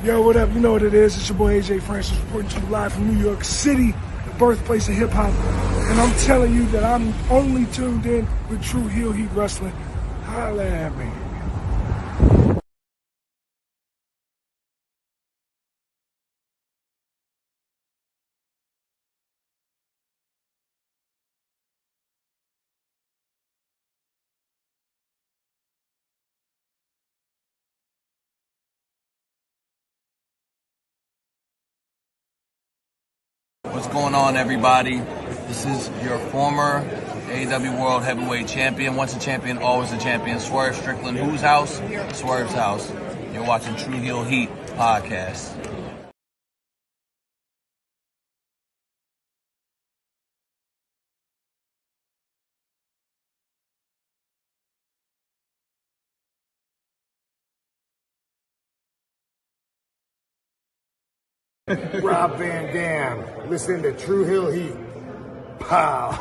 Yo, what up? You know what it is. It's your boy AJ Francis reporting to you live from New York City, the birthplace of hip-hop. And I'm telling you that I'm only tuned in with Tru Heel Heat Wrestling. Holla at me. What's going on, everybody? This is your former AEW World Heavyweight Champion. Once a champion, always a champion. Swerve Strickland. Whose house? Swerve's house. You're watching Tru Heel Heat podcast. Rob Van Dam, listening to Tru Heel Heat. Pow.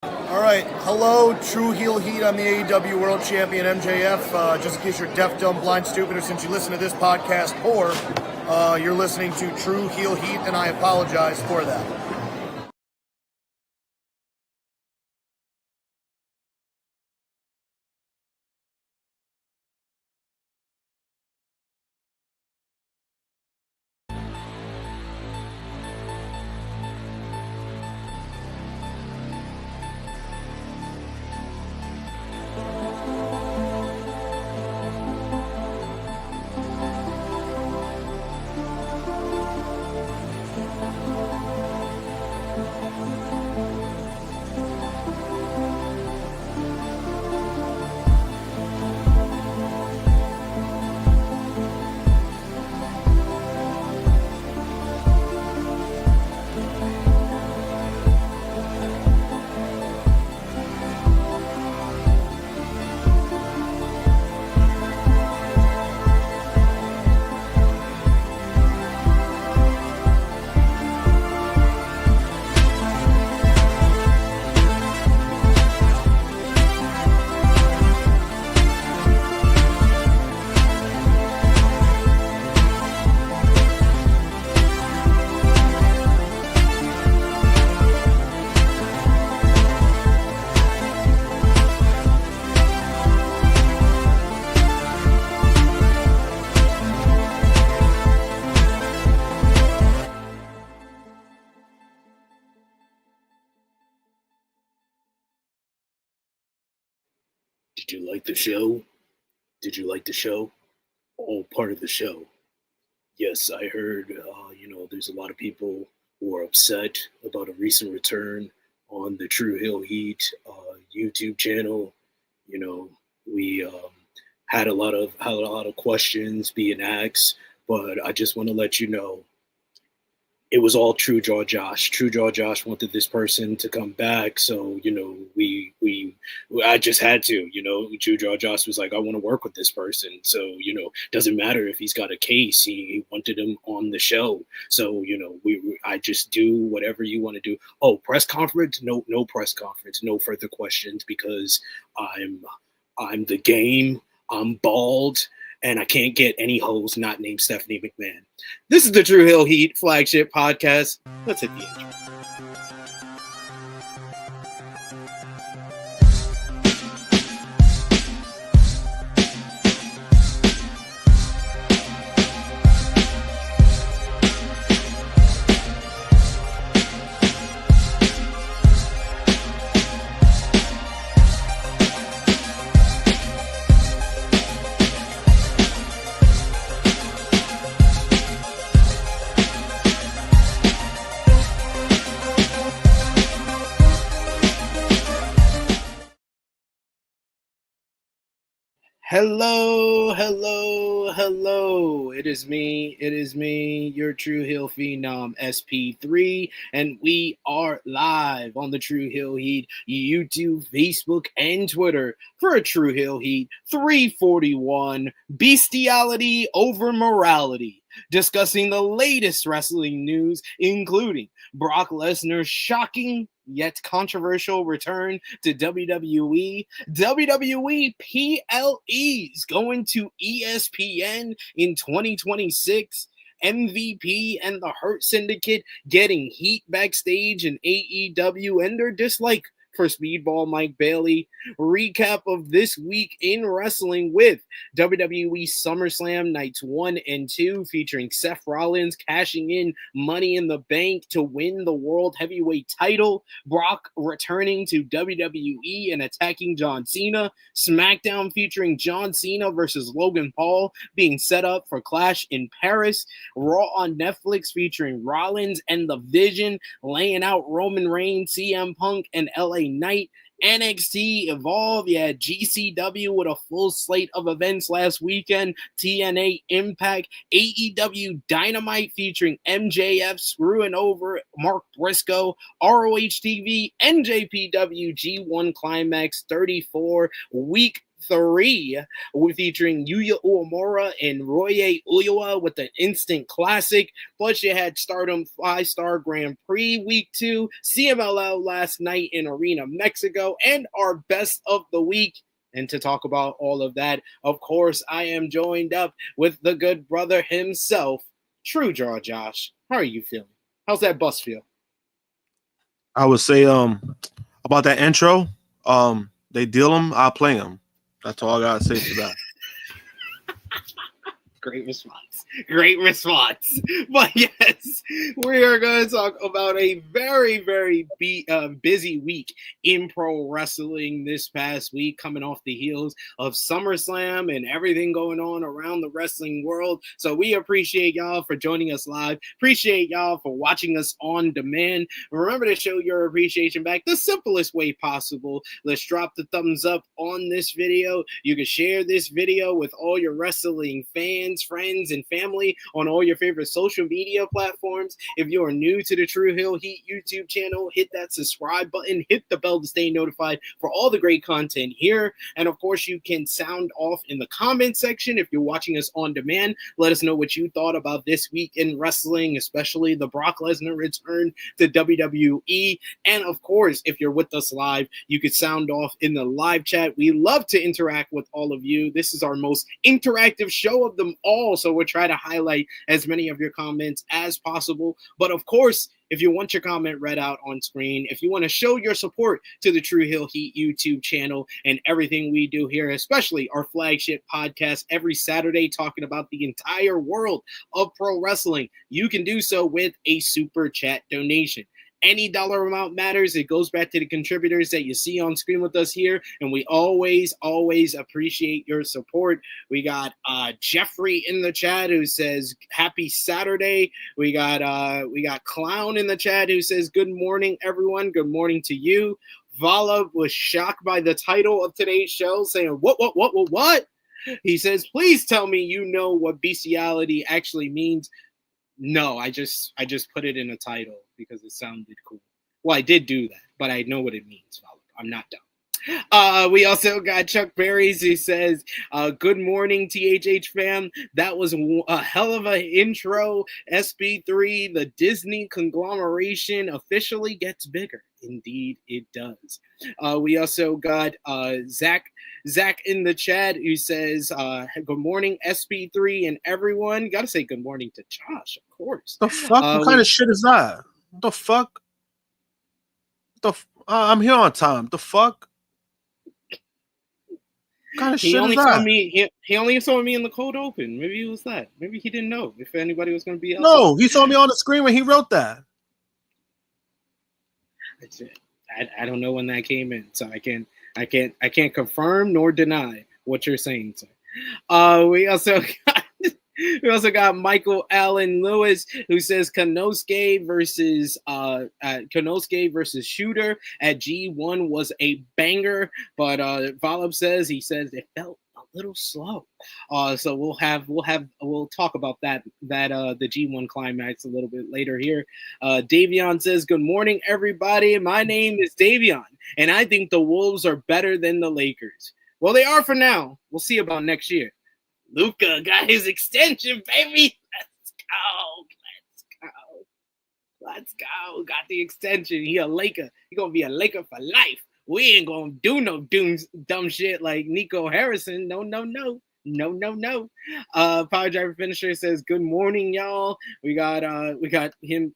All right, hello, Tru Heel Heat. I'm the AEW World Champion, MJF. Just in case you're deaf, dumb, blind, stupid, or since you listen to this podcast, or you're listening to Tru Heel Heat, and I apologize for that. Did you like the show? Did you like the show? All part of the show. Yes, I heard, there's a lot of people who are upset about a recent return on the Tru Heel Heat YouTube channel. You know, we had a lot of questions being asked, but I just want to let you know it was all True Jaw Josh. True Jaw Josh wanted this person to come back, so I just had to. True Jaw Josh was like, I want to work with this person, so doesn't matter if he's got a case. He wanted him on the show, so I just do whatever you want to do. Oh, press conference? No press conference. No further questions because I'm the game. I'm bald. And I can't get any hoes not named Stephanie McMahon. This is the Tru Heel Heat flagship podcast. Let's hit the intro. Hello. It is me, your Tru Heel Phenom SP3, and we are live on the Tru Heel Heat YouTube, Facebook, and Twitter for a Tru Heel Heat 341 Bestiality over Morality, discussing the latest wrestling news, including Brock Lesnar's shocking yet controversial return to WWE, WWE PLEs going to ESPN in 2026, MVP and the Hurt Syndicate getting heat backstage in AEW and their dislike for Speedball Mike Bailey, recap of this week in wrestling with WWE SummerSlam Nights 1 and 2 featuring Seth Rollins cashing in Money in the Bank to win the World Heavyweight title, Brock returning to WWE and attacking John Cena, SmackDown featuring John Cena versus Logan Paul being set up for Clash in Paris, Raw on Netflix featuring Rollins and The Vision laying out Roman Reigns, CM Punk, and LA Knight, NXT Evolve, GCW with a full slate of events last weekend, TNA Impact, AEW Dynamite featuring MJF screwing over Mark Briscoe, ROH TV, NJPW G1 Climax 34, Week 3, featuring Yuya Uemura and Roye Ulloa with an instant classic. Plus, you had Stardom 5-Star Grand Prix Week 2, CMLL last night in Arena, Mexico, and our best of the week. And to talk about all of that, of course, I am joined up with the good brother himself, True Jaw Josh. How are you feeling? How's that bus feel? I would say about that intro, they deal them, I'll play them. That's all I gotta say for that. Great response. But yes, we are going to talk about a very, very busy week in pro wrestling this past week, coming off the heels of SummerSlam and everything going on around the wrestling world. So we appreciate y'all for joining us live. Appreciate y'all for watching us on demand. Remember to show your appreciation back the simplest way possible. Let's drop the thumbs up on this video. You can share this video with all your wrestling fans, friends, and family on all your favorite social media platforms. If you are new to the Tru Heel Heat YouTube channel, hit that subscribe button, hit the bell to stay notified for all the great content here. And of course, you can sound off in the comment section if you're watching us on demand. Let us know what you thought about this week in wrestling, especially the Brock Lesnar return to WWE. And of course, if you're with us live, you could sound off in the live chat. We love to interact with all of you. This is our most interactive show of them all, so we're trying to highlight as many of your comments as possible. But of course, if you want your comment read out on screen, if you want to show your support to the Tru Heel Heat YouTube channel and everything we do here, especially our flagship podcast every Saturday talking about the entire world of pro wrestling, you can do so with a super chat donation. Any dollar amount matters. It goes back to the contributors that you see on screen with us here, and we always appreciate your support. We got Jeffrey in the chat who says happy Saturday. We got Clown in the chat who says good morning, everyone. Good morning to you. Vala was shocked by the title of today's show, saying what? He says, please tell me you know what bestiality actually means. No, I just put it in a title because it sounded cool. Well, I did do that, but I know what it means. I'm not dumb. We also got Chuck Berries who says, good morning, THH fam. That was a hell of an intro. SB3, the Disney conglomeration officially gets bigger. Indeed, it does. We also got Zach in the chat who says, good morning, SB3 and everyone. Got to say good morning to Josh, of course. The fuck? What kind of shit is that? The fuck? I'm here on time. The fuck? What kind of shit is that? He only saw me in the cold open. Maybe it was that. Maybe he didn't know if anybody was going to be outside. No, he saw me on the screen when he wrote that. I don't know when that came in, so I can't confirm nor deny what you're saying, sir. We also got Michael Allen Lewis who says Konosuke versus Shooter at G1 was a banger, but Volub says it felt a little slow. So we'll talk about that the G1 Climax a little bit later here. Davion says, "Good morning, everybody. My name is Davion, and I think the Wolves are better than the Lakers. Well, they are for now. We'll see about next year." Luka got his extension, baby. Let's go. Got the extension. He a Laker. He gonna be a Laker for life. We ain't gonna do no dumb shit like Nico Harrison. No. Power Driver Finisher says, "Good morning, y'all." We got him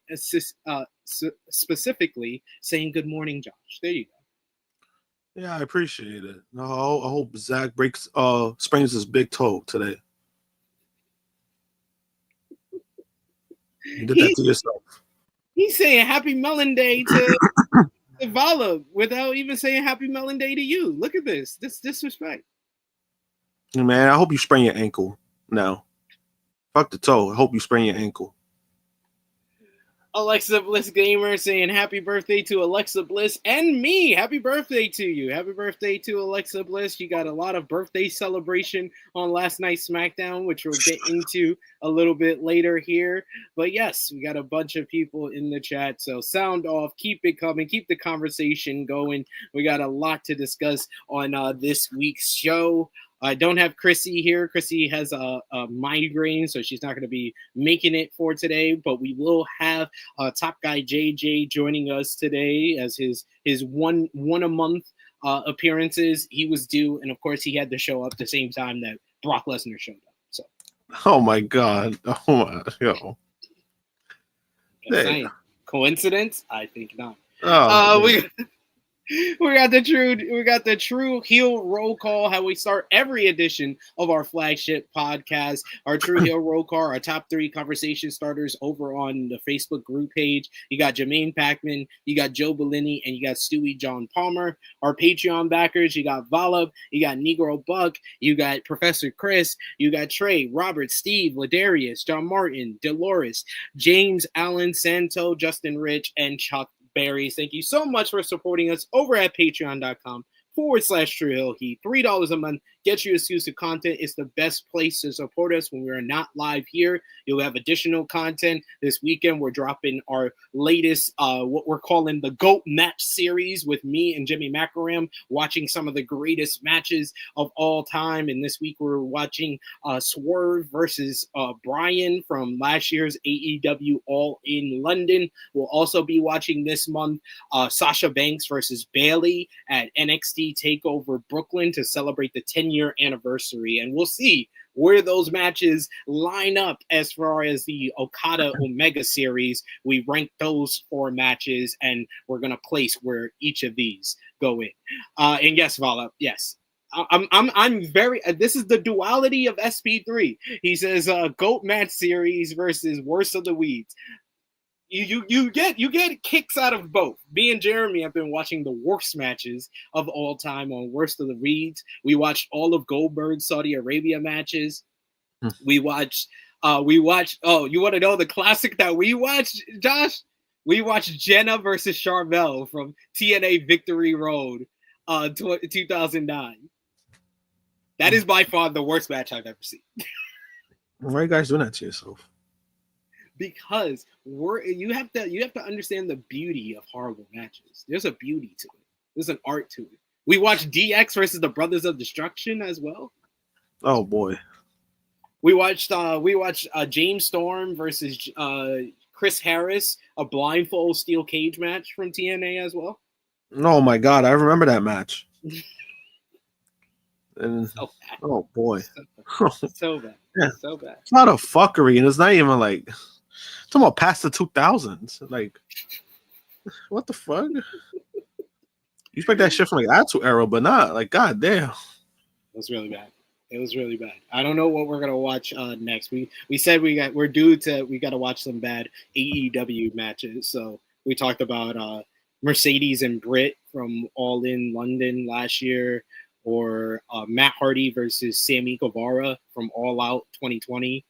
specifically saying good morning, Josh. There you go. Yeah, I appreciate it. No, I hope Zach sprains his big toe today. You did that to yourself. He's saying Happy Melon Day to Vala without even saying Happy Melon Day to you. Look at this. This disrespect. Man, I hope you sprain your ankle now. Fuck the toe. I hope you sprain your ankle. Alexa Bliss Gamer saying happy birthday to Alexa Bliss and me. Happy birthday to you. Happy birthday to Alexa Bliss. You got a lot of birthday celebration on last night's SmackDown, which we'll get into a little bit later here. But yes, we got a bunch of people in the chat. So sound off. Keep it coming. Keep the conversation going. We got a lot to discuss on this week's show. I don't have Krssi here. Krssi has a migraine, so she's not going to be making it for today. But we will have Top Guy JJ joining us today as his one a month appearances. He was due, and of course, he had to show up the same time that Brock Lesnar showed up. So, oh my God, yo, hey. Coincidence? I think not. We got the Tru Heel roll call, how we start every edition of our flagship podcast. Our Tru Heel roll call, our top 3 conversation starters over on the Facebook group page. You got Jermaine Packman, you got Joe Bellini, and you got Stewie John Palmer. Our Patreon backers, you got Vala, you got Negro Buck, you got Professor Chris, you got Trey, Robert, Steve, Ladarius, John Martin, Dolores, James, Allen, Santo, Justin Rich, and Chuck Berries. Thank you so much for supporting us over at patreon.com/Tru Heel Heat. $3 a month gets you exclusive content. It's the best place to support us when we are not live here. You'll have additional content. This weekend, we're dropping our latest, what we're calling the GOAT match series with me and Jimmy Macaram, watching some of the greatest matches of all time. And this week, we're watching Swerve versus Bryan from last year's AEW All in London. We'll also be watching this month Sasha Banks versus Bailey at NXT TakeOver Brooklyn to celebrate the 10-year anniversary. And we'll see where those matches line up as far as the Okada Omega series. We rank those 4 matches, and we're going to place where each of these go in. And yes, Vala, yes. I'm very. This is the duality of SP3. He says, "GOAT match series versus worst of the weeds." You get kicks out of both. Me and Jeremy have been watching the worst matches of all time on Worst of the Reeds. We watched all of Goldberg's Saudi Arabia matches. We watched. Oh, you want to know the classic that we watched, Josh? We watched Jenna versus Charvel from TNA Victory Road, 2009. That is by far the worst match I've ever seen. Why are you guys doing that to yourself? Because you have to understand the beauty of horrible matches. There's a beauty to it. There's an art to it. We watched DX versus the Brothers of Destruction as well. Oh boy. We watched James Storm versus Chris Harris, a blindfold steel cage match from TNA as well. Oh my God, I remember that match. And, so bad. Oh boy. So bad. Yeah. So bad. It's not a fuckery, and it's not even like talking about past the 2000s. Like, what the fuck? You expect that shit from like Attitude Era, but not like, god damn. It was really bad. It was really bad. I don't know what we're gonna watch next. We said we got to watch some bad AEW matches. So we talked about Mercedes and Britt from All In London last year, or Matt Hardy versus Sammy Guevara from All Out 2020.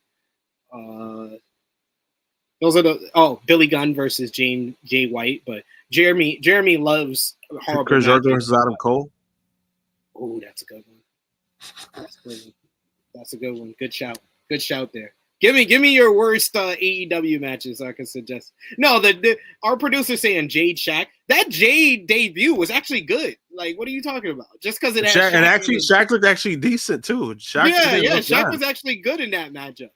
Those are Billy Gunn versus Jay White, but Jeremy loves horrible Chris Jericho versus Adam Cole. Oh, that's a good one. That's a good one. Good shout. Good shout there. Give me your worst AEW matches so I can suggest. No, our producer saying Jade Shaq. That Jade debut was actually good. Like, what are you talking about? Just because it had Shaq, and actually Shaq looked actually decent too. Shaq was actually good in that matchup.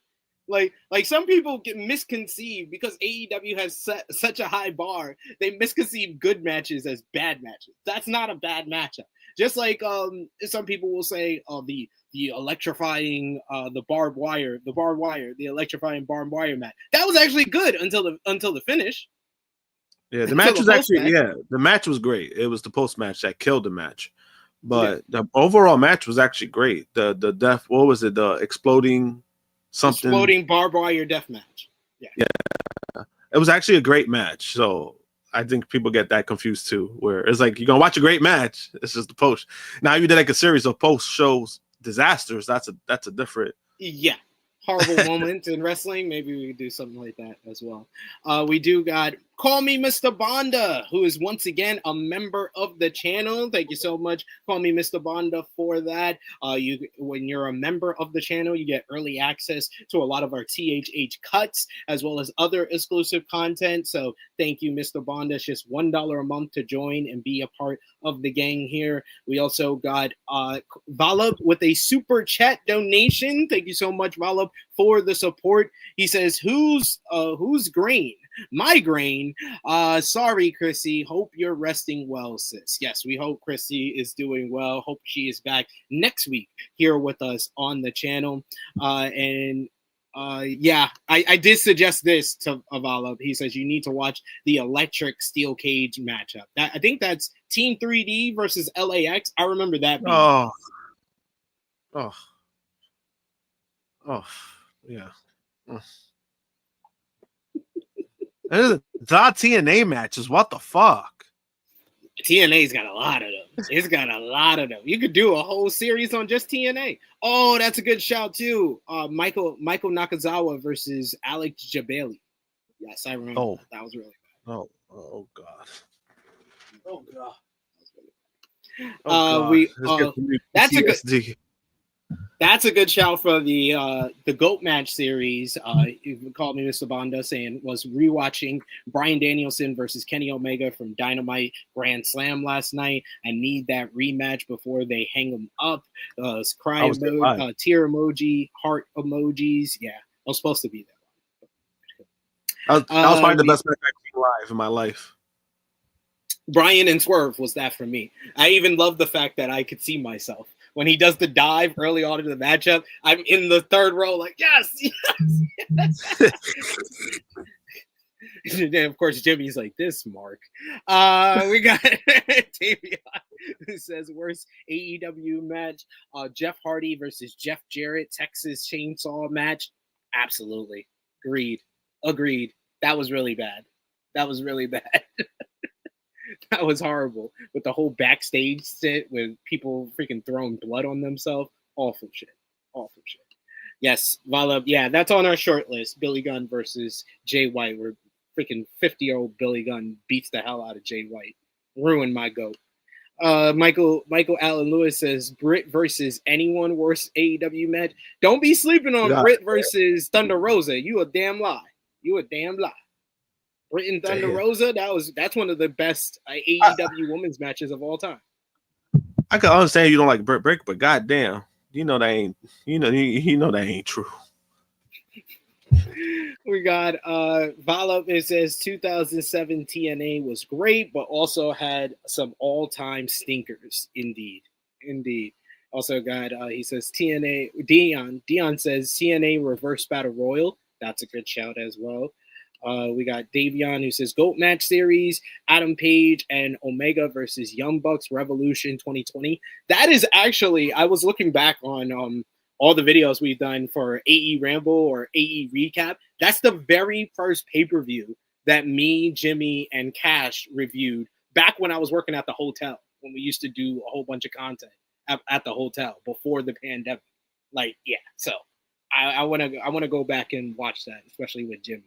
Like some people get misconceived because AEW has set such a high bar. They misconceive good matches as bad matches. That's not a bad matchup. Just like some people will say, the electrifying the electrifying barbed wire match. That was actually good until the finish. Yeah, the match was actually the match was great. It was the post match that killed the match, but the overall match was actually great. The death, what was it? The exploding barbed wire death match. Yeah, it was actually a great match. So I think people get that confused too, where it's like you're gonna watch a great match. It's just the post. Now you did like a series of post shows disasters. That's a different. Yeah, horrible moment in wrestling. Maybe we could do something like that as well. We do got Call Me Mr. Bonda, who is once again a member of the channel. Thank you so much, Call Me Mr. Bonda, for that. When you're a member of the channel, you get early access to a lot of our THH cuts, as well as other exclusive content. So thank you, Mr. Bonda. It's just $1 a month to join and be a part of the gang here. We also got Valab with a super chat donation. Thank you so much, Valab, for the support. He says, who's grain? Migraine. Sorry, Krssi. Hope you're resting well, sis. Yes, we hope Krssi is doing well. Hope she is back next week here with us on the channel. I did suggest this to Avala. He says you need to watch the electric steel cage matchup. I think that's Team 3D versus LAX. I remember that. Yeah. The TNA matches. What the fuck? TNA's got a lot of them. It's got a lot of them. You could do a whole series on just TNA. Oh, that's a good shout too. Michael Nakazawa versus Alex Jabali. Yes, I remember that. That was really bad. Oh god. Oh god. That's PTSD. That's a good shout for the GOAT match series. You called me Mr. Bonda, saying was rewatching Bryan Danielson versus Kenny Omega from Dynamite Grand Slam last night. I need that rematch before they hang them up. Cry emoji, tear emoji, heart emojis. Yeah, I was supposed to be there. That was probably the best match I've seen live in my life. Bryan and Swerve was that for me. I even love the fact that I could see myself. When he does the dive early on in the matchup, I'm in the third row like, yes. And then, of course, Jimmy's like, this, Mark. We got Davion, who says, worst AEW match. Jeff Hardy versus Jeff Jarrett, Texas Chainsaw match. Absolutely. Agreed. That was really bad. That was horrible. With the whole backstage sit with people freaking throwing blood on themselves. Awful shit. Yes, Vala. Yeah, that's on our short list. Billy Gunn versus Jay White. Where freaking 50-year-old Billy Gunn beats the hell out of Jay White. Ruined my goat. Michael Allen Lewis says Britt versus anyone worse AEW match. Don't be sleeping on Britt versus Thunder Rosa. You a damn lie. Britt and Thunder Rosa, that's one of the best AEW women's matches of all time. I can understand you don't like Britt Baker, but goddamn, you know that ain't true. We got Vala. It says 2007 TNA was great, but also had some all-time stinkers. Indeed. Also got he says TNA. Dion says TNA Reverse Battle Royal. That's a good shout as well. We got Davion, who says GOAT match series, Adam Page and Omega versus Young Bucks Revolution 2020. That is actually, I was looking back on all the videos we've done for AE Ramble or AE Recap. That's the very first pay-per-view that me, Jimmy, and Cash reviewed back when I was working at the hotel, when we used to do a whole bunch of content at the hotel before the pandemic. Like, yeah, so I want to go back and watch that, especially with Jimmy.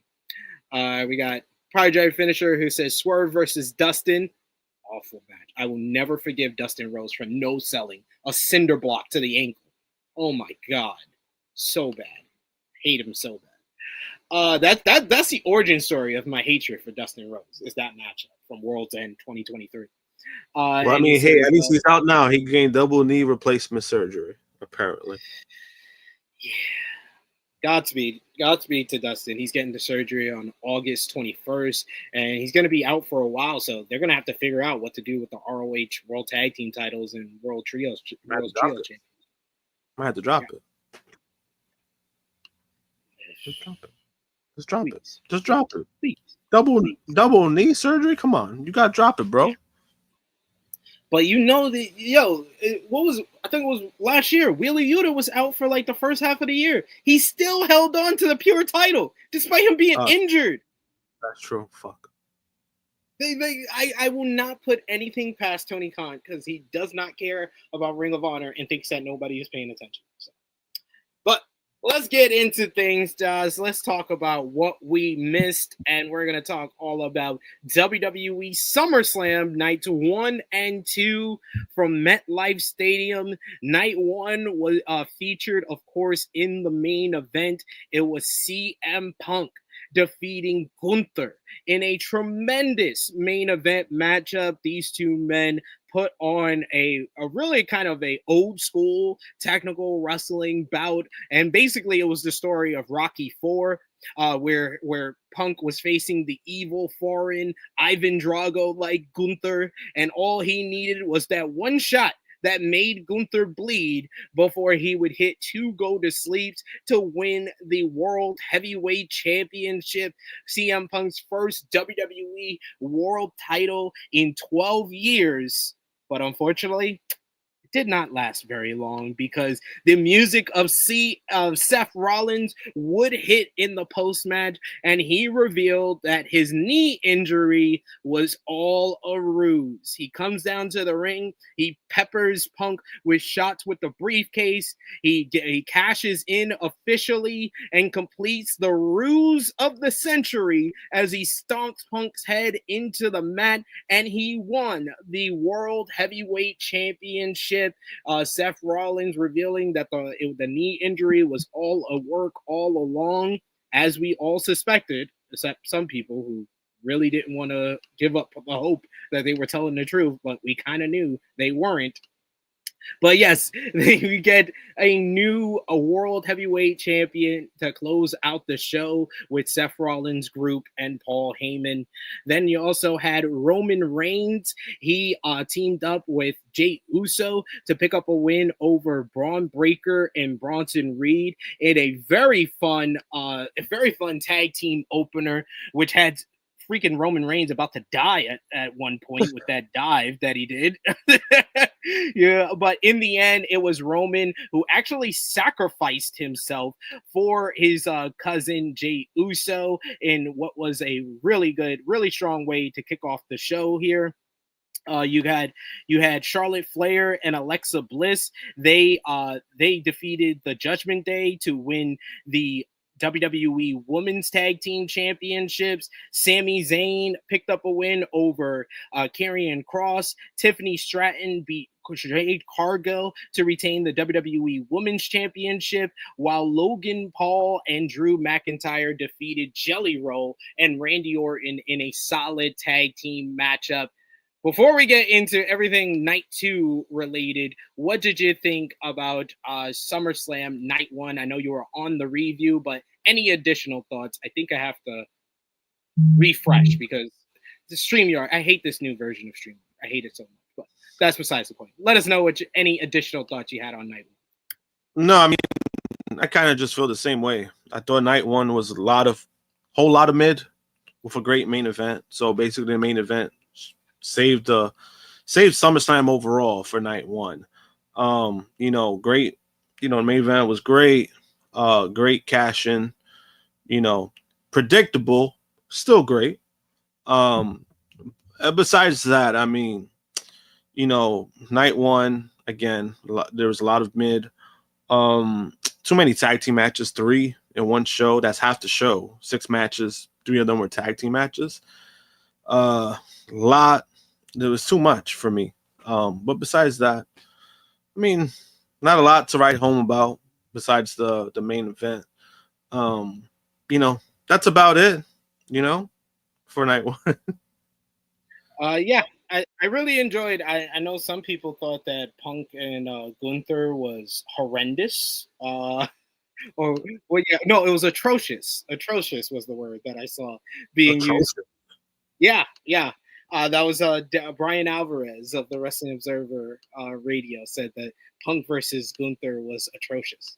We got Pride Drive Finisher, who says Swerve versus Dustin. Awful match. I will never forgive Dustin Rhodes for no selling a cinder block to the ankle. Oh my god, so bad. Hate him so bad. That's the origin story of my hatred for Dustin Rhodes. Is that matchup from World's End 2023? Well, I mean, hey, at least he's out now. He gained double knee replacement surgery, apparently. Yeah. Godspeed to Dustin. He's getting the surgery on August 21st, and he's going to be out for a while. So they're going to have to figure out what to do with the ROH World Tag Team titles and World Trio Champions. I had to drop it. Just drop it. Just drop it. Just drop it. Please. Double knee surgery? Come on. You got to drop it, bro. But what was, I think it was last year, Wheeler Yuta was out for like the first half of the year. He still held on to the pure title despite him being injured. That's true. Fuck. I will not put anything past Tony Khan because he does not care about Ring of Honor and thinks that nobody is paying attention. So. But let's get into things, guys. Let's talk about what we missed, and we're going to talk all about WWE SummerSlam Nights 1 and 2 from MetLife Stadium. Night 1 was featured, of course, in the main event. It was CM Punk defeating Gunther in a tremendous main event matchup. These two men put on a really kind of a old school technical wrestling bout, and basically it was the story of Rocky IV, where Punk was facing the evil foreign Ivan Drago like Gunther, and all he needed was that one shot that made Gunther bleed before he would hit 2 go-to-sleeps to win the World Heavyweight Championship, CM Punk's first WWE World title in 12 years. But unfortunately, it did not last very long because the music of Seth Rollins would hit in the post-match, and he revealed that his knee injury was all a ruse. He comes down to the ring, he peppers Punk with shots with the briefcase, he cashes in officially and completes the ruse of the century as he stomps Punk's head into the mat, and he won the World Heavyweight Championship. Seth Rollins revealing that the knee injury was all a work all along, as we all suspected, except some people who really didn't want to give up the hope that they were telling the truth, but we kind of knew they weren't. But yes, we get a world heavyweight champion to close out the show with Seth Rollins' group and Paul Heyman. Then you also had Roman Reigns. He teamed up with Jey Uso to pick up a win over Braun Breaker and Bronson Reed in a very fun tag team opener, which had freaking Roman Reigns about to die at one point with that dive that he did. Yeah, but in the end, it was Roman who actually sacrificed himself for his cousin Jey Uso in what was a really good, really strong way to kick off the show here. You had Charlotte Flair and Alexa Bliss. They defeated the Judgment Day to win the WWE Women's Tag Team Championships. Sami Zayn picked up a win over Karrion Kross. Tiffany Stratton beat Jade Cargill to retain the WWE Women's Championship, while Logan Paul and Drew McIntyre defeated Jelly Roll and Randy Orton in a solid tag team matchup. Before we get into everything Night 2 related, what did you think about SummerSlam Night 1? I know you were on the review, but any additional thoughts? I think I have to refresh because the StreamYard, I hate this new version of StreamYard. I hate it so much, but that's besides the point. Let us know any additional thoughts you had on Night 1. No, I mean, I kind of just feel the same way. I thought Night 1 was whole lot of mid with a great main event. So basically the main event saved SummerSlam overall for Night 1. Great. The main event was great. Great cash in. Predictable, still great. Besides that, I mean, Night 1 again. There was a lot of mid. Too many tag team matches, 3 in one show. That's half the show. 6 matches, 3 of them were tag team matches. There was too much for me. But besides that, I mean, Not a lot to write home about besides the main event. You know, that's about it, you know, for night one. Yeah, I really enjoyed. I know some people thought that Punk and Gunther was horrendous. Or well, yeah, no, it was atrocious. Atrocious was the word that I saw being used. Yeah, yeah. That was Brian Alvarez of the Wrestling Observer Radio said that Punk versus Gunther was atrocious.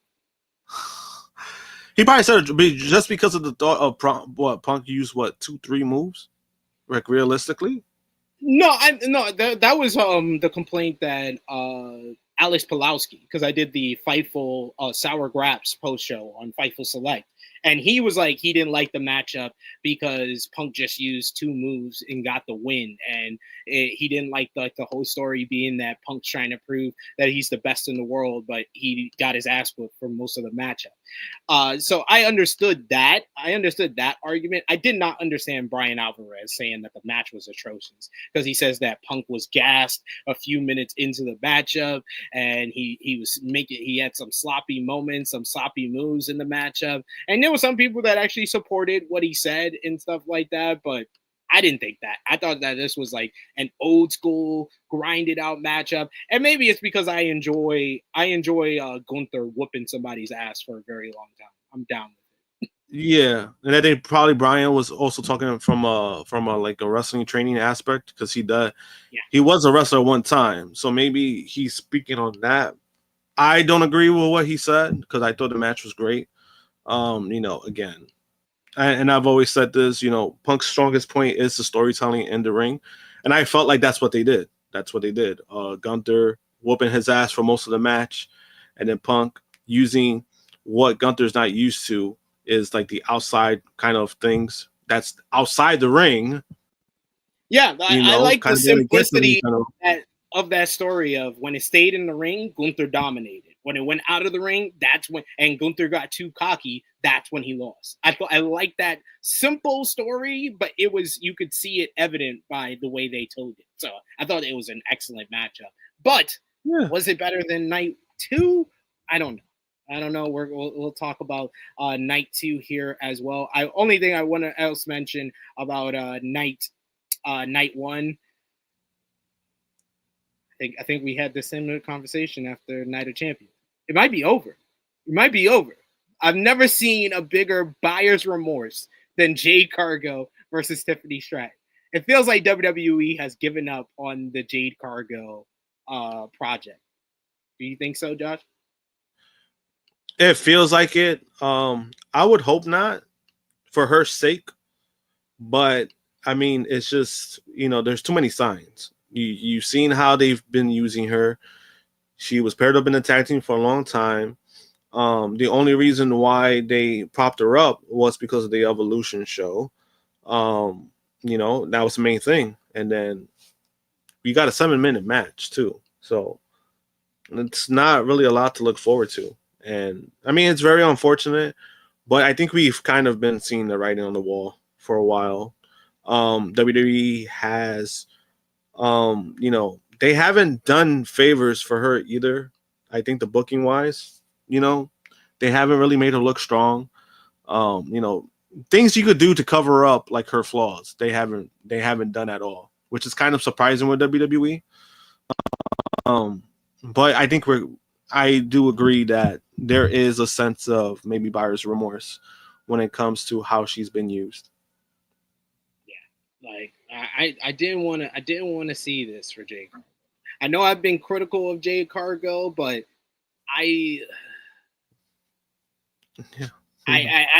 He probably said it just because of the thought of what Punk used, what 2-3 moves, like realistically. No, that was the complaint that Alex Pulowski, because I did the Fightful Sour Graps post show on Fightful Select, and he was like he didn't like the matchup because Punk just used 2 moves and got the win, and he didn't like the whole story being that Punk's trying to prove that he's the best in the world, but he got his ass whooped for most of the matchup. So I understood that. I understood that argument. I did not understand Brian Alvarez saying that the match was atrocious, because he says that Punk was gassed a few minutes into the matchup, and he had some sloppy moments, some sloppy moves in the matchup, and there were some people that actually supported what he said and stuff like that, but I didn't think that. I thought that this was like an old school grinded out matchup, and maybe it's because I enjoy Gunther whooping somebody's ass for a very long time. I'm down with it. Yeah, and I think probably Brian was also talking from a like a wrestling training aspect, because he was a wrestler one time, so maybe he's speaking on that. I don't agree with what he said because I thought the match was great. You know, again, and I've always said this, you know, Punk's strongest point is the storytelling in the ring, and I felt like that's what they did. That's what they did. Gunther whooping his ass for most of the match, and then Punk using what Gunther's not used to is like the outside kind of things that's outside the ring. Yeah, I like the simplicity of that story of when it stayed in the ring, Gunther dominated. When it went out of the ring, that's when, and Gunther got too cocky, that's when he lost. I like that simple story, but you could see it evident by the way they told it. So I thought it was an excellent matchup. But was it better than night 2? I don't know. We'll talk about night 2 here as well. Only thing I want to else mention about night 1. I think we had the similar conversation after Night of Champions. It might be over. I've never seen a bigger buyer's remorse than Jade Cargo versus Tiffany Stratton. It feels like WWE has given up on the Jade Cargo project. Do you think so, Josh? It feels like it. I would hope not, for her sake. But I mean, it's just, you know, there's too many signs. You've seen how they've been using her. She was paired up in the tag team for a long time. The only reason why they propped her up was because of the Evolution show. You know, that was the main thing. And then we got a 7-minute match too. So it's not really a lot to look forward to. And I mean, it's very unfortunate, but I think we've kind of been seeing the writing on the wall for a while. WWE has, you know, they haven't done favors for her either. I think the booking wise, you know, they haven't really made her look strong. You know, things you could do to cover up like her flaws, they haven't done at all, which is kind of surprising with WWE. But I do agree that there is a sense of maybe buyer's remorse when it comes to how she's been used. Yeah, like I didn't want to see this for Jade Cargo. I know I've been critical of Jade Cargo, but I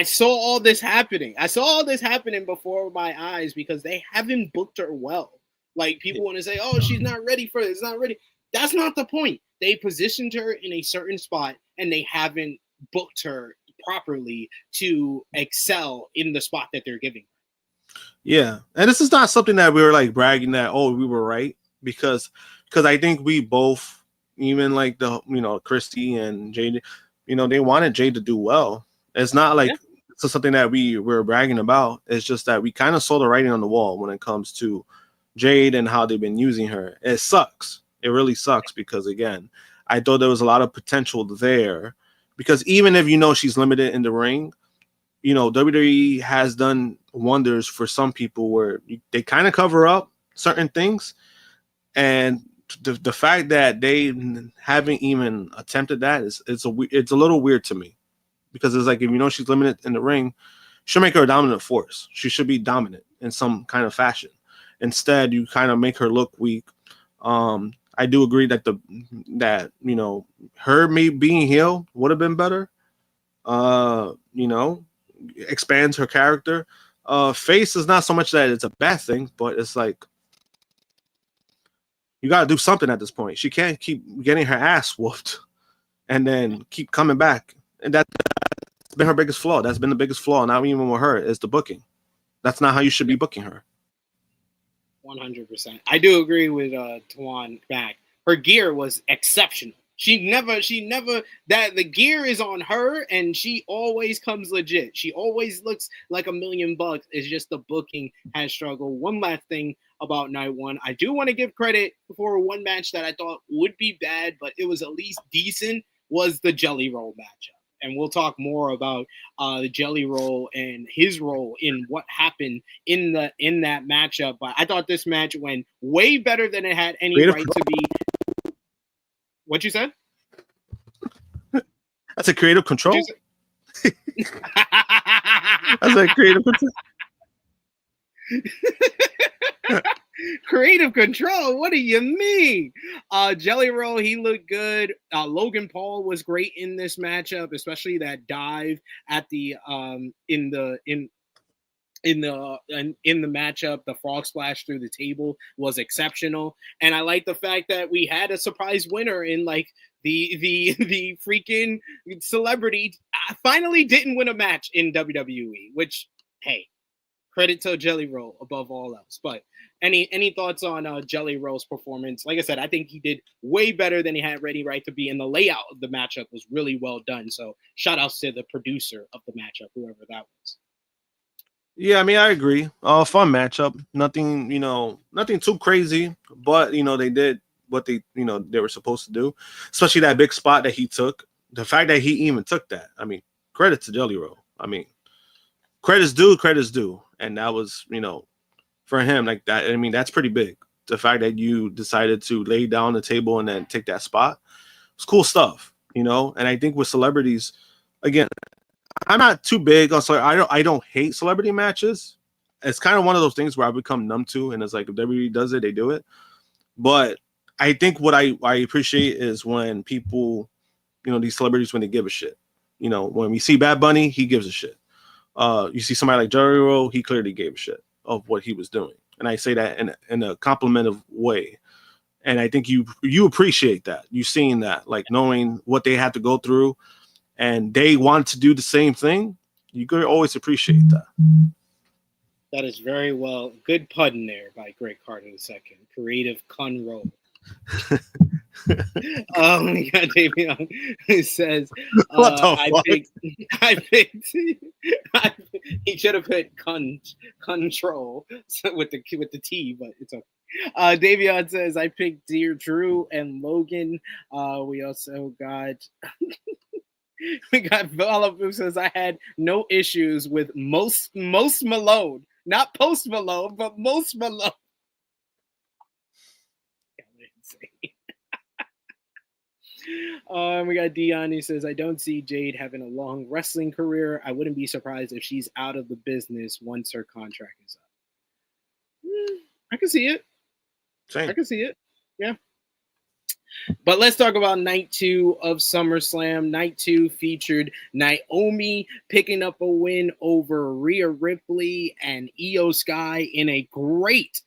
saw all this happening. I saw all this happening before my eyes because they haven't booked her well. Like, people want to say, "Oh, she's not ready for this. Not ready." That's not the point. They positioned her in a certain spot, and they haven't booked her properly to excel in the spot that they're giving her. Yeah, and this is not something that we were like bragging that, oh, we were right, because I think we both, even like the, you know, Krssi and Jade, you know, they wanted Jade to do well. It's not like it's something that we were bragging about. It's just that we kind of saw the writing on the wall when it comes to Jade and how they've been using her. It sucks. It really sucks because, again, I thought there was a lot of potential there, because even if she's limited in the ring, WWE has done wonders for some people where they kind of cover up certain things, and the fact that they haven't even attempted that it's a little weird to me, because it's like, if she's limited in the ring, should make her a dominant force. She should be dominant in some kind of fashion. Instead, you kind of make her look weak. I do agree that her being heel would have been better. Expands her character. Face is not so much that it's a bad thing, but it's like, you got to do something at this point. She can't keep getting her ass whooped and then keep coming back. And that's been her biggest flaw. That's been the biggest flaw, not even with her, is the booking. That's not how you should be booking her. 100%. I do agree with Tuan back. Her gear was exceptional. She never that the gear is on her, and she always comes legit. She always looks like $1,000,000. It's just the booking has struggled. One last thing about night one, I do want to give credit for one match that I thought would be bad, but it was at least decent, was the Jelly Roll matchup. And we'll talk more about the Jelly Roll and his role in what happened in that matchup. But I thought this match went way better than it had any right to be. What you said? That's a creative control. That's a creative control. Creative control. What do you mean? Jelly Roll, he looked good. Logan Paul was great in this matchup, especially that dive at the in the matchup. The frog splash through the table was exceptional, and I like the fact that we had a surprise winner in like the freaking celebrity finally didn't win a match in WWE, which, hey, credit to Jelly Roll above all else. But any thoughts on Jelly Roll's performance? Like I said, I think he did way better than he had any right to be, and the layout of the matchup was really well done. So shout outs to the producer of the matchup, whoever that was. Yeah, I mean, I agree. Fun matchup. Nothing too crazy, but they did what they were supposed to do, especially that big spot that he took. The fact that he even took that, I mean, credit to Jelly Roll. I mean, credit's due, and that was for him, like that. I mean, that's pretty big. The fact that you decided to lay down the table and then take that spot, it's cool stuff, And I think with celebrities, again, I'm not too big on I don't hate celebrity matches. It's kind of one of those things where I become numb to, and it's like if WWE does it, they do it. But I think what I appreciate is when people, these celebrities, when they give a shit. When we see Bad Bunny, he gives a shit. You see somebody like Jelly Roll, he clearly gave a shit of what he was doing, and I say that in a complimentive way. And I think you appreciate that. You seeing that, like knowing what they had to go through, and they want to do the same thing. You could always appreciate that. That is very well. Good pun there by Greg Carter II. Creative con roll. We got Davion who says, I picked he should have put control with the T, but it's okay. Davion says, I picked Dear Drew and Logan. We also got Vala who says, I had no issues with most Malone. Not Post Malone, but Most Malone. We got Dion who says, I don't see Jade having a long wrestling career. I wouldn't be surprised if she's out of the business once her contract is up. I can see it. Same. I can see it. Yeah. But let's talk about night 2 of SummerSlam. Night 2 featured Naomi picking up a win over Rhea Ripley and Io Sky in a great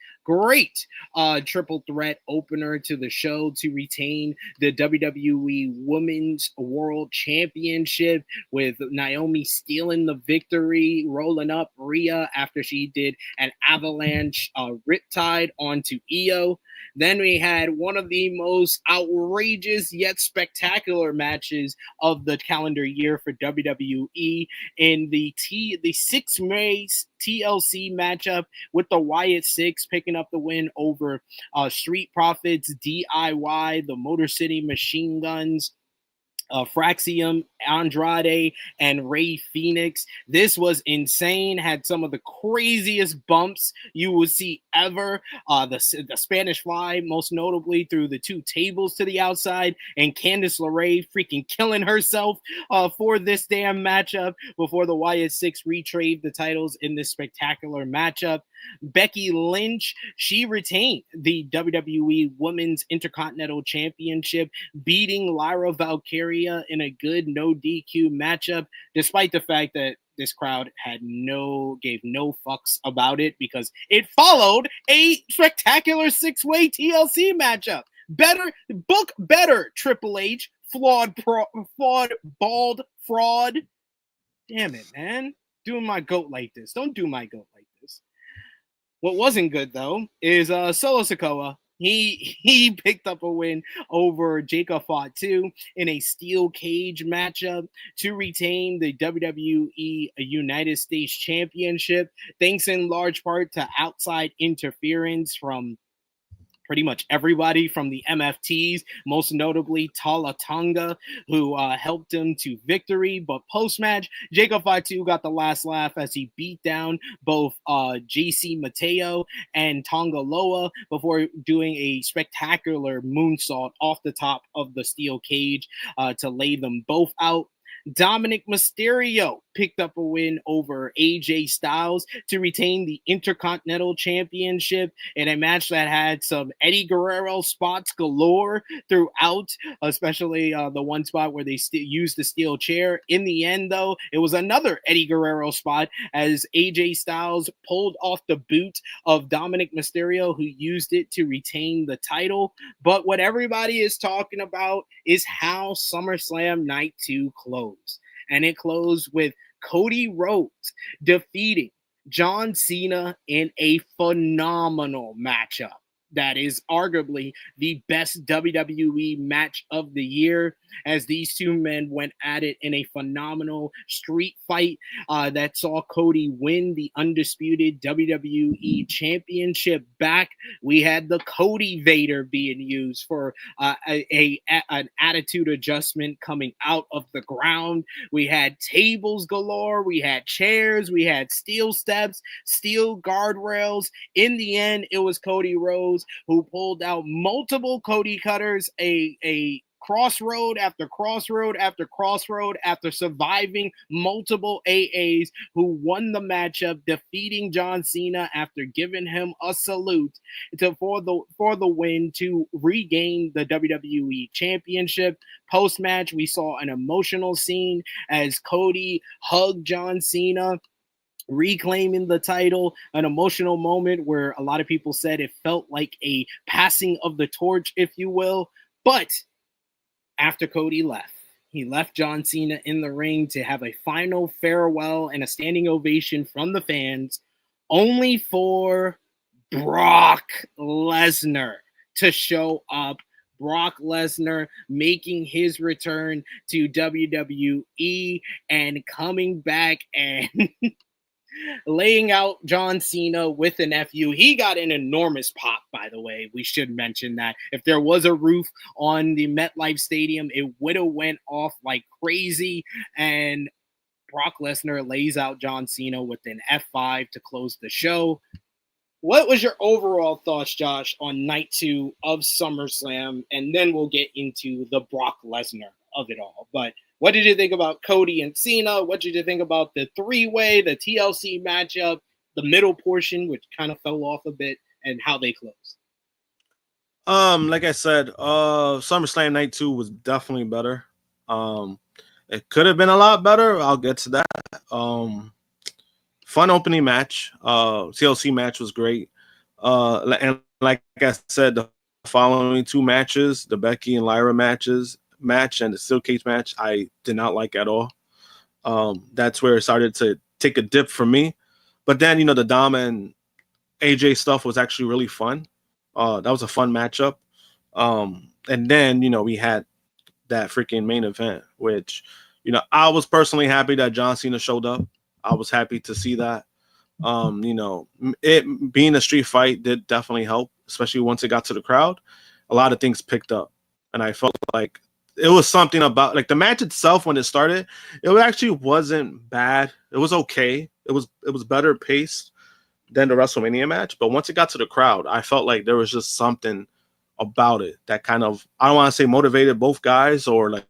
triple threat opener to the show to retain the WWE Women's World Championship, with Naomi stealing the victory, rolling up Rhea after she did an avalanche riptide onto Io. Then we had one of the most outrageous yet spectacular matches of the calendar year for WWE in the 6-May TLC matchup with the Wyatt Six picking up the win over Street Profits, DIY, the Motor City Machine Guns, Fraxium, Andrade, and Ray Phoenix. This was insane. Had some of the craziest bumps you would see ever. The Spanish Fly, most notably, through the two tables to the outside, and Candice LeRae freaking killing herself for this damn matchup before the Wyatt Six retrieved the titles in this spectacular matchup. Becky Lynch, she retained the WWE Women's Intercontinental Championship, beating Lyra Valkyria in a good no DQ matchup, despite the fact that this crowd gave no fucks about it because it followed a spectacular six-way TLC matchup. Better, Triple H, flawed, bald fraud. Damn it, man. Doing my goat like this. Don't do my goat like this. What wasn't good, though, is Solo Sikoa. He picked up a win over Jacob Fatu in a steel cage matchup to retain the WWE United States Championship, thanks in large part to outside interference from pretty much everybody from the MFTs, most notably Tala Tonga, who helped him to victory. But post-match, Jacob Fatu got the last laugh as he beat down both JC Mateo and Tonga Loa before doing a spectacular moonsault off the top of the steel cage to lay them both out. Dominic Mysterio picked up a win over AJ Styles to retain the Intercontinental Championship in a match that had some Eddie Guerrero spots galore throughout, especially the one spot where they used the steel chair. In the end, though, it was another Eddie Guerrero spot as AJ Styles pulled off the boot of Dominic Mysterio, who used it to retain the title. But what everybody is talking about is how SummerSlam Night 2 closed. And it closed with Cody Rhodes defeating John Cena in a phenomenal matchup. That is arguably the best WWE match of the year, as these two men went at it in a phenomenal street fight that saw Cody win the undisputed WWE Championship back. We had the Cody Vader being used for an attitude adjustment coming out of the ground. We had tables galore. We had chairs. We had steel steps, steel guardrails. In the end, it was Cody Rhodes who pulled out multiple Cody cutters, a crossroad after crossroad after crossroad after surviving multiple AAs, who won the matchup, defeating John Cena after giving him a salute for the win to regain the WWE Championship. Post-match, we saw an emotional scene as Cody hugged John Cena, reclaiming the title, an emotional moment where a lot of people said it felt like a passing of the torch, if you will. But after Cody left, he left John Cena in the ring to have a final farewell and a standing ovation from the fans, only for Brock Lesnar to show up. Brock Lesnar making his return to WWE and coming back and laying out John Cena with an FU. He got an enormous pop, by the way. We should mention that. If there was a roof on the MetLife Stadium, it would have went off like crazy. And Brock Lesnar lays out John Cena with an F5 to close the show. What was your overall thoughts, Josh, on night 2 of SummerSlam? And then we'll get into the Brock Lesnar of it all. But what did you think about Cody and Cena? What did you think about the three-way, the TLC matchup, the middle portion, which kind of fell off a bit, and how they closed? Like I said, SummerSlam Night 2 was definitely better. It could have been a lot better. I'll get to that. Fun opening match. TLC match was great. And like I said, the following 2 matches, the Becky and Lyra match and the steel cage match, I did not like at all. That's where it started to take a dip for me. But then, the Dom and AJ stuff was actually really fun. That was a fun matchup. And then, we had that freaking main event, which, I was personally happy that John Cena showed up. I was happy to see that. You know, it being a street fight did definitely help, especially once it got to the crowd. A lot of things picked up, and I felt like it was something about like the match itself when it started. It actually wasn't bad. It was okay. It was better paced than the WrestleMania match, but once it got to the crowd, I felt like there was just something about it that kind of, I don't want to say motivated both guys or like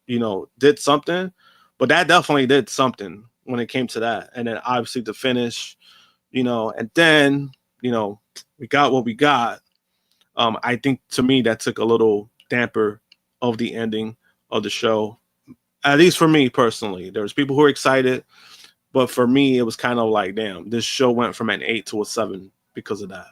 you know, did something, but that definitely did something when it came to that. And then obviously the finish, you know, and then, you know, we got what we got. I think to me that took a little damper of the ending of the show, at least for me personally. There was people who were excited, but for me it was kind of like, damn, this show went from an 8 to a 7 because of that.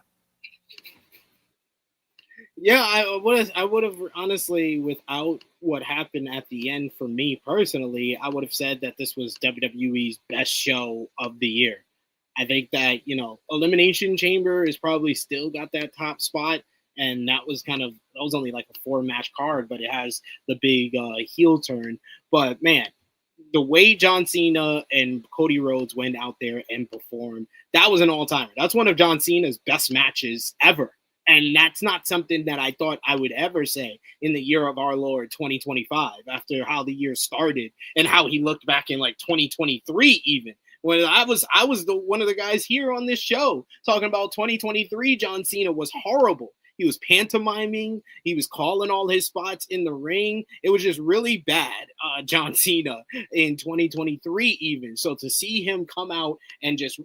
Yeah, I would have honestly, without what happened at the end for me personally, I would have said that this was WWE's best show of the year. I think that, you know, Elimination Chamber is probably still got that top spot, and that was only like a 4-match card, but it has the big heel turn. But man, the way John Cena and Cody Rhodes went out there and performed, that was an all-timer. That's one of John Cena's best matches ever. And that's not something that I thought I would ever say in the year of our Lord 2025, after how the year started and how he looked back in like 2023 even. When I was one of the guys here on this show talking about 2023, John Cena was horrible. He was pantomiming. He was calling all his spots in the ring. It was just really bad, John Cena in 2023 even. So to see him come out and just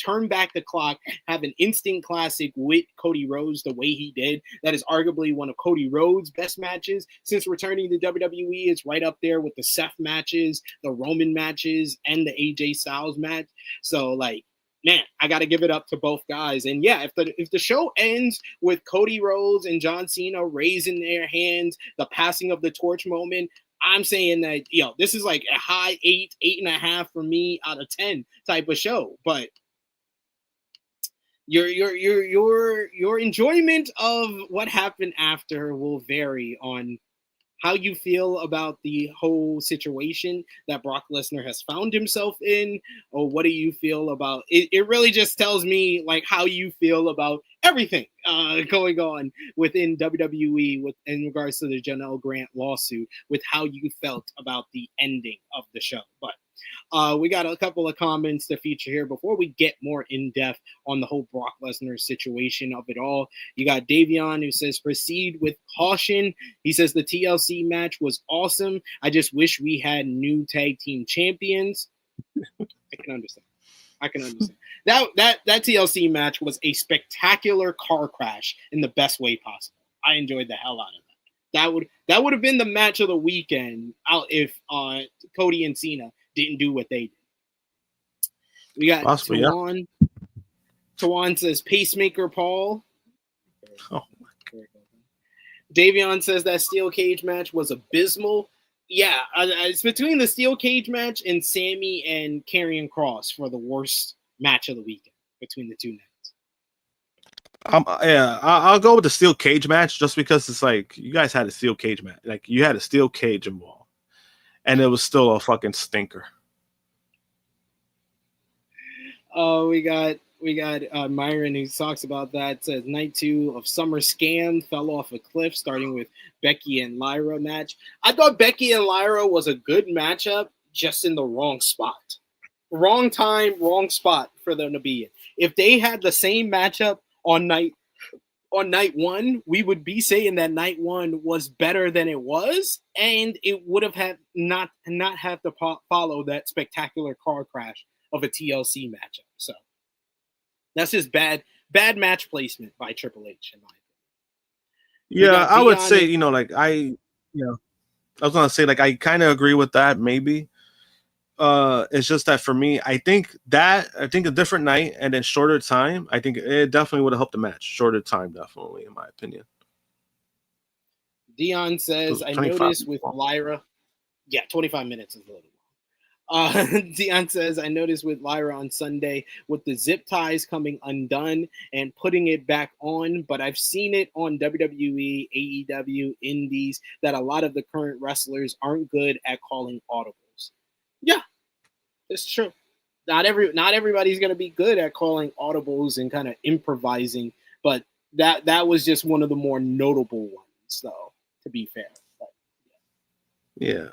turn back the clock, have an instant classic with Cody Rhodes the way he did, that is arguably one of Cody Rhodes' best matches since returning to WWE. It's right up there with the Seth matches, the Roman matches, and the AJ Styles match. So, like, man, I got to give it up to both guys. And yeah, if the show ends with Cody Rhodes and John Cena raising their hands, the passing of the torch moment, I'm saying that, you know, this is like a high 8, 8.5 for me out of 10 type of show. But your enjoyment of what happened after will vary on how you feel about the whole situation that Brock Lesnar has found himself in, or what do you feel about it? It really just tells me like how you feel about everything going on within WWE in regards to the Janelle Grant lawsuit, with how you felt about the ending of the show. But we got a couple of comments to feature here before we get more in depth on the whole Brock Lesnar situation of it all. You got Davion who says, proceed with caution. He says the TLC match was awesome. I just wish we had new tag team champions. I can understand. That TLC match was a spectacular car crash in the best way possible. I enjoyed the hell out of that. That would have been the match of the weekend if Cody and Cena didn't do what they did. We got Tawan. Yeah. Tawan says pacemaker Paul. Oh. Davion says that steel cage match was abysmal. Yeah, it's between the steel cage match and Sammy and Karrion Kross for the worst match of the weekend between the two nights. I'll go with the steel cage match just because it's like you guys had a steel cage match. Like you had a steel cage involved. And it was still a fucking stinker. We got Myron who talks about that. Says night 2 of Summer Scam fell off a cliff, starting with Becky and Lyra match. I thought Becky and Lyra was a good matchup, just in the wrong spot, wrong time, wrong spot for them to be in. If they had the same matchup on night 1, we would be saying that night 1 was better than it was, and it would have had not have to follow that spectacular car crash of a TLC matchup. So that's just bad match placement by Triple H, in my opinion. Yeah, I would say, I was gonna say, like, I kind of agree with that. Maybe it's just that for me, I think a different night and then shorter time, I think it definitely would have helped the match. Shorter time, definitely, in my opinion. Dion says, I noticed with Lyra, 25 minutes is a little long. Dion says, I noticed with Lyra on Sunday with the zip ties coming undone and putting it back on, but I've seen it on WWE, AEW, Indies, that a lot of the current wrestlers aren't good at calling audibles. Yeah, it's true. not everybody's going to be good at calling audibles and kind of improvising, but that was just one of the more notable ones, though, to be fair. But, yeah.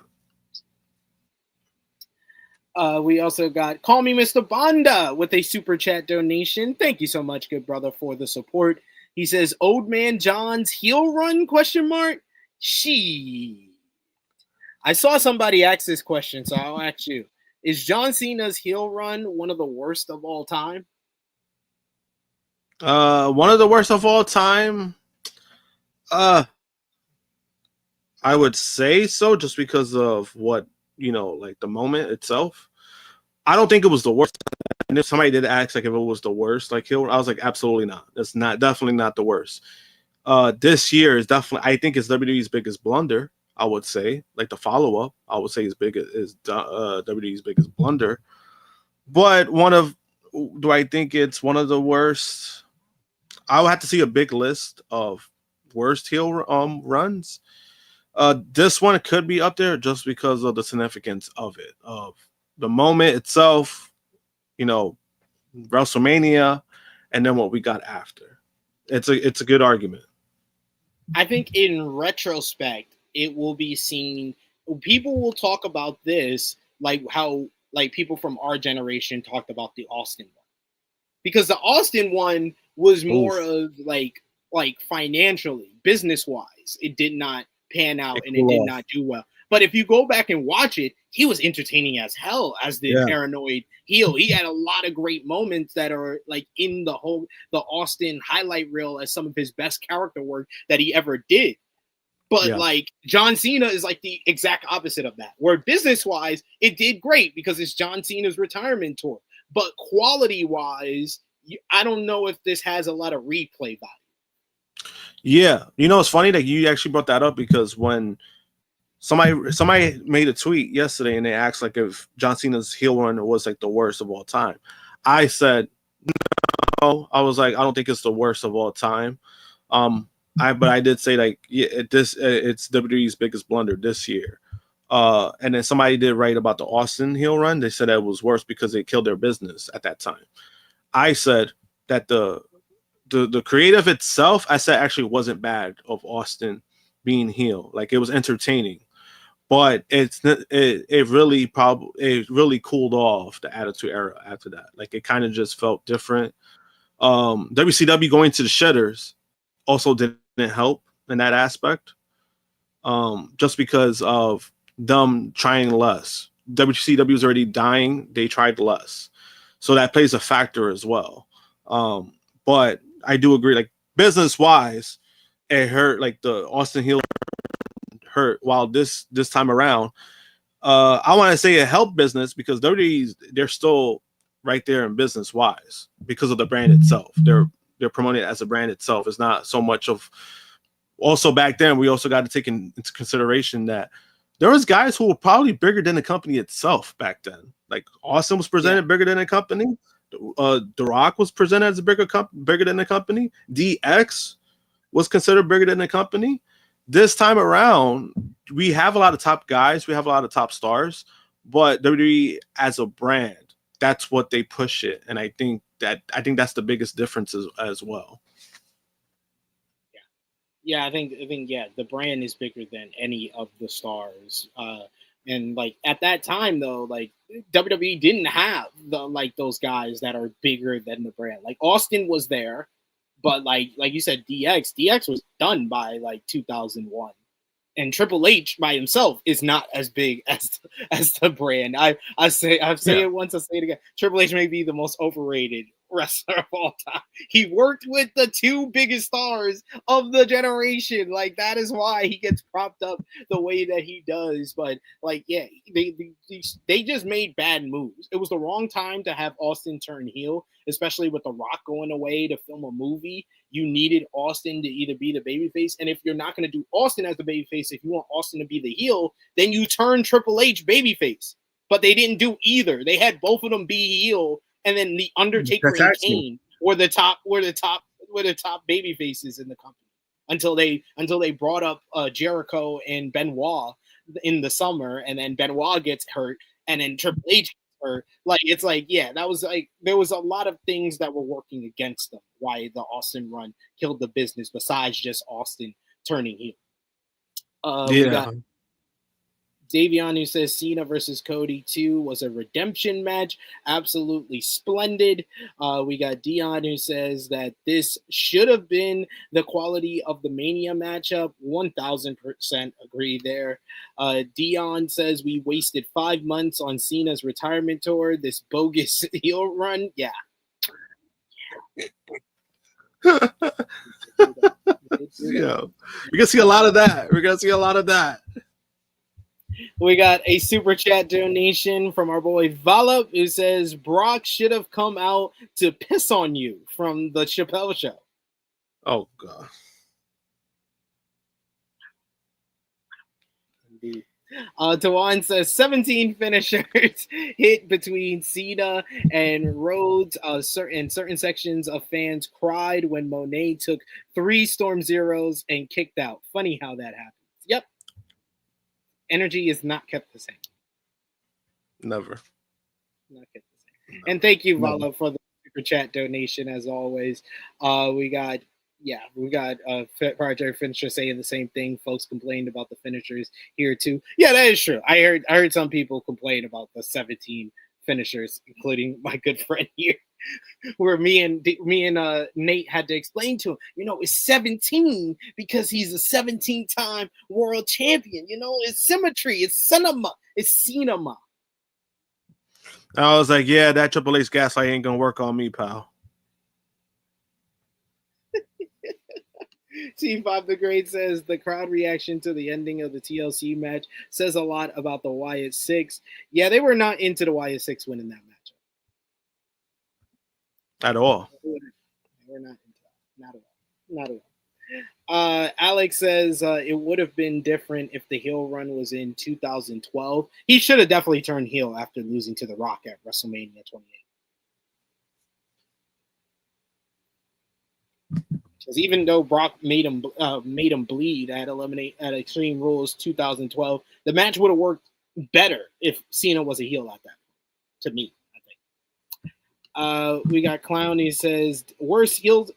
We also got Call Me Mr. Banda with a super chat donation. Thank you so much, good brother, for the support. He says, Old Man John's heel run, ? She. I saw somebody ask this question, so I'll ask you. Is John Cena's heel run one of the worst of all time? One of the worst of all time? I would say so, just because of what, like the moment itself. I don't think it was the worst. And if somebody did ask like if it was the worst, like heel, I was like, absolutely not. It's definitely not the worst. This year is definitely, I think, it's WWE's biggest blunder. I would say, like the follow up, I would say is WWE's biggest blunder. But do I think it's one of the worst? I would have to see a big list of worst heel runs. This one could be up there just because of the significance of it, of the moment itself, WrestleMania, and then what we got after. It's a good argument. I think in retrospect, it will be seen. People will talk about this like how people from our generation talked about the Austin one, because the Austin one was more of like financially, business wise, it did not pan out and it did not do well. But if you go back and watch it, he was entertaining as hell as the paranoid heel. He had a lot of great moments that are like in the Austin highlight reel as some of his best character work that he ever did. But like John Cena is like the exact opposite of that, where business wise, it did great because it's John Cena's retirement tour. But quality wise, I don't know if this has a lot of replay value. Yeah. It's funny that you actually brought that up, because when somebody made a tweet yesterday and they asked like if John Cena's heel run was like the worst of all time, I said no. I was like, I don't think it's the worst of all time. But I did say like, it's WWE's biggest blunder this year. And then somebody did write about the Austin heel run. They said that it was worse because they killed their business at that time. I said that the creative itself, I said actually wasn't bad of Austin being heel. Like it was entertaining, but it really cooled off the Attitude Era after that. Like it kind of just felt different. WCW going to the Shedders also didn't help in that aspect, just because of them trying less. WCW was already dying. They tried less. So that plays a factor as well. But I do agree, like business-wise, it hurt. Like the Austin heel hurt, while this time around, I want to say it helped business because WWE's, they're still right there in business-wise because of the brand itself. They're promoting it as a brand itself. It's not so much of. Also, back then, we also got to take into consideration that there was guys who were probably bigger than the company itself back then. Like Austin was presented bigger than the company. The Rock was presented as bigger than the company. DX was considered bigger than the company. This time around, we have a lot of top guys. We have a lot of top stars. But WWE as a brand, that's what they push it. And I think that's the biggest difference as well. Yeah, I think the brand is bigger than any of the stars. And like at that time though, like WWE didn't have those guys that are bigger than the brand. Like Austin was there, but like you said, DX was done by like 2001. And Triple H by himself is not as big as the brand. I've said it once, I'll say it again. Triple H may be the most overrated wrestler of all time. He worked with the two biggest stars of the generation. Like that is why he gets propped up the way that he does. But like, yeah, they just made bad moves. It was the wrong time to have Austin turn heel, especially with The Rock going away to film a movie. You needed Austin to either be the babyface, and if you're not going to do Austin as the babyface, if you want Austin to be the heel, then you turn Triple H babyface. But they didn't do either. They had both of them be heel, and then the Undertaker and Kane were the top baby faces in the company until they brought up Jericho and Benoit in the summer, and then Benoit gets hurt, and then Triple H gets Or like, it's like, yeah, that was like, there was a lot of things that were working against them. Why the Austin run killed the business besides just Austin turning heel. We got Davion, who says Cena versus Cody 2 was a redemption match. Absolutely splendid. We got Dion, who says that this should have been the quality of the Mania matchup. 1000% agree there. Dion says we wasted 5 months on Cena's retirement tour. This bogus heel run. Yeah. Yeah. We're gonna see a lot of that. We got a super chat donation from our boy Valop, who says Brock should have come out to piss on you from the Chappelle Show. Oh God. Indeed. Tawan says 17 finishers hit between Cena and Rhodes. Certain sections of fans cried when Monet took 3 Storm Zeros and kicked out. Funny how that happens. Yep. Energy is not kept the same. Never. Not kept the same. And thank you, Vala, for the super chat donation as always. We got Project Finisher saying the same thing. Folks complained about the finishers here too. Yeah, that is true. I heard some people complain about the 17 finishers, including my good friend here, where me and Nate had to explain to him, it's 17 because he's a 17-time world champion. It's symmetry, it's cinema, it's cinema. I was like, yeah, that Triple H gaslight ain't gonna work on me, pal. T5 the Great says the crowd reaction to the ending of the TLC match says a lot about the Wyatt Six. Yeah, they were not into the Wyatt Six winning that match. At all. They were not into that. Not at all. Alex says it would have been different if the heel run was in 2012. He should have definitely turned heel after losing to The Rock at WrestleMania 28. Because even though Brock made him bleed at Extreme Rules 2012, the match would have worked better if Cena was a heel at that point, to me, I think. We got Clown. He says worst heel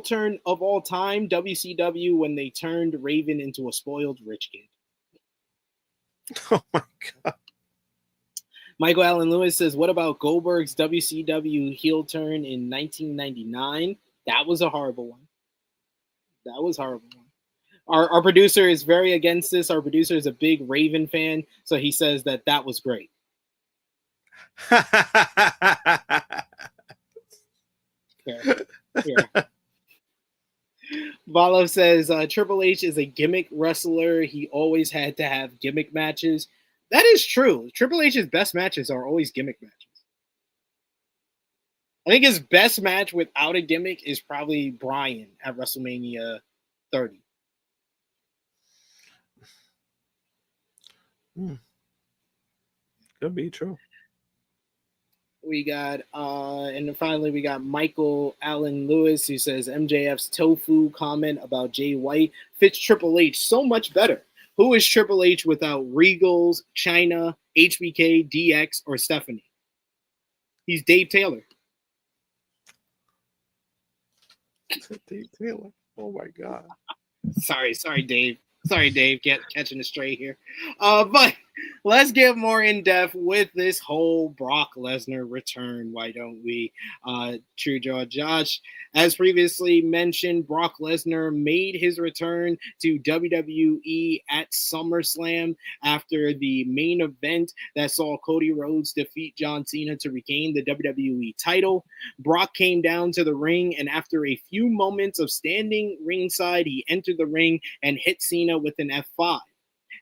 turn of all time, WCW, when they turned Raven into a spoiled rich kid. Oh my God. Michael Allen Lewis says, what about Goldberg's WCW heel turn in 1999? That was a horrible one. Our producer is very against this. Our producer is a big Raven fan, so he says that was great. Yeah. Valo says Triple H is a gimmick wrestler. He always had to have gimmick matches. That is true. Triple H's best matches are always gimmick matches. I think his best match without a gimmick is probably Bryan at WrestleMania 30. Could be true. We got, and then finally we got Michael Allen Lewis, who says MJF's tofu comment about Jay White fits Triple H so much better. Who is Triple H without Regals, China, HBK, DX, or Stephanie? He's Dave Taylor. Dave Taylor. Oh my God. Sorry, Dave. Sorry, Dave, catching the stray here. But let's get more in depth with this whole Brock Lesnar return. Why don't we? True Josh, as previously mentioned, Brock Lesnar made his return to WWE at SummerSlam after the main event that saw Cody Rhodes defeat John Cena to regain the WWE title. Brock came down to the ring, and after a few moments of standing ringside, he entered the ring and hit Cena with an F5.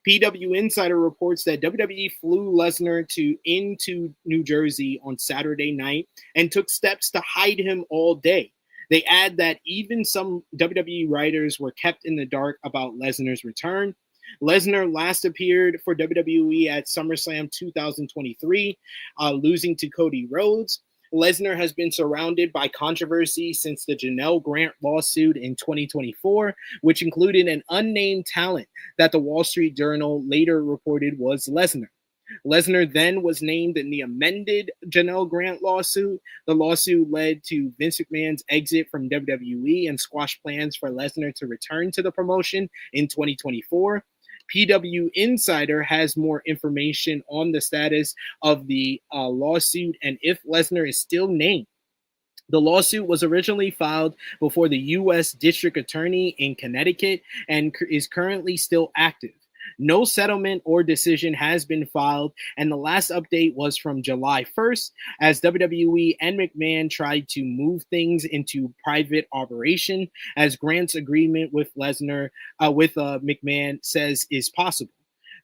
PW Insider reports that WWE flew Lesnar into New Jersey on Saturday night and took steps to hide him all day. They add that even some WWE writers were kept in the dark about Lesnar's return. Lesnar last appeared for WWE at SummerSlam 2023, losing to Cody Rhodes. Lesnar has been surrounded by controversy since the Janelle Grant lawsuit in 2024, which included an unnamed talent that the Wall Street Journal later reported was Lesnar. Lesnar then was named in the amended Janelle Grant lawsuit. The lawsuit led to Vince McMahon's exit from WWE and squashed plans for Lesnar to return to the promotion in 2024. PW Insider has more information on the status of the lawsuit and if Lesnar is still named. The lawsuit was originally filed before the U.S. District Attorney in Connecticut and is currently still active. No settlement or decision has been filed, and the last update was from July 1st, as WWE and McMahon tried to move things into private operation, as Grant's agreement with Lesnar, with McMahon says is possible.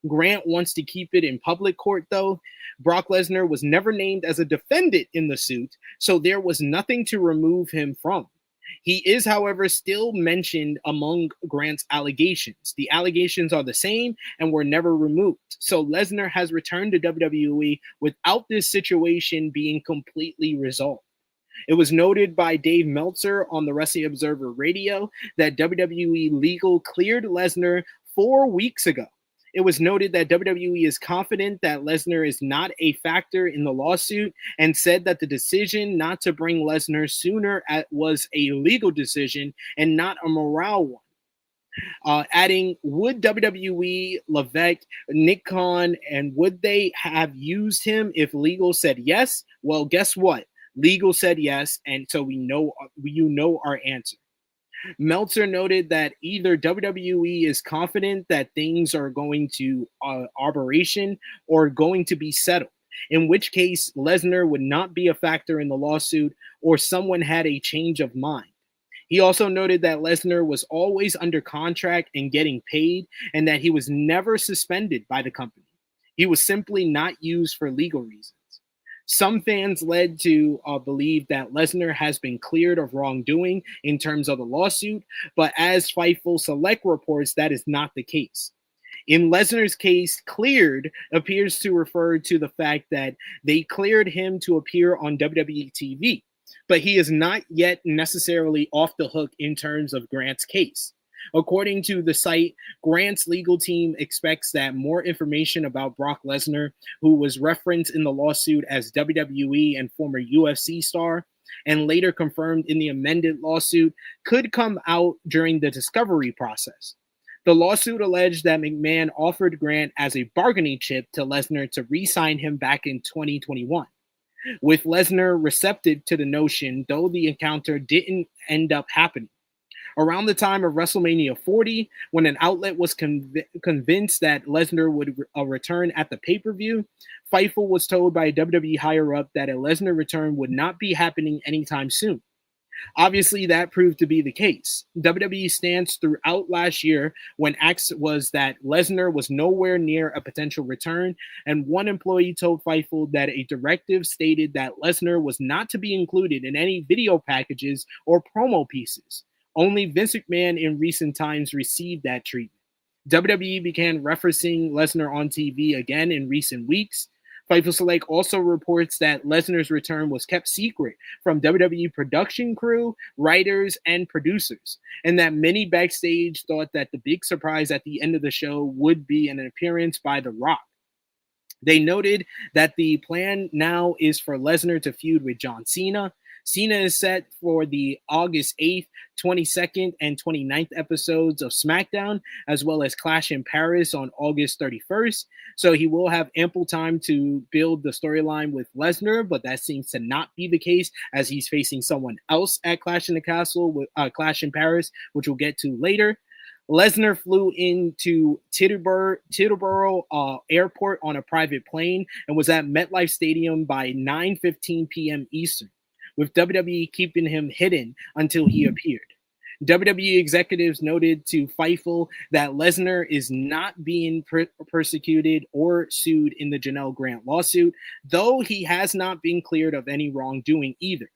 Grant wants to keep it in public court, though. Brock Lesnar was never named as a defendant in the suit, so there was nothing to remove him from. He is, however, still mentioned among Grant's allegations. The allegations are the same and were never removed. So Lesnar has returned to WWE without this situation being completely resolved. It was noted by Dave Meltzer on the Wrestling Observer Radio that WWE legal cleared Lesnar 4 weeks ago. It was noted that WWE is confident that Lesnar is not a factor in the lawsuit and said that the decision not to bring Lesnar sooner was a legal decision and not a morale one. Adding, would WWE, Levesque, Nick Khan, and would they have used him if legal said yes? Well, guess what? Legal said yes, and so you know our answer. Meltzer noted that either WWE is confident that things are going to operation or going to be settled, in which case Lesnar would not be a factor in the lawsuit, or someone had a change of mind. He also noted that Lesnar was always under contract and getting paid, and that he was never suspended by the company. He was simply not used for legal reasons. Some fans led to believe that Lesnar has been cleared of wrongdoing in terms of the lawsuit, but as Fightful Select reports, that is not the case. In Lesnar's case, cleared appears to refer to the fact that they cleared him to appear on WWE TV, but he is not yet necessarily off the hook in terms of Grant's case. According to the site, Grant's legal team expects that more information about Brock Lesnar, who was referenced in the lawsuit as WWE and former UFC star, and later confirmed in the amended lawsuit, could come out during the discovery process. The lawsuit alleged that McMahon offered Grant as a bargaining chip to Lesnar to re-sign him back in 2021. With Lesnar receptive to the notion, though the encounter didn't end up happening. Around the time of WrestleMania 40, when an outlet was convinced that Lesnar would return at the pay-per-view, Fightful was told by a WWE higher-up that a Lesnar return would not be happening anytime soon. Obviously, that proved to be the case. WWE's stance throughout last year when asked was that Lesnar was nowhere near a potential return, and one employee told Fightful that a directive stated that Lesnar was not to be included in any video packages or promo pieces. Only Vince McMahon in recent times received that treatment. WWE began referencing Lesnar on TV again in recent weeks. Fightful Select also reports that Lesnar's return was kept secret from WWE production crew, writers, and producers, and that many backstage thought that the big surprise at the end of the show would be an appearance by The Rock. They noted that the plan now is for Lesnar to feud with John Cena. Cena is set for the August 8th, 22nd, and 29th episodes of SmackDown, as well as Clash in Paris on August 31st. So he will have ample time to build the storyline with Lesnar, but that seems to not be the case as he's facing someone else at Clash in the Castle, with Clash in Paris, which we'll get to later. Lesnar flew into Teterboro Airport on a private plane and was at MetLife Stadium by 9:15 p.m. Eastern, with WWE keeping him hidden until he appeared. WWE executives noted to Fightful that Lesnar is not being persecuted or sued in the Janelle Grant lawsuit, though he has not been cleared of any wrongdoing either.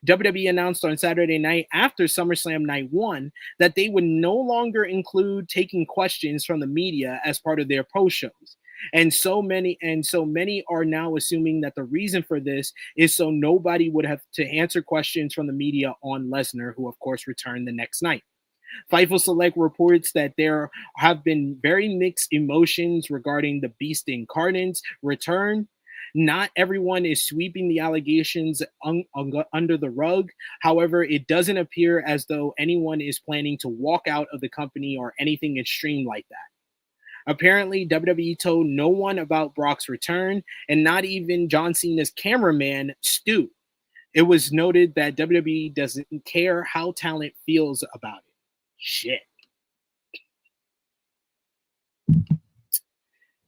WWE announced on Saturday night after SummerSlam Night 1 that they would no longer include taking questions from the media as part of their post shows. And so many are now assuming that the reason for this is so nobody would have to answer questions from the media on Lesnar, who of course returned the next night. Fightful Select reports that there have been very mixed emotions regarding the Beast Incarnate's return. Not everyone is sweeping the allegations under the rug. However, it doesn't appear as though anyone is planning to walk out of the company or anything extreme like that. Apparently, WWE told no one about Brock's return, and not even John Cena's cameraman, Stu. It was noted that WWE doesn't care how talent feels about it. Shit.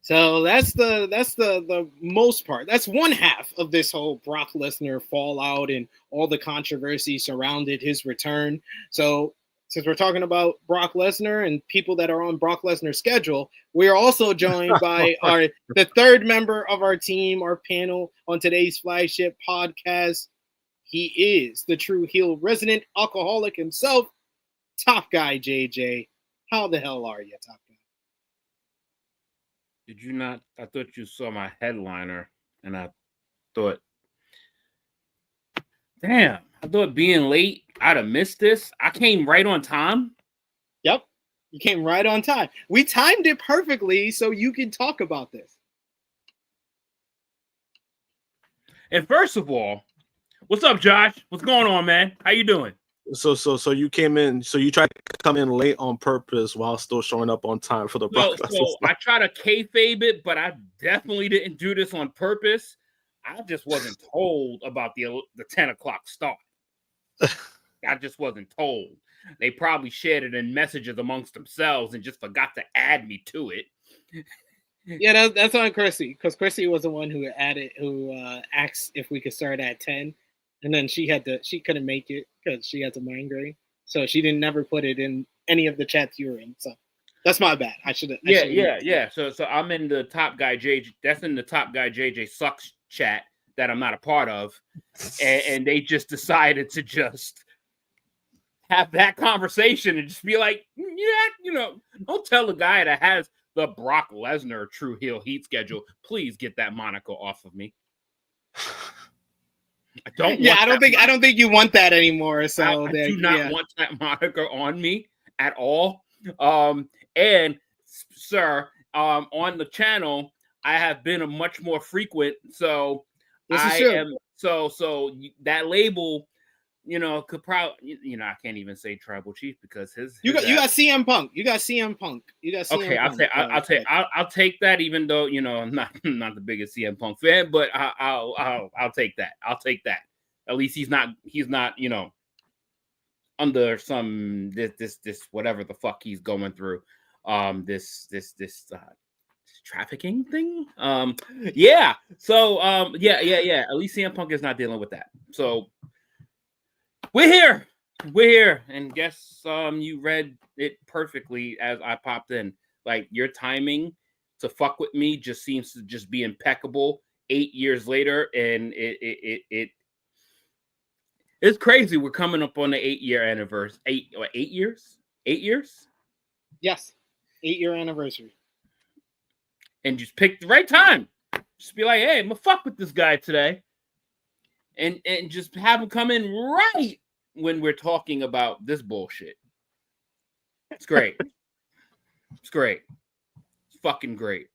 So that's the most part. That's one half of this whole Brock Lesnar fallout and all the controversy surrounded his return. So since we're talking about Brock Lesnar and people that are on Brock Lesnar's schedule, we are also joined by the third member of our team, our panel on today's flagship podcast. He is the Tru Heel resident alcoholic himself, Top Guy JJ. How the hell are you, Top Guy? Did you not? I thought you saw my headliner, and I thought, damn, I thought being late, I'd have missed this. I came right on time. Yep, you came right on time. We timed it perfectly so you can talk about this. And first of all, what's up, Josh? What's going on, man? How you doing? So you came in. So you tried to come in late on purpose while still showing up on time for the broadcast. So I try to kayfabe it, but I definitely didn't do this on purpose. I just wasn't told about the 10 o'clock start. I just wasn't told. They probably shared it in messages amongst themselves and just forgot to add me to it. Yeah, that's on Krssi, because Krssi was the one who asked if we could start at 10. And then she couldn't make it because she has a migraine. So she didn't never put it in any of the chats you were in. So that's my bad. I should have. Yeah. So I'm in the Top Guy JJ. That's in the Top Guy JJ Sucks chat that I'm not a part of. And they just decided to just have that conversation and just be like, don't tell the guy that has the Brock Lesnar Tru Heel Heat schedule. Please get that moniker off of me. I don't think you want that anymore. So I do not want that moniker on me at all. And sir, on the channel, I have been a much more frequent. So so that label, could probably, I can't even say Tribal Chief because you got CM Punk. You got CM Punk. Okay, I'll take that, even though I'm not the biggest CM Punk fan, but I'll take that. I'll take that. At least he's not under some this whatever the fuck he's going through, this trafficking thing. Yeah. So yeah. At least CM Punk is not dealing with that. So we're here, and guess you read it perfectly as I popped in. Like, your timing to fuck with me just seems to just be impeccable 8 years later, and it's crazy. We're coming up on the 8-year anniversary. 8 years? 8 years? Yes, 8-year anniversary. And just pick the right time. Just be like, hey, I'm gonna fuck with this guy today. And just have him come in right when we're talking about this bullshit. It's great. It's great. It's fucking great.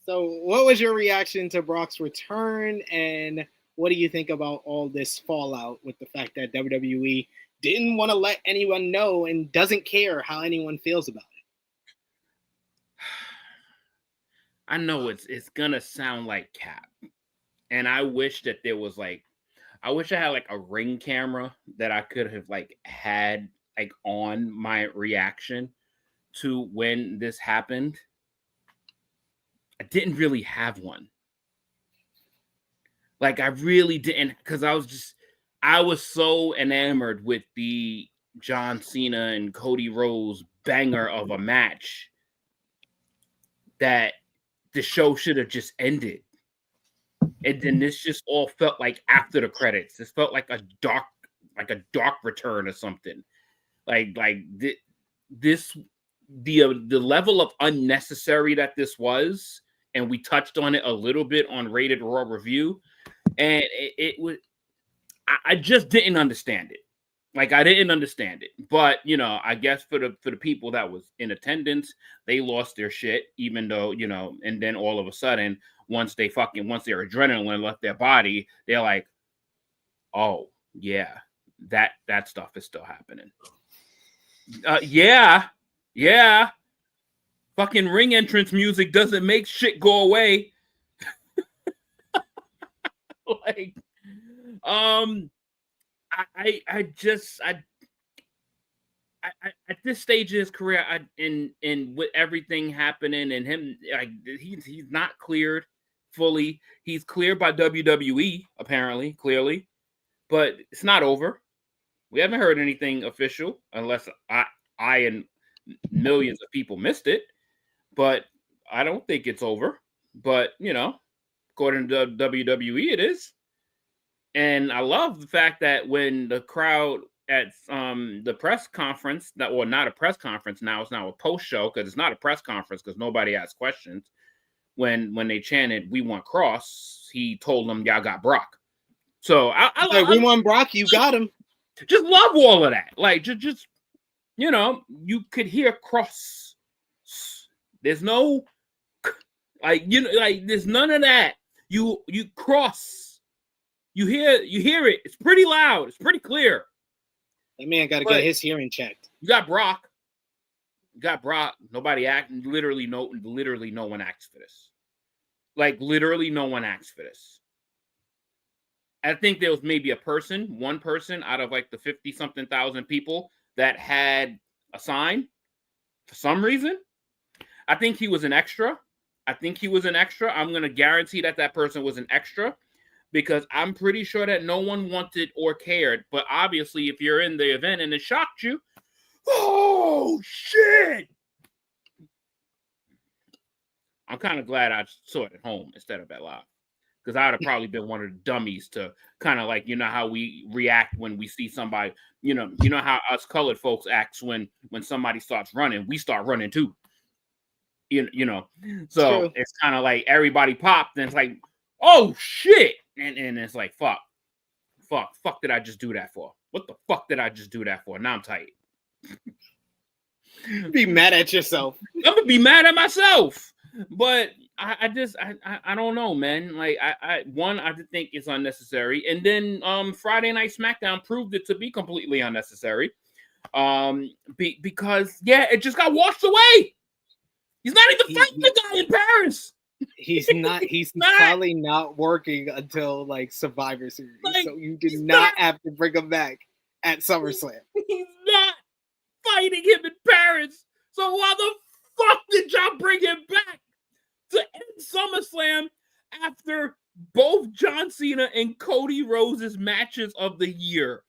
So what was your reaction to Brock's return, and what do you think about all this fallout with the fact that WWE didn't want to let anyone know and doesn't care how anyone feels about it? I know it's gonna sound like cap. And I wish that there was I wish I had a Ring camera that I could have had on my reaction to when this happened. I didn't really have one. I really didn't, because I was so enamored with the John Cena and Cody Rhodes banger of a match that the show should have just ended. And then this just all felt like after the credits. This felt like a dark return or something. The level of unnecessary that this was, and we touched on it a little bit on Rated Raw Review, and it was, I just didn't understand it. Like, I didn't understand it, but you know, I guess for the people that was in attendance, they lost their shit, even though, you know, and then all of a sudden, once their adrenaline left their body, they're like, oh yeah, that stuff is still happening. Yeah. Fucking ring entrance music doesn't make shit go away. Like, at this stage of his career, and with everything happening and him, like, he's not cleared fully. He's cleared by WWE, apparently, clearly, but it's not over. We haven't heard anything official, unless I and millions of people missed it. But I don't think it's over. But, you know, according to WWE, it is. And I love the fact that when the crowd at the press conference, not a press conference now, it's now a post show, because it's not a press conference because nobody asked questions. When they chanted, "We want Cross," he told them, "Y'all got Brock." So we want Brock, you got him. Just love all of that. Like, just you know, you could hear Cross. There's no, like, you know, like, there's none of that. You Cross. You hear it. It's pretty loud. It's pretty clear. That man got to get his hearing checked. You got Brock. Nobody literally no one acts for this. Like, literally no one acts for this. I think there was maybe one person out of like the 50-something thousand people that had a sign for some reason. I think he was an extra. I'm going to guarantee that person was an extra, because I'm pretty sure that no one wanted or cared. But obviously, if you're in the event and it shocked you, oh, shit. I'm kind of glad I saw it at home instead of at live, because I would have probably been one of the dummies to kind of, like, you know how we react when we see somebody, you know how us colored folks act when somebody starts running, we start running too. You know, so it's kind of like everybody popped, and it's like, oh shit, and it's like, fuck did I just do that for? What the fuck did I just do that for? Now I'm tight. Be mad at yourself. I'm gonna be mad at myself. But I don't know, man. Like, I just think it's unnecessary. And then Friday Night SmackDown proved it to be completely unnecessary. Because it just got washed away. He's not even fighting the guy in Paris. He's probably not working until like Survivor Series. Like, so you did not have to bring him back at SummerSlam. He's not fighting him in Paris. So why the fuck did y'all bring him back to end SummerSlam after both John Cena and Cody Rhodes' matches of the year?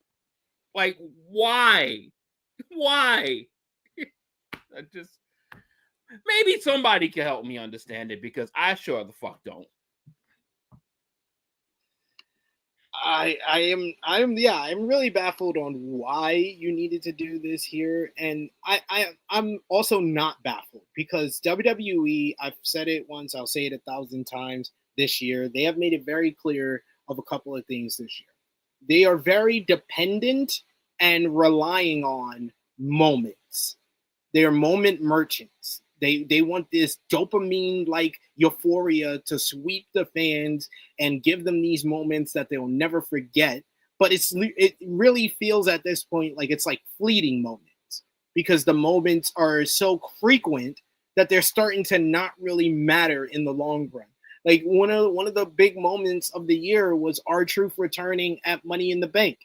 Like, why? Maybe somebody can help me understand it, because I sure the fuck don't. I'm really baffled on why you needed to do this here, and I'm also not baffled, because WWE, I've said it once, I'll say it 1,000 times this year, they have made it very clear of a couple of things this year. They are very dependent and relying on moments. They are moment merchants. They want this dopamine-like euphoria to sweep the fans and give them these moments that they'll never forget. But it really feels at this point like it's like fleeting moments, because the moments are so frequent that they're starting to not really matter in the long run. Like one of the big moments of the year was R-Truth returning at Money in the Bank.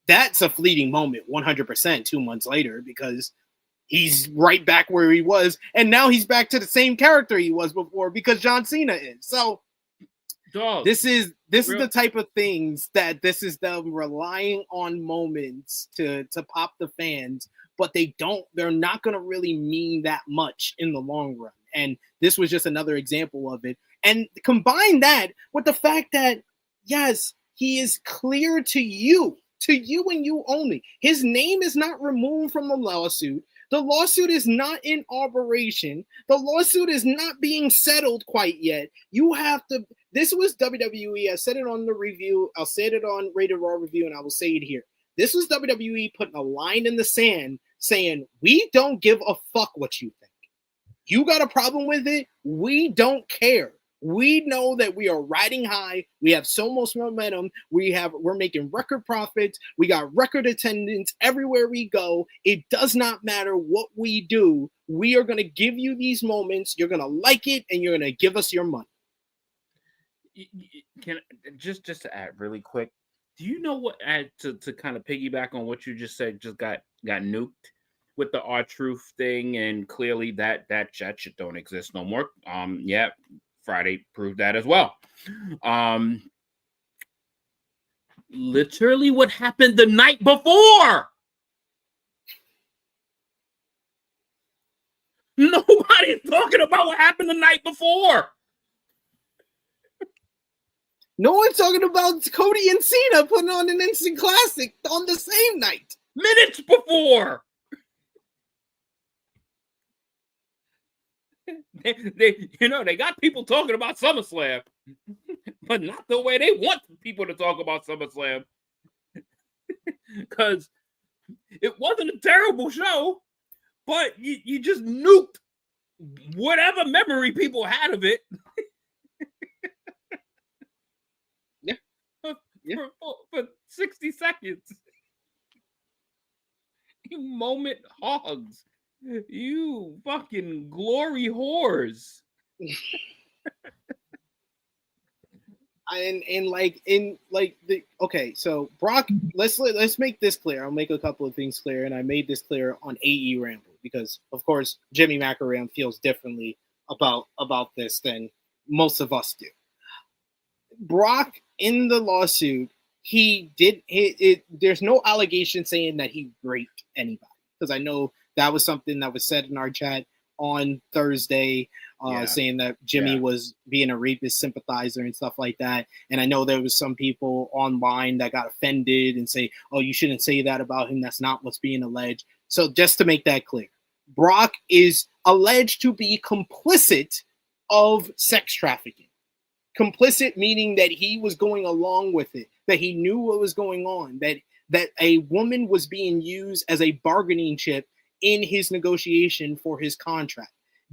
That's a fleeting moment, 100%, 2 months later, because he's right back where he was, and now he's back to the same character he was before, because John Cena is. So this is the type of things that this is them relying on moments to pop the fans, but they're not going to really mean that much in the long run. And this was just another example of it. And combine that with the fact that, yes, he is clear to you and you only. His name is not removed from the lawsuit. The lawsuit is not in operation. The lawsuit is not being settled quite yet. This was WWE. I said it on the review. I'll say it on Rated Raw review, and I will say it here. This was WWE putting a line in the sand saying, we don't give a fuck what you think. You got a problem with it? We don't care. We know that we are riding high. We have so much momentum. We're making record profits. We got record attendance everywhere we go. It does not matter what we do. We are going to give you these moments. You're going to like it, and you're going to give us your money. Can just to add really quick, do you know what to kind of piggyback on what you just said just got nuked with the R-Truth thing, and clearly that shit don't exist no more. Yeah, Friday proved that as well. Literally what happened the night before. Nobody's talking about what happened the night before. No one's talking about Cody and Cena putting on an instant classic on the same night. Minutes before. They got people talking about SummerSlam, but not the way they want people to talk about SummerSlam. Because it wasn't a terrible show, but you just nuked whatever memory people had of it. For 60 seconds. You moment hogs. You fucking glory whores. So Brock, let's make this clear. I'll make a couple of things clear, and I made this clear on AE Ramble because, of course, Jimmy Macaram feels differently about this than most of us do. Brock, in the lawsuit, there's no allegation saying that he raped anybody, because I know that was something that was said in our chat on Thursday, saying that Jimmy was being a rapist sympathizer and stuff like that. And I know there was some people online that got offended and say, oh, you shouldn't say that about him. That's not what's being alleged. So just to make that clear, Brock is alleged to be complicit of sex trafficking. Complicit meaning that he was going along with it, that he knew what was going on, that a woman was being used as a bargaining chip in his negotiation for his contract.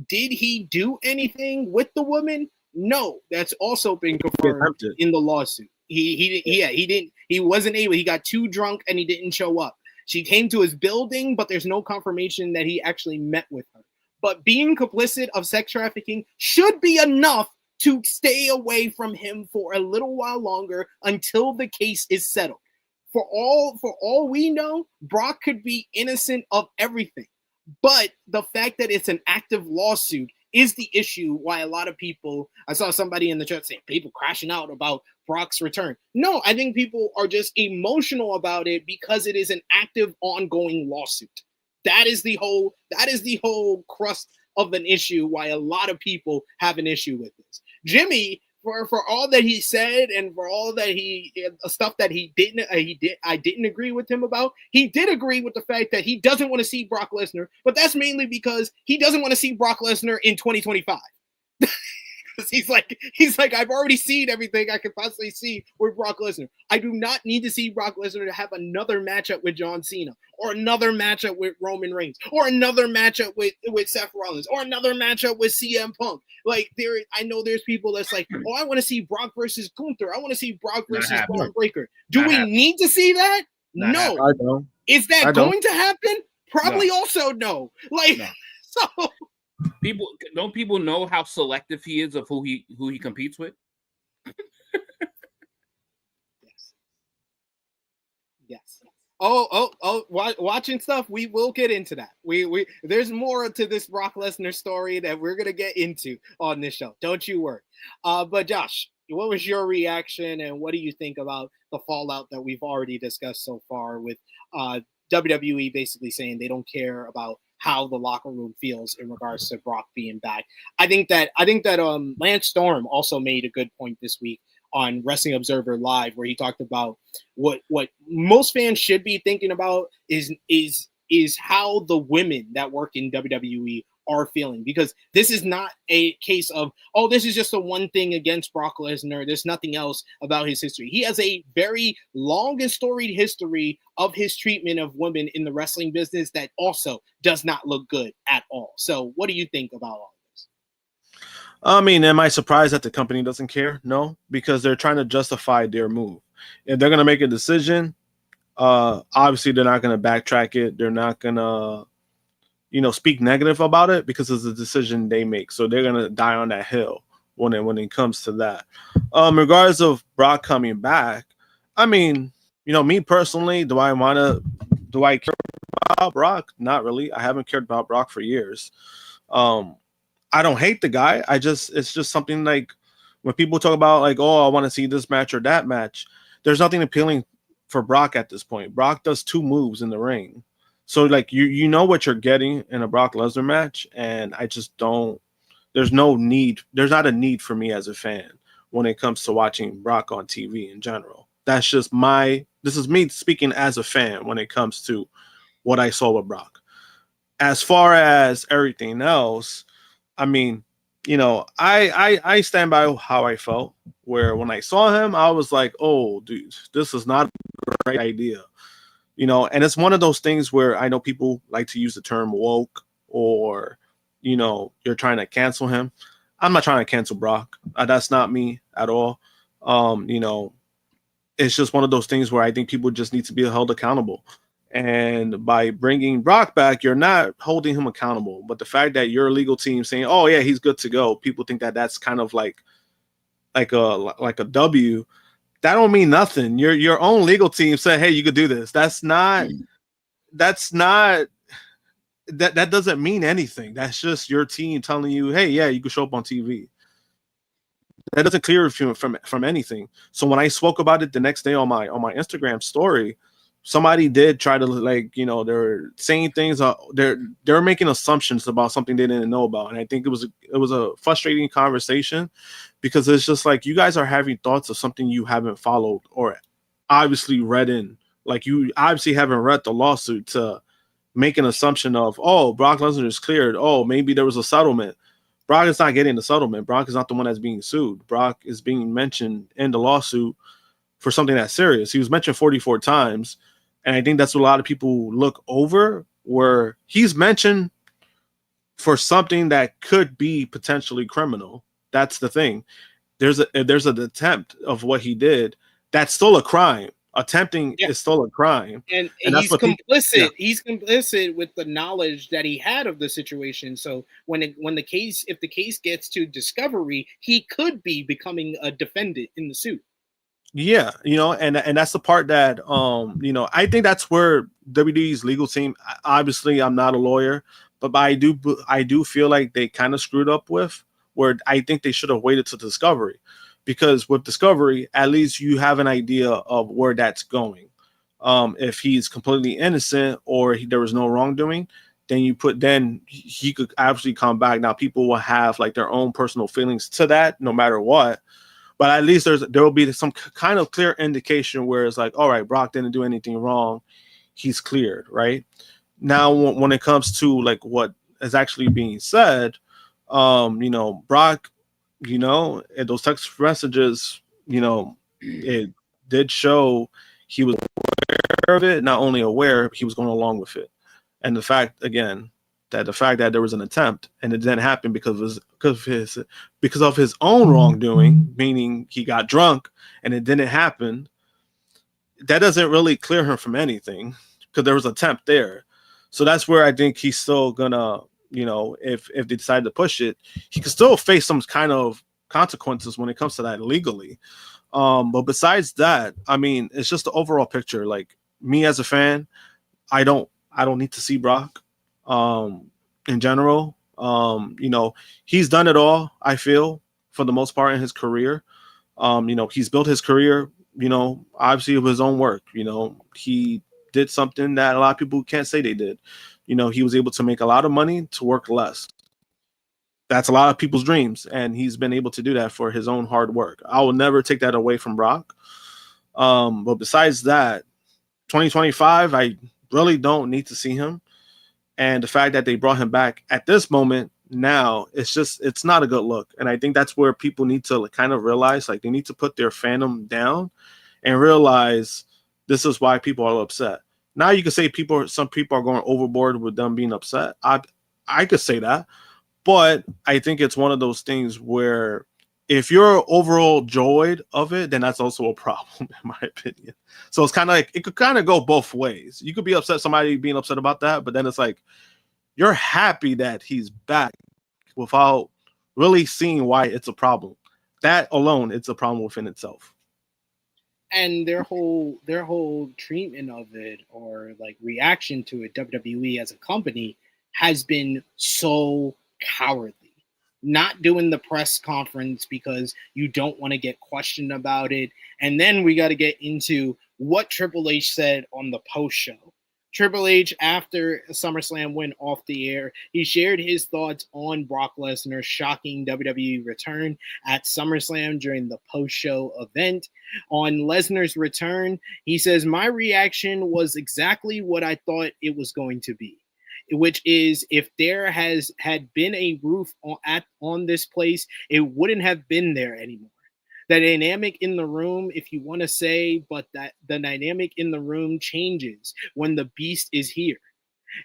Did he do anything with the woman? No, that's also been confirmed in the lawsuit. He didn't. He wasn't able. He got too drunk and he didn't show up. She came to his building, but there's no confirmation that he actually met with her. But being complicit of sex trafficking should be enough to stay away from him for a little while longer until the case is settled. For all we know, Brock could be innocent of everything. But the fact that it's an active lawsuit is the issue why a lot of people, I saw somebody in the chat saying people crashing out about Brock's return. No, I think people are just emotional about it because it is an active, ongoing lawsuit. That is the whole crust of an issue why a lot of people have an issue with this. Jimmy, for all that he said and for all that stuff that I didn't agree with him about. He did agree with the fact that he doesn't want to see Brock Lesnar, but that's mainly because he doesn't want to see Brock Lesnar in 2025. He's like, I've already seen everything I could possibly see with Brock Lesnar. I do not need to see Brock Lesnar to have another matchup with John Cena, or another matchup with Roman Reigns, or another matchup with Seth Rollins, or another matchup with CM Punk. I know there's people that's like, oh, I want to see Brock versus Gunther. I want to see Brock versus Braun Breaker. Do we need to see that? No. I don't. Is that going to happen? Probably also no. So. People know how selective he is of who he competes with. Yes. Watching stuff. We will get into that. We there's more to this Brock Lesnar story that we're gonna get into on this show. Don't you worry. But Josh, what was your reaction, and what do you think about the fallout that we've already discussed so far with WWE basically saying they don't care about how the locker room feels in regards to Brock being back? I think that Lance Storm also made a good point this week on Wrestling Observer Live, where he talked about what most fans should be thinking about is how the women that work in WWE are feeling, because this is not a case of, oh, this is just a one thing against Brock Lesnar. There's nothing else about his history. He has a very long and storied history of his treatment of women in the wrestling business that also does not look good at all. So what do you think about all this? I mean, am I surprised that the company doesn't care? No, because they're trying to justify their move. If they're going to make a decision, obviously they're not going to backtrack it. They're not going to, speak negative about it because it's a decision they make. So they're going to die on that hill when it comes to that. Regardless of Brock coming back, I mean, me personally, do I care about Brock? Not really. I haven't cared about Brock for years. I don't hate the guy. It's just something like when people talk about like, oh, I want to see this match or that match. There's nothing appealing for Brock at this point. Brock does 2 moves in the ring. So like you know what you're getting in a Brock Lesnar match, and I just don't. There's no need. There's not a need for me as a fan when it comes to watching Brock on TV in general. That's just this is me speaking as a fan when it comes to what I saw with Brock. As far as everything else, I mean, I stand by how I felt, where when I saw him, I was like, oh, dude, this is not a great idea. And it's one of those things where I know people like to use the term woke, or, you're trying to cancel him. I'm not trying to cancel Brock. That's not me at all. It's just one of those things where I think people just need to be held accountable. And by bringing Brock back, you're not holding him accountable. But the fact that your legal team saying, oh, yeah, he's good to go, people think that that's kind of like a W. That don't mean nothing. Your own legal team said, hey, you could do this. That doesn't mean anything. That's just your team telling you, hey, yeah, you can show up on TV. That doesn't clear you from anything. So when I spoke about it the next day on my Instagram story, somebody did try to they're saying things. They're making assumptions about something they didn't know about, and I think it was a frustrating conversation, because it's just like you guys are having thoughts of something you haven't followed or obviously read in. Like you obviously haven't read the lawsuit to make an assumption of, oh, Brock Lesnar is cleared. Oh, maybe there was a settlement. Brock is not getting the settlement. Brock is not the one that's being sued. Brock is being mentioned in the lawsuit for something that's serious. He was mentioned 44 times. And I think that's what a lot of people look over, where he's mentioned for something that could be potentially criminal. That's the thing. There's an attempt of what he did. That's still a crime. Attempting is still a crime. And that's he's complicit. He's complicit with the knowledge that he had of the situation. So if the case gets to discovery, he could be becoming a defendant in the suit. Yeah, and that's the part that I think that's where WWE's legal team. Obviously, I'm not a lawyer, but I do feel like they kind of screwed up with, where I think they should have waited to Discovery, because with Discovery, at least you have an idea of where that's going. If he's completely innocent or there was no wrongdoing, then he could actually come back. Now people will have like their own personal feelings to that, no matter what. But at least there will be some kind of clear indication where it's like, all right, Brock didn't do anything wrong. He's cleared, right? Now, when it comes to like what is actually being said, Brock, in those text messages, it did show he was aware of it. Not only aware, he was going along with it. And the fact that there was an attempt and it didn't happen because of his own wrongdoing, meaning he got drunk and it didn't happen, that doesn't really clear him from anything, because there was an attempt there. So that's where I think he's still gonna, if they decide to push it, he can still face some kind of consequences when it comes to that legally. But besides that, I mean, it's just the overall picture. Like me as a fan, I don't need to see Brock. In general, he's done it all, I feel, for the most part in his career. He's built his career, obviously with his own work. He did something that a lot of people can't say they did. He was able to make a lot of money to work less. That's a lot of people's dreams, and he's been able to do that for his own hard work. I will never take that away from Brock. But besides that, 2025, I really don't need to see him. And the fact that they brought him back at this moment now, it's not a good look. And I think that's where people need to kind of realize, like, they need to put their fandom down and realize this is why people are upset. Now you can say some people are going overboard with them being upset. I could say that, but I think it's one of those things where if you're overall joyed of it, then that's also a problem, in my opinion. So it's kind of like, it could kind of go both ways. You could be upset, somebody being upset about that, but then it's like, you're happy that he's back without really seeing why it's a problem. That alone, it's a problem within itself. And their whole treatment of it, or like reaction to it, WWE as a company, has been so cowardly. Not doing the press conference because you don't want to get questioned about it. And then we got to get into what Triple H said on the post show. Triple H, after SummerSlam went off the air, he shared his thoughts on Brock Lesnar's shocking WWE return at SummerSlam during the post-show event. On Lesnar's return, he says, "My reaction was exactly what I thought it was going to be, which is if there had been a roof on this place, it wouldn't have been there anymore. The dynamic in the room, if you want to say, but that the dynamic in the room changes when the beast is here.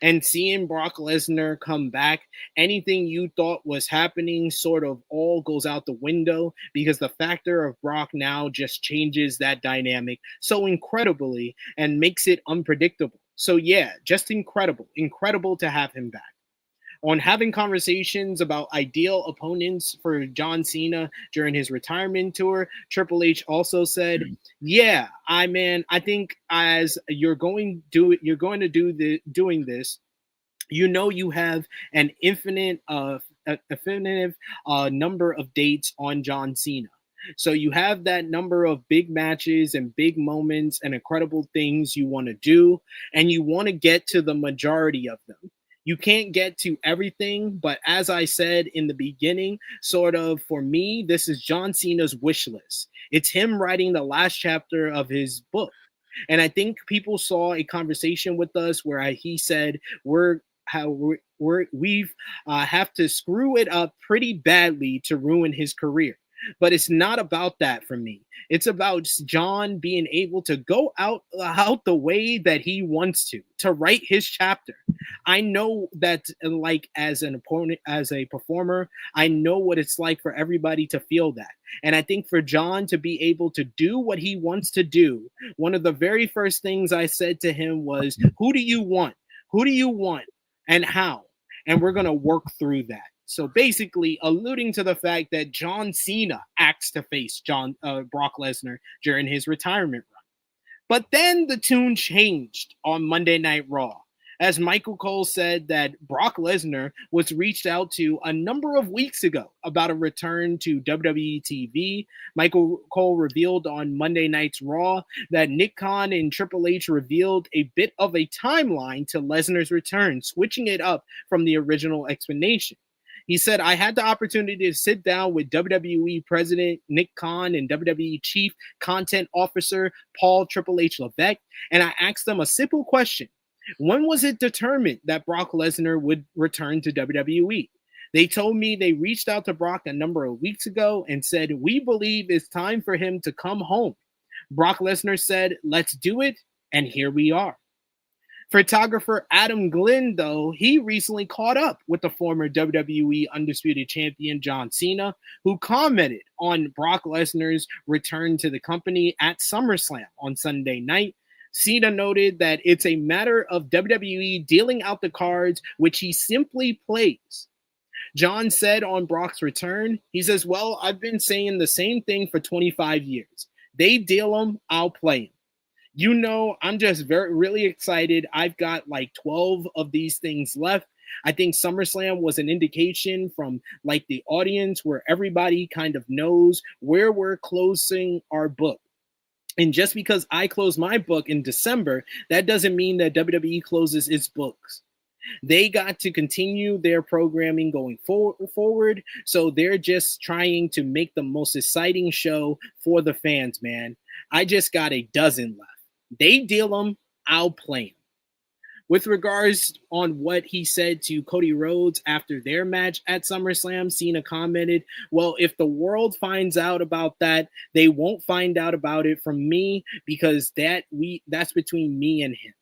And seeing Brock Lesnar come back, anything you thought was happening sort of all goes out the window, because the factor of Brock now just changes that dynamic so incredibly and makes it unpredictable. So yeah, just incredible to have him back." On having conversations about ideal opponents for John Cena during his retirement tour, Triple H also said, "Yeah, I think as you're going to doing this, you have an infinite number of dates on John Cena. So you have that number of big matches and big moments and incredible things you want to do, and you want to get to the majority of them. You can't get to everything, but as I said in the beginning, sort of for me, this is John Cena's wish list. It's him writing the last chapter of his book." And I think people saw a conversation with us where he said we have to screw it up pretty badly to ruin his career. But it's not about that for me. It's about John being able to go out the way that he wants to write his chapter. I know that, like, as an opponent, as a performer, I know what it's like for everybody to feel that. And I think for John to be able to do what he wants to do, one of the very first things I said to him was, "Who do you want? Who do you want? And how?" And we're going to work through that. So basically alluding to the fact that John Cena asked to face Brock Lesnar during his retirement run. But then the tune changed on Monday Night Raw, as Michael Cole said that Brock Lesnar was reached out to a number of weeks ago about a return to WWE TV. Michael Cole revealed on Monday Night's Raw that Nick Khan and Triple H revealed a bit of a timeline to Lesnar's return, switching it up from the original explanation. He said, "I had the opportunity to sit down with WWE President Nick Khan and WWE Chief Content Officer Paul Triple H Levesque, and I asked them a simple question. When was it determined that Brock Lesnar would return to WWE? They told me they reached out to Brock a number of weeks ago and said, 'We believe it's time for him to come home.' Brock Lesnar said, 'Let's do it,' and here we are." Photographer Adam Glynn, though, he recently caught up with the former WWE Undisputed Champion John Cena, who commented on Brock Lesnar's return to the company at SummerSlam on Sunday night. Cena noted that it's a matter of WWE dealing out the cards, which he simply plays. John said on Brock's return, he says, "Well, I've been saying the same thing for 25 years. They deal them, I'll play them. You know, I'm just really excited. I've got like 12 of these things left. I think SummerSlam was an indication from like the audience where everybody kind of knows where we're closing our book. And just because I close my book in December, that doesn't mean that WWE closes its books. They got to continue their programming going forward. So they're just trying to make the most exciting show for the fans, man. I just got a dozen left. They deal them, I'll play them." With regards on what he said to Cody Rhodes after their match at SummerSlam, Cena commented, well, if the world finds out about that, they won't find out about it from me because that's between me and him.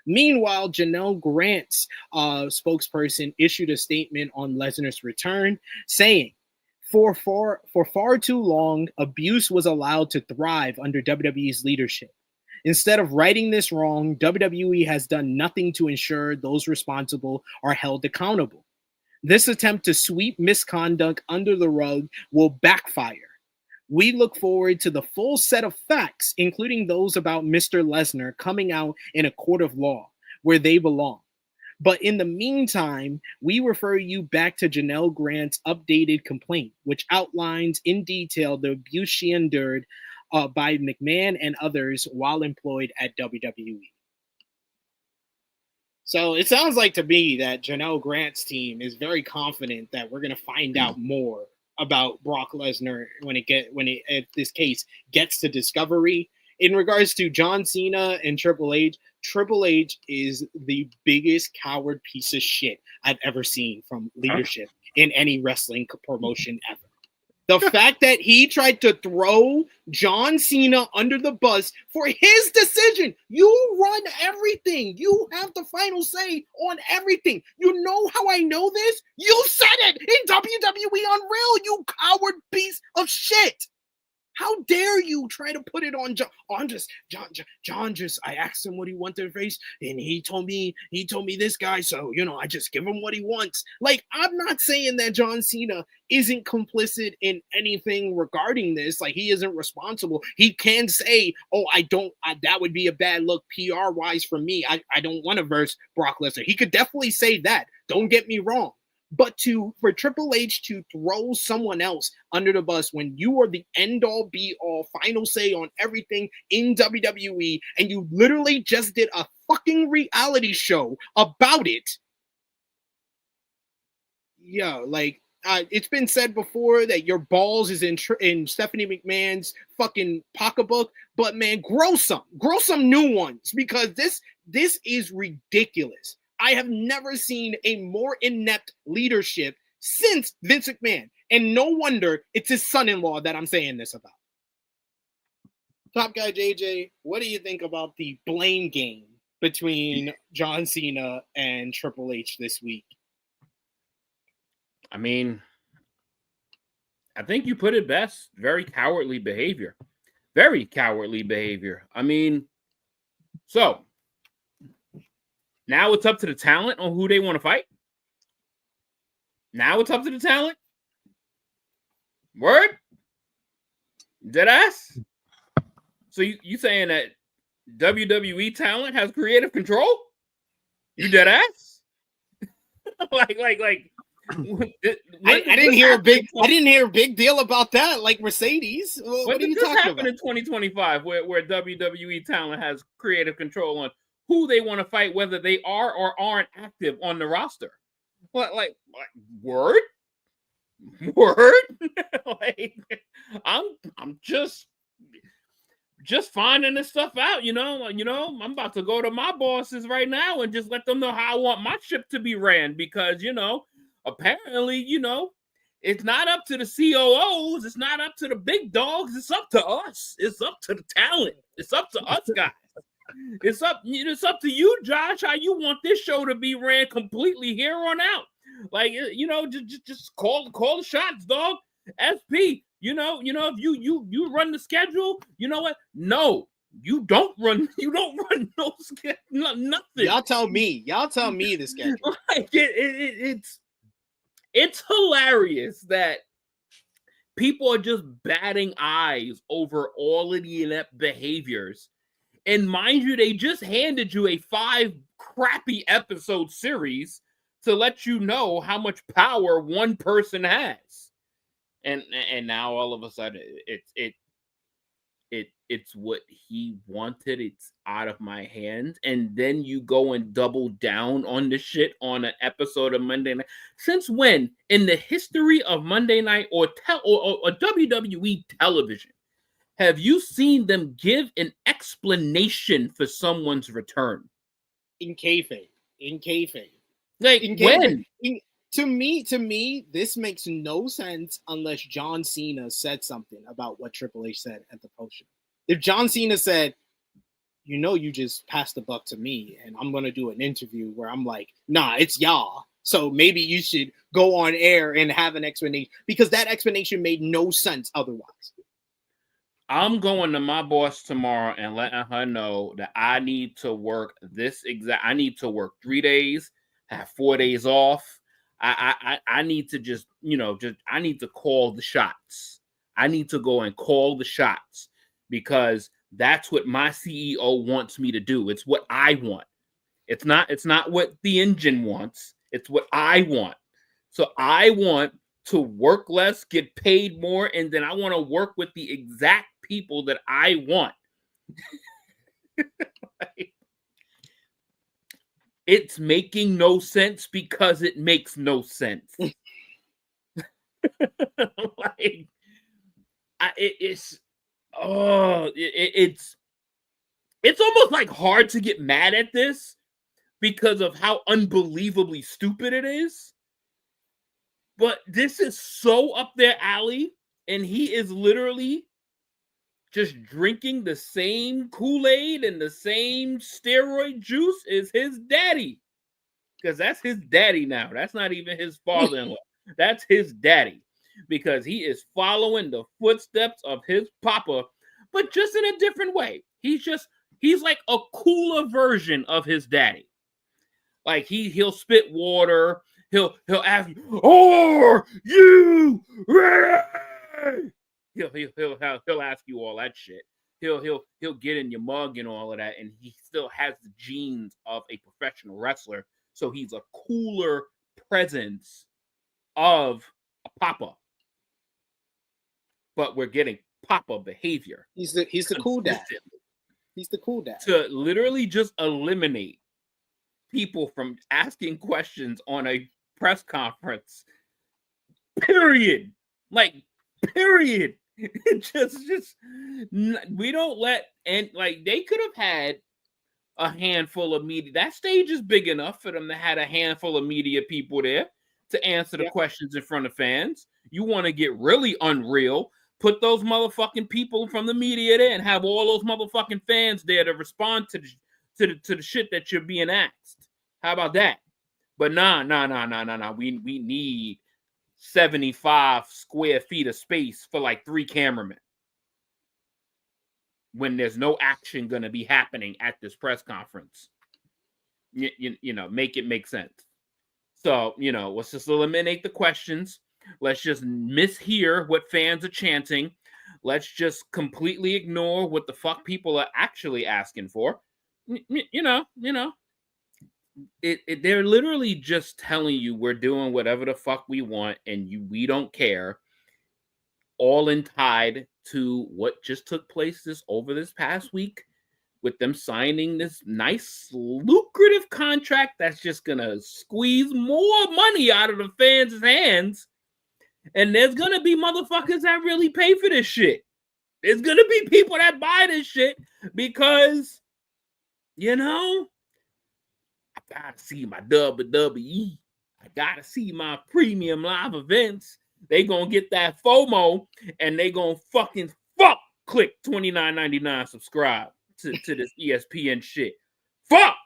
Meanwhile, Janelle Grant's spokesperson issued a statement on Lesnar's return saying, for far too long, abuse was allowed to thrive under WWE's leadership. Instead of righting this wrong, WWE has done nothing to ensure those responsible are held accountable. This attempt to sweep misconduct under the rug will backfire. We look forward to the full set of facts, including those about Mr. Lesnar, coming out in a court of law where they belong. But in the meantime, we refer you back to Janelle Grant's updated complaint, which outlines in detail the abuse she endured by McMahon and others while employed at WWE. So it sounds like to me that Janelle Grant's team is very confident that we're going to find out more about Brock Lesnar if this case gets to Discovery. In regards to John Cena and Triple H is the biggest coward piece of shit I've ever seen from leadership in any wrestling promotion ever. The fact that he tried to throw John Cena under the bus for his decision. You run everything. You have the final say on everything. You know how I know this? You said it in WWE Unreal, you coward piece of shit. How dare you try to put it on John? John just, I asked him what he wanted to face, and he told me this guy, so, I just give him what he wants. Like, I'm not saying that John Cena isn't complicit in anything regarding this. Like, he isn't responsible. He can say, that would be a bad look PR-wise for me. I don't want to verse Brock Lesnar. He could definitely say that. Don't get me wrong. But for Triple H to throw someone else under the bus when you are the end-all, be-all, final say on everything in WWE, and you literally just did a fucking reality show about it. It's been said before that your balls is in Stephanie McMahon's fucking pocketbook, but man, grow some new ones, because this is ridiculous. I have never seen a more inept leadership since Vince McMahon. And no wonder it's his son-in-law that I'm saying this about. Top Guy JJ, what do you think about the blame game between John Cena and Triple H this week? I mean, I think you put it best. Very cowardly behavior. Very cowardly behavior. I mean, so now it's up to the talent on who they want to fight. Now it's up to the talent. Word? Deadass? So you saying that WWE talent has creative control? You deadass? like I didn't hear a big deal about that, like Mercedes. What are you talking about? In 2025 where WWE talent has creative control on who they want to fight, whether they are or aren't active on the roster. Like word? Like, I'm just finding this stuff out, I'm about to go to my bosses right now and just let them know how I want my ship to be ran, because apparently, it's not up to the COOs, it's not up to the big dogs, it's up to us. It's up to the talent. It's up to us guys. It's up to you, Josh, how you want this show to be ran completely here on out. Like, just call the shots, dog. SP, if you run the schedule, you know what? No, you don't run no schedule, nothing. Y'all tell me the schedule. Like, it's hilarious that people are just batting eyes over all of the inept behaviors. And mind you, they just handed you a 5 crappy episode series to let you know how much power one person has. And now all of a sudden it's what he wanted. It's out of my hands. And then you go and double down on the shit on an episode of Monday Night. Since when in the history of Monday Night or WWE television have you seen them give an explanation for someone's return? in kayfabe. Like In when? kayfabe. To me, this makes no sense unless John Cena said something about what Triple H said at the post show. If John Cena said, you just passed the buck to me, and I'm gonna do an interview where I'm like, nah, it's y'all. So maybe you should go on air and have an explanation, because that explanation made no sense otherwise. I'm going to my boss tomorrow and letting her know that I need to work I need to work 3 days, have 4 days off. I need to just I need to call the shots. I need to go and call the shots, because that's what my CEO wants me to do. It's what I want. It's not what the engine wants. It's what I want. So I want to work less, get paid more, and then I want to work with the exact people that I want. It's making no sense because it makes no sense. It's almost like hard to get mad at this because of how unbelievably stupid it is. But this is so up their alley, and he is literally just drinking the same Kool-Aid and the same steroid juice as his daddy. Because that's his daddy now. That's not even his father-in-law. That's his daddy. Because he is following the footsteps of his papa, but just in a different way. He's like a cooler version of his daddy. Like he'll spit water. He'll ask you, "Are you ready?" He'll ask you all that shit. He'll get in your mug and all of that, and he still has the genes of a professional wrestler. So he's a cooler presence of a papa. But we're getting papa behavior. He's the cool dad. He's the cool dad. To literally just eliminate people from asking questions on a press conference. Period. Like, period. just we don't let, and like they could have had a handful of media. That stage is big enough for them to have a handful of media people there to answer the questions in front of fans. You want to get really unreal, put those motherfucking people from the media there and have all those motherfucking fans there to respond to the shit that you're being asked. How about that? But nah. We need 75 square feet of space for like 3 cameramen when there's no action going to be happening at this press conference. You know, make it make sense. So, let's just eliminate the questions. Let's just mishear what fans are chanting. Let's just completely ignore what the fuck people are actually asking for. They're literally just telling you we're doing whatever the fuck we want and we don't care. All in tied to what just took place over this past week with them signing this nice lucrative contract that's just gonna squeeze more money out of the fans' hands. And there's gonna be motherfuckers that really pay for this shit. There's gonna be people that buy this shit because, I gotta see my WWE. I gotta see my premium live events. They gonna get that FOMO and they gonna fucking click $29.99 subscribe to this ESPN shit. Fuck!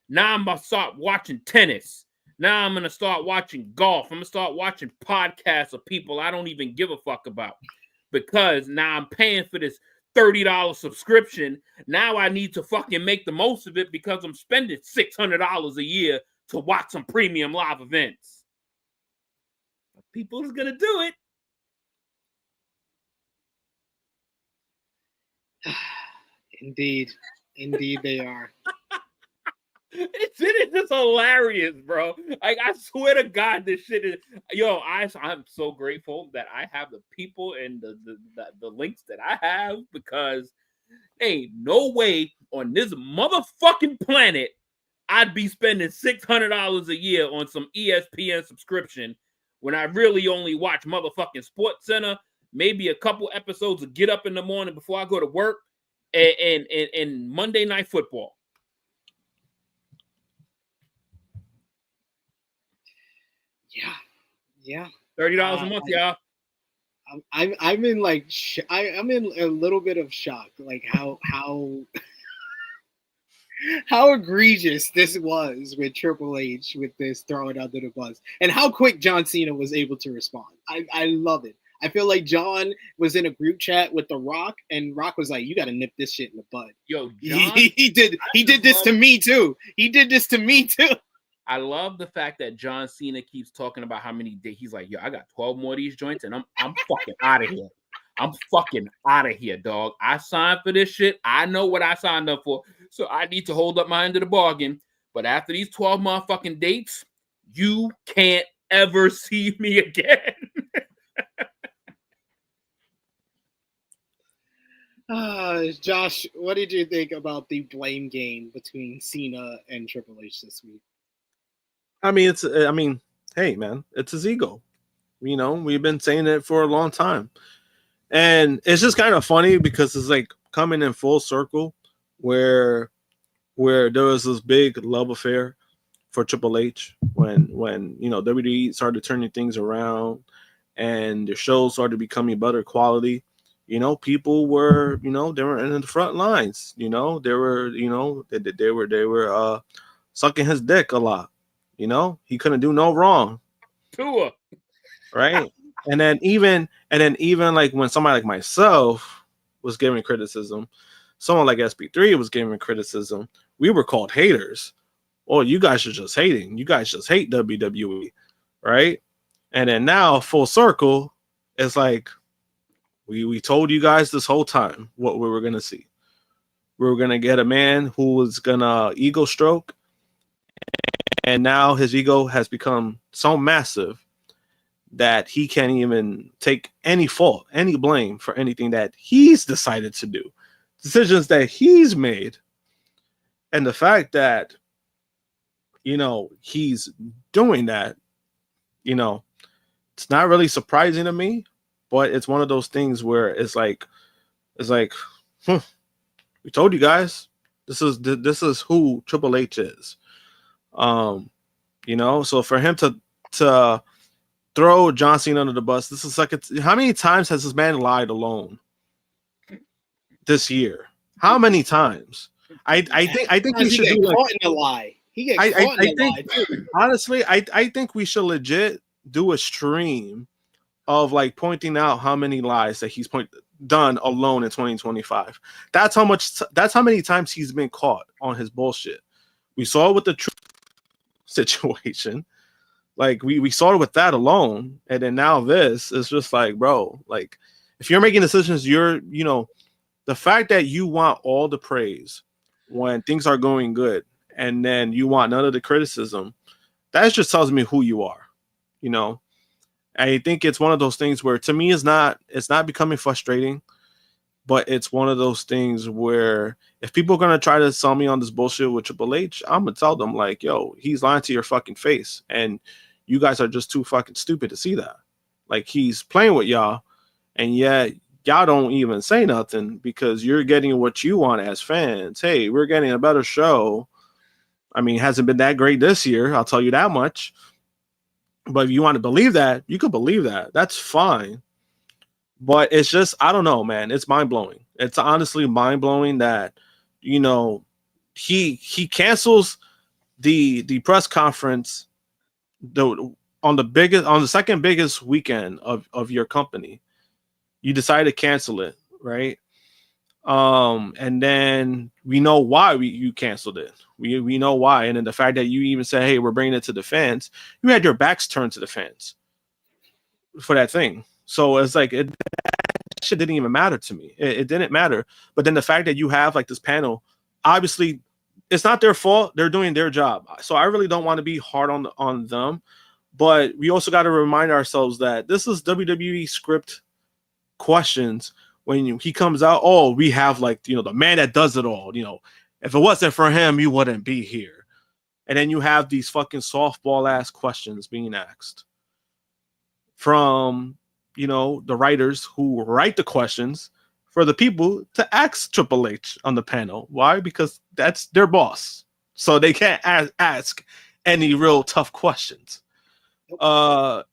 Now I'm gonna start watching tennis. Now I'm gonna start watching golf. I'm gonna start watching podcasts of people I don't even give a fuck about. Because now I'm paying for this $30 subscription. Now I need to fucking make the most of it because I'm spending $600 a year to watch some premium live events. People is gonna do it. Indeed they are. It's just hilarious, bro. Like, I swear to God, this shit is. I'm so grateful that I have the people and the links that I have, because ain't no way on this motherfucking planet I'd be spending $600 a year on some ESPN subscription when I really only watch motherfucking Sports Center, maybe a couple episodes of Get Up in the Morning before I go to work, and Monday Night Football. Yeah. $30 a month, y'all. I'm in like I'm in a little bit of shock, like how how egregious this was with Triple H with this throwing under the bus, and how quick John Cena was able to respond. I love it. I feel like John was in a group chat with The Rock, and Rock was like, "You got to nip this shit in the bud." Yo, John, he did this to me too. He did this to me too. I love the fact that John Cena keeps talking about how many days. He's like, yo, I got 12 more of these joints, and I'm fucking out of here. I'm fucking out of here, dog. I signed for this shit. I know what I signed up for, so I need to hold up my end of the bargain. But after these 12 motherfucking dates, you can't ever see me again. Josh, what did you think about the blame game between Cena and Triple H this week? I mean, hey, man, it's his ego. You know, we've been saying it for a long time. And it's just kind of funny because it's like coming in full circle where there was this big love affair for Triple H when you know, WWE started turning things around and the shows started becoming better quality. You know, people were, you know, they were in the front lines. You know, they were, you know, they were sucking his dick a lot. You know, he couldn't do no wrong. Tua. Right. And then even like when somebody like myself was giving criticism, someone like SP3 was giving criticism, we were called haters. Oh, you guys are just hating. You guys just hate WWE. Right. And then now full circle, it's like we told you guys this whole time what we were gonna see. We were gonna get a man who was gonna ego stroke. And now his ego has become so massive that he can't even take any fault, any blame for anything that he's decided to do, decisions that he's made. And the fact that, you know, he's doing that, you know, it's not really surprising to me, but it's one of those things where it's like, we told you guys, this is who Triple H is. You know, so for him to throw John Cena under the bus, this is like, how many times has this man lied alone this year? How many times? I think we should do caught in a lie. He get caught in a lie too. Honestly, I think we should legit do a stream of like pointing out how many lies that he's done alone in 2025. That's how many times he's been caught on his bullshit. We saw it with the Tru situation. Like we saw it with that alone, and then now this is just like, bro, like if you're making decisions, you know, the fact that you want all the praise when things are going good, and then you want none of the criticism, that just tells me who you are. You know, I think it's one of those things where to me it's not becoming frustrating, but it's one of those things where if people are going to try to sell me on this bullshit with Triple H, I'm going to tell them like, yo, he's lying to your fucking face. And you guys are just too fucking stupid to see that. Like he's playing with y'all. And yet y'all don't even say nothing because you're getting what you want as fans. Hey, we're getting a better show. I mean, it hasn't been that great this year. I'll tell you that much. But if you want to believe that, you can believe that. That's fine. But it's just, I don't know, man. It's mind-blowing. It's honestly mind-blowing that, you know, he cancels the press conference on the second biggest weekend of your company. You decide to cancel it, right? And then we know why you canceled it. We know why. And then the fact that you even said, hey, we're bringing it to the fans. You had your backs turned to the fans for that thing. So it's like that shit didn't even matter to me. It didn't matter. But then the fact that you have like this panel, obviously it's not their fault. They're doing their job. So I really don't want to be hard on them. But we also got to remind ourselves that this is WWE script questions. When he comes out, oh, we have like, you know, the man that does it all. You know, if it wasn't for him, you wouldn't be here. And then you have these fucking softball ass questions being asked from, you know, the writers who write the questions for the people to ask Triple H on the panel. Why? Because that's their boss. So they can't ask any real tough questions. I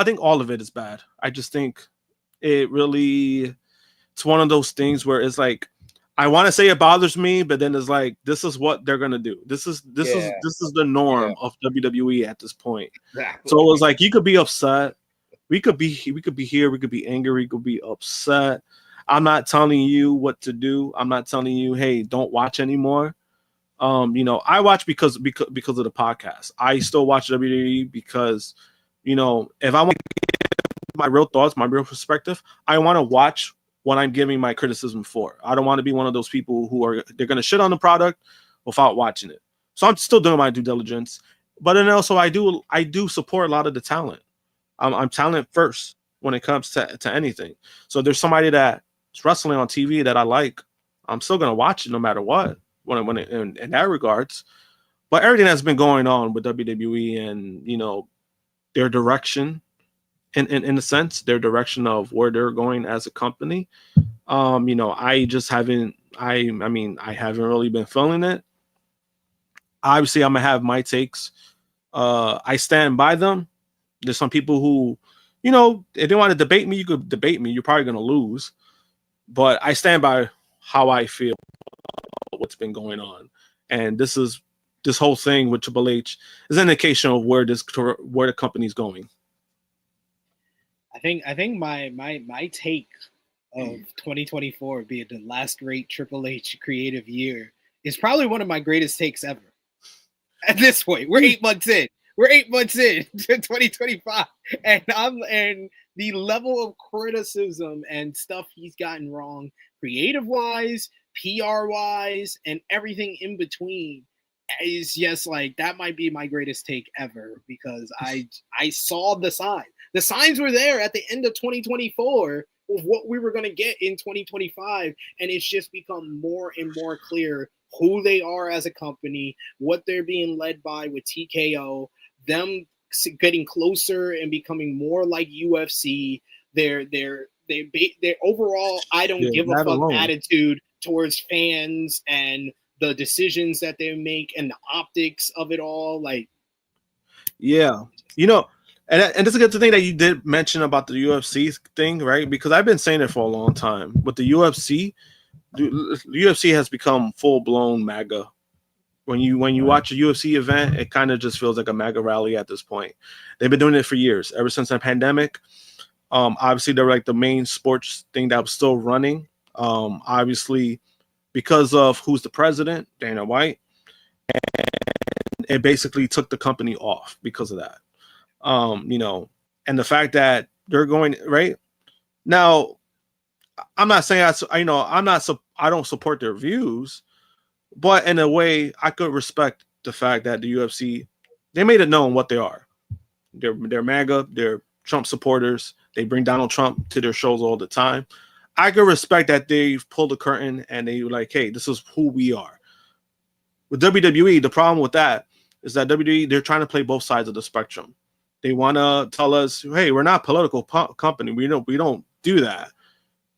think all of it is bad. I just think it's one of those things where it's like, I want to say it bothers me, but then it's like, this is what they're gonna do. This is the norm of WWE at this point. Exactly. So it was like, you could be upset. We could be here. We could be angry. We could be upset. I'm not telling you what to do. I'm not telling you, hey, don't watch anymore. I watch because of the podcast. I still watch WWE because, if I want to give my real thoughts, my real perspective, I want to watch what I'm giving my criticism for. I don't want to be one of those people they're going to shit on the product without watching it. So I'm still doing my due diligence, but then also I do support a lot of the talent. I'm talent first when it comes to anything. So there's somebody that's wrestling on TV that I like, I'm still going to watch it no matter what when in that regards. But everything that's been going on with WWE and, their direction, in a sense, their direction of where they're going as a company. I just haven't. I haven't really been feeling it. Obviously, I'm gonna have my takes. I stand by them. There's some people who, if they want to debate me, you could debate me. You're probably gonna lose, but I stand by how I feel, what's been going on, and this whole thing with Triple H is an indication of where the company's going. I think my take of 2024 being the last great Triple H creative year is probably one of my greatest takes ever. At this point, we're 8 months in. We're 8 months in to 2025, and the level of criticism and stuff he's gotten wrong, creative wise, PR wise, and everything in between, is just like, that might be my greatest take ever, because I saw the signs. The signs were there at the end of 2024 of what we were going to get in 2025, and it's just become more and more clear who they are as a company, what they're being led by with TKO, them getting closer and becoming more like UFC. Their overall I don't give a fuck attitude towards fans and the decisions that they make and the optics of it all. Like, yeah, and it's a good thing that you did mention about the UFC thing, right? Because I've been saying it for a long time. With the UFC has become full blown MAGA. When you watch a UFC event, it kind of just feels like a MAGA rally at this point. They've been doing it for years, ever since the pandemic. Obviously, they're like the main sports thing that was still running. Obviously, because of who's the president, Dana White, and it basically took the company off because of that. And the fact that they're going right now, I'm not saying I don't support their views, but in a way, I could respect the fact that the UFC, they made it known what they are. They're MAGA, they're Trump supporters. They bring Donald Trump to their shows all the time. I could respect that they've pulled the curtain and they were like, hey, this is who we are. With WWE, the problem with that is that WWE, they're trying to play both sides of the spectrum. They want to tell us, hey, we're not a political company. We don't do that.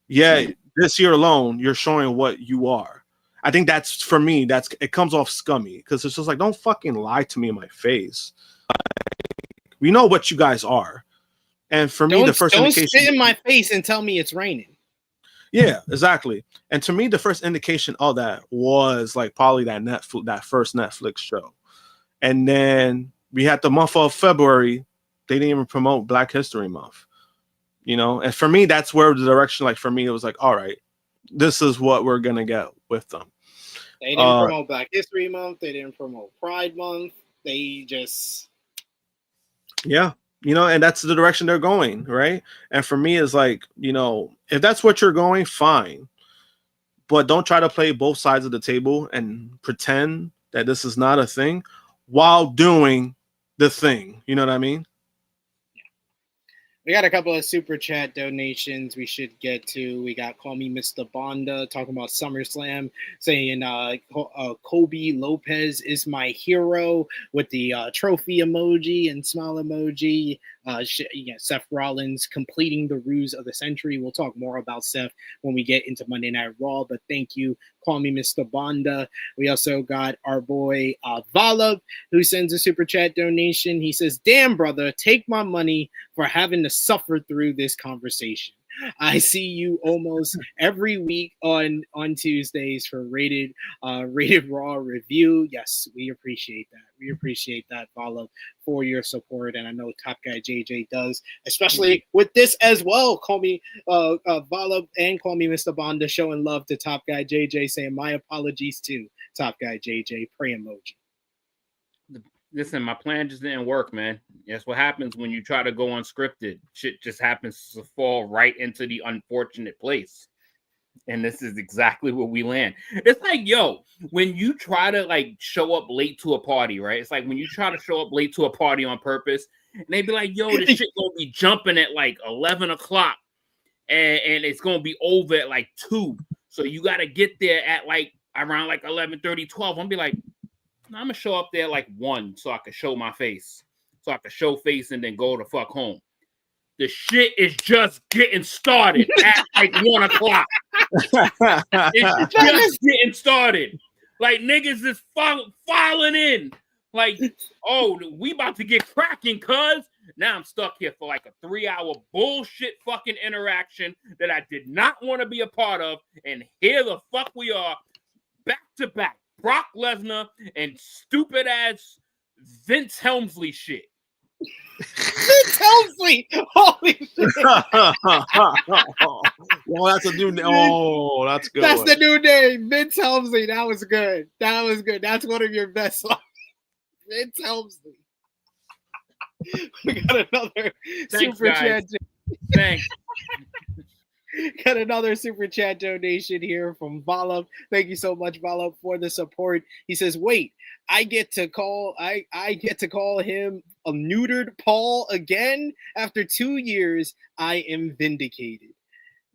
Yeah, this year alone, you're showing what you are. I think that's, for me, it comes off scummy, because it's just like, don't fucking lie to me in my face. We know what you guys are. And for me, the first indication, don't spit in my face and tell me it's raining. Yeah, exactly. And to me, the first indication of that was like probably that first Netflix show. And then we had the month of February. They didn't even promote Black History Month. And for me, that's where the direction, like, for me, it was like, all right, this is what we're going to get with them. They didn't promote Black History Month. They didn't promote Pride Month. They just... Yeah. And that's the direction they're going, right? And for me, it's like, if that's what you're going, fine. But don't try to play both sides of the table and pretend that this is not a thing while doing the thing. You know what I mean? We got a couple of super chat donations we should get to. We got Call Me Mr. Bonda talking about SummerSlam, saying Kobe Lopez is my hero with the trophy emoji and smile emoji. Seth Rollins completing the ruse of the century. We'll talk more about Seth when we get into Monday Night Raw, but thank you, Call Me Mr. Bonda. We also got our boy Valov, who sends a super chat donation. He says, "Damn, brother, take my money for having to suffer through this conversation. I see you almost every week on Tuesdays for Rated Raw review." Yes, we appreciate that. We appreciate that, Valov, for your support, and I know Top Guy JJ does, especially with this as well. Call me Valov and Call Me Mr. Bonda showing love to Top Guy JJ, saying my apologies to Top Guy JJ. Pray emoji. Listen, my plan just didn't work, man. That's what happens when you try to go unscripted. Shit just happens to fall right into the unfortunate place. And this is exactly where we land. It's like, yo, when you try to like show up late to a party, right? It's like when you try to show up late to a party on purpose, and they be like, yo, this shit gonna be jumping at like 11 o'clock and it's gonna be over at like 2. So you gotta get there at like around like 11:30, 12. I'm be like, I'm gonna show up there like 1 so I can show my face. So I can show face and then go the fuck home. The shit is just getting started at like 1 o'clock. It's just getting started. Like niggas is filing in. Like, oh, we about to get cracking, cuz. Now I'm stuck here for like a 3-hour bullshit fucking interaction that I did not want to be a part of. And here the fuck we are, back to back. Brock Lesnar and stupid ass Vince Helmsley shit. Vince Helmsley! Holy shit! Well, that's a new name. Oh, that's good. That's the new name. Vince Helmsley. That was good. That was good. That's one of your best lines. Vince Helmsley. We got another super chat. Thanks. Got another super chat donation here from Valov. Thank you so much, Valov, for the support. He says, "Wait, I get to call him a neutered Paul again after 2 years. I am vindicated.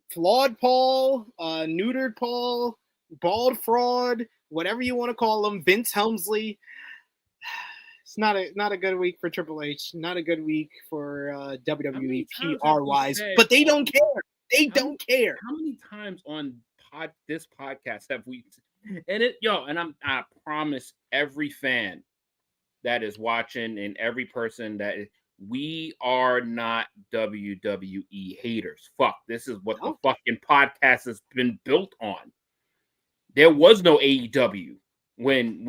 Flawed Paul, neutered Paul, bald fraud, whatever you want to call him, Vince Helmsley. It's not a good week for Triple H. Not a good week for WWE PR wise, but they don't care. They don't care." How many times on this podcast have we? And I promise every fan that is watching and every person that we are not WWE haters. Fuck, this is what the fucking podcast has been built on. There was no AEW when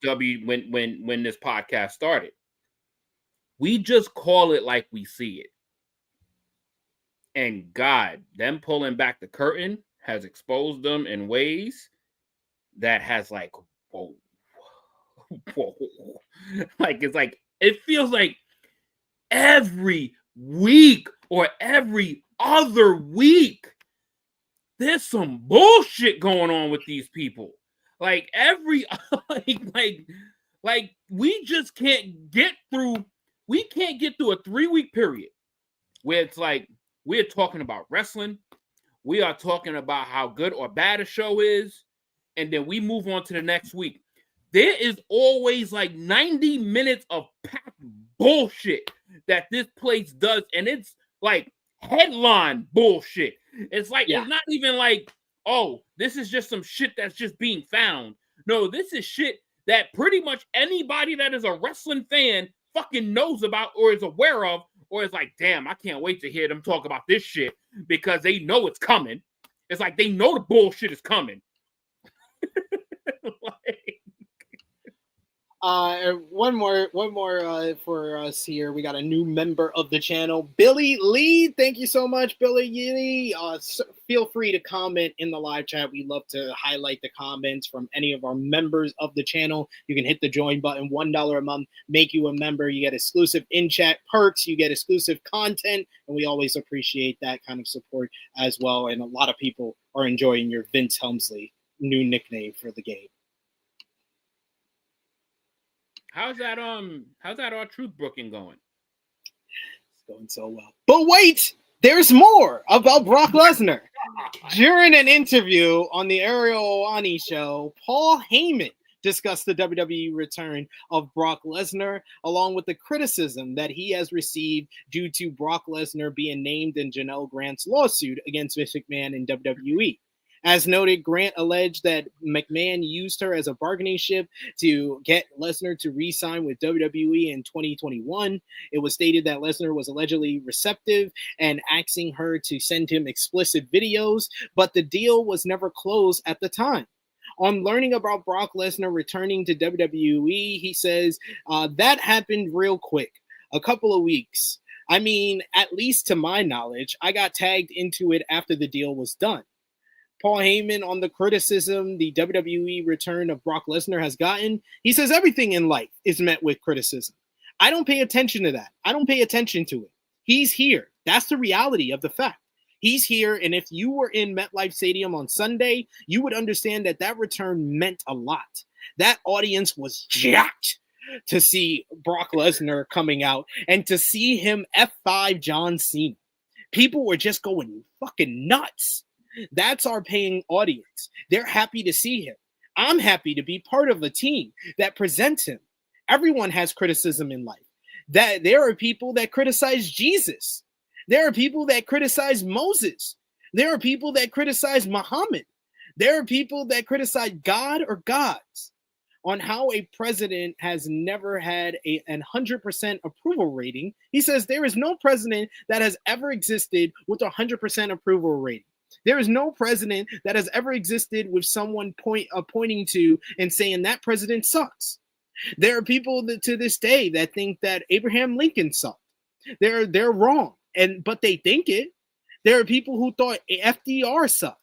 this podcast started. We just call it like we see it. And God, them pulling back the curtain has exposed them in ways that has like, whoa. Like, it's like, it feels like every week or every other week, there's some bullshit going on with these people. Like like we just can't get through a 3-week period where it's like, we're talking about wrestling. We are talking about how good or bad a show is. And then we move on to the next week. There is always like 90 minutes of packed bullshit that this place does. And it's like headline bullshit. It's like, It's not even like, oh, this is just some shit that's just being found. No, this is shit that pretty much anybody that is a wrestling fan fucking knows about or is aware of. Or it's like, damn, I can't wait to hear them talk about this shit because they know it's coming. It's like they know the bullshit is coming. One more for us here. We got a new member of the channel, Billy Lee. Thank you so much, Billy Lee. Feel free to comment in the live chat. We love to highlight the comments from any of our members of the channel. You can hit the join button, $1 a month, make you a member. You get exclusive in-chat perks. You get exclusive content, and we always appreciate that kind of support as well. And a lot of people are enjoying your Vince Helmsley new nickname for the game. How's that our truth booking going? It's going so well. But wait, there's more about Brock Lesnar. During an interview on the Ariel Helwani show, Paul Heyman discussed the WWE return of Brock Lesnar, along with the criticism that he has received due to Brock Lesnar being named in Janelle Grant's lawsuit against Vince McMahon in WWE. As noted, Grant alleged that McMahon used her as a bargaining chip to get Lesnar to re-sign with WWE in 2021. It was stated that Lesnar was allegedly receptive and asking her to send him explicit videos, but the deal was never closed at the time. On learning about Brock Lesnar returning to WWE, he says, that happened real quick, a couple of weeks. I mean, at least to my knowledge, I got tagged into it after the deal was done. Paul Heyman on the criticism the WWE return of Brock Lesnar has gotten. He says everything in life is met with criticism. I don't pay attention to that. I don't pay attention to it. He's here. That's the reality of the fact. He's here, and if you were in MetLife Stadium on Sunday, you would understand that that return meant a lot. That audience was jacked to see Brock Lesnar coming out and to see him F5 John Cena. People were just going fucking nuts. That's our paying audience. They're happy to see him. I'm happy to be part of a team that presents him. Everyone has criticism in life. That there are people that criticize Jesus. There are people that criticize Moses. There are people that criticize Muhammad. There are people that criticize God or gods. On how a president has never had a 100% approval rating, he says there is no president that has ever existed with a 100% approval rating. There is no president that has ever existed with someone pointing to and saying that president sucks. There are people that, to this day, that think that Abraham Lincoln sucked. They're wrong, but they think it. There are people who thought FDR sucked.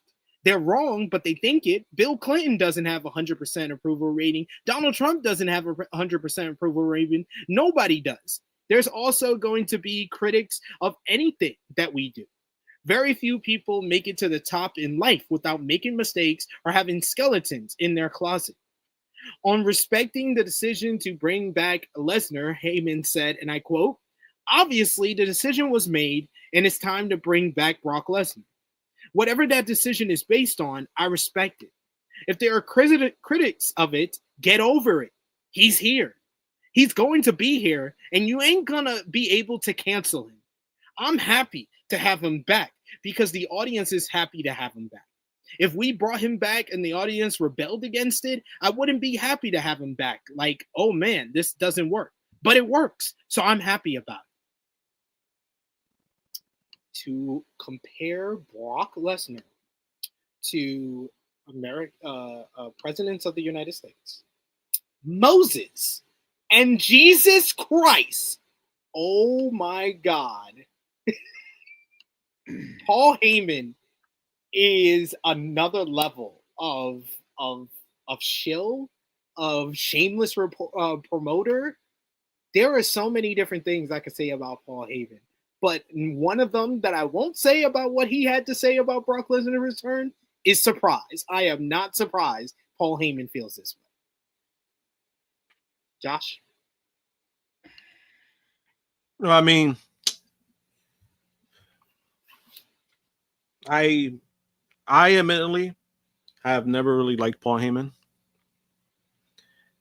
They're wrong, but they think it. Bill Clinton doesn't have a 100% approval rating. Donald Trump doesn't have a 100% approval rating. Nobody does. There's also going to be critics of anything that we do. Very few people make it to the top in life without making mistakes or having skeletons in their closet. On respecting the decision to bring back Lesnar, Heyman said, and I quote, "Obviously, the decision was made, and it's time to bring back Brock Lesnar. Whatever that decision is based on, I respect it. If there are critics of it, get over it. He's here. He's going to be here, and you ain't gonna be able to cancel him. I'm happy to have him back because the audience is happy to have him back. If we brought him back and the audience rebelled against it, I wouldn't be happy to have him back. Like, oh man, this doesn't work. But it works, so I'm happy about it." To compare Brock Lesnar to presidents of the United States, Moses and Jesus Christ. Oh my God. Paul Heyman is another level of shill, of shameless promoter. There are so many different things I could say about Paul Heyman, but one of them that I won't say about what he had to say about Brock Lesnar's return is surprise. I am not surprised Paul Heyman feels this way. Josh? No, I mean, I admittedly have never really liked Paul Heyman.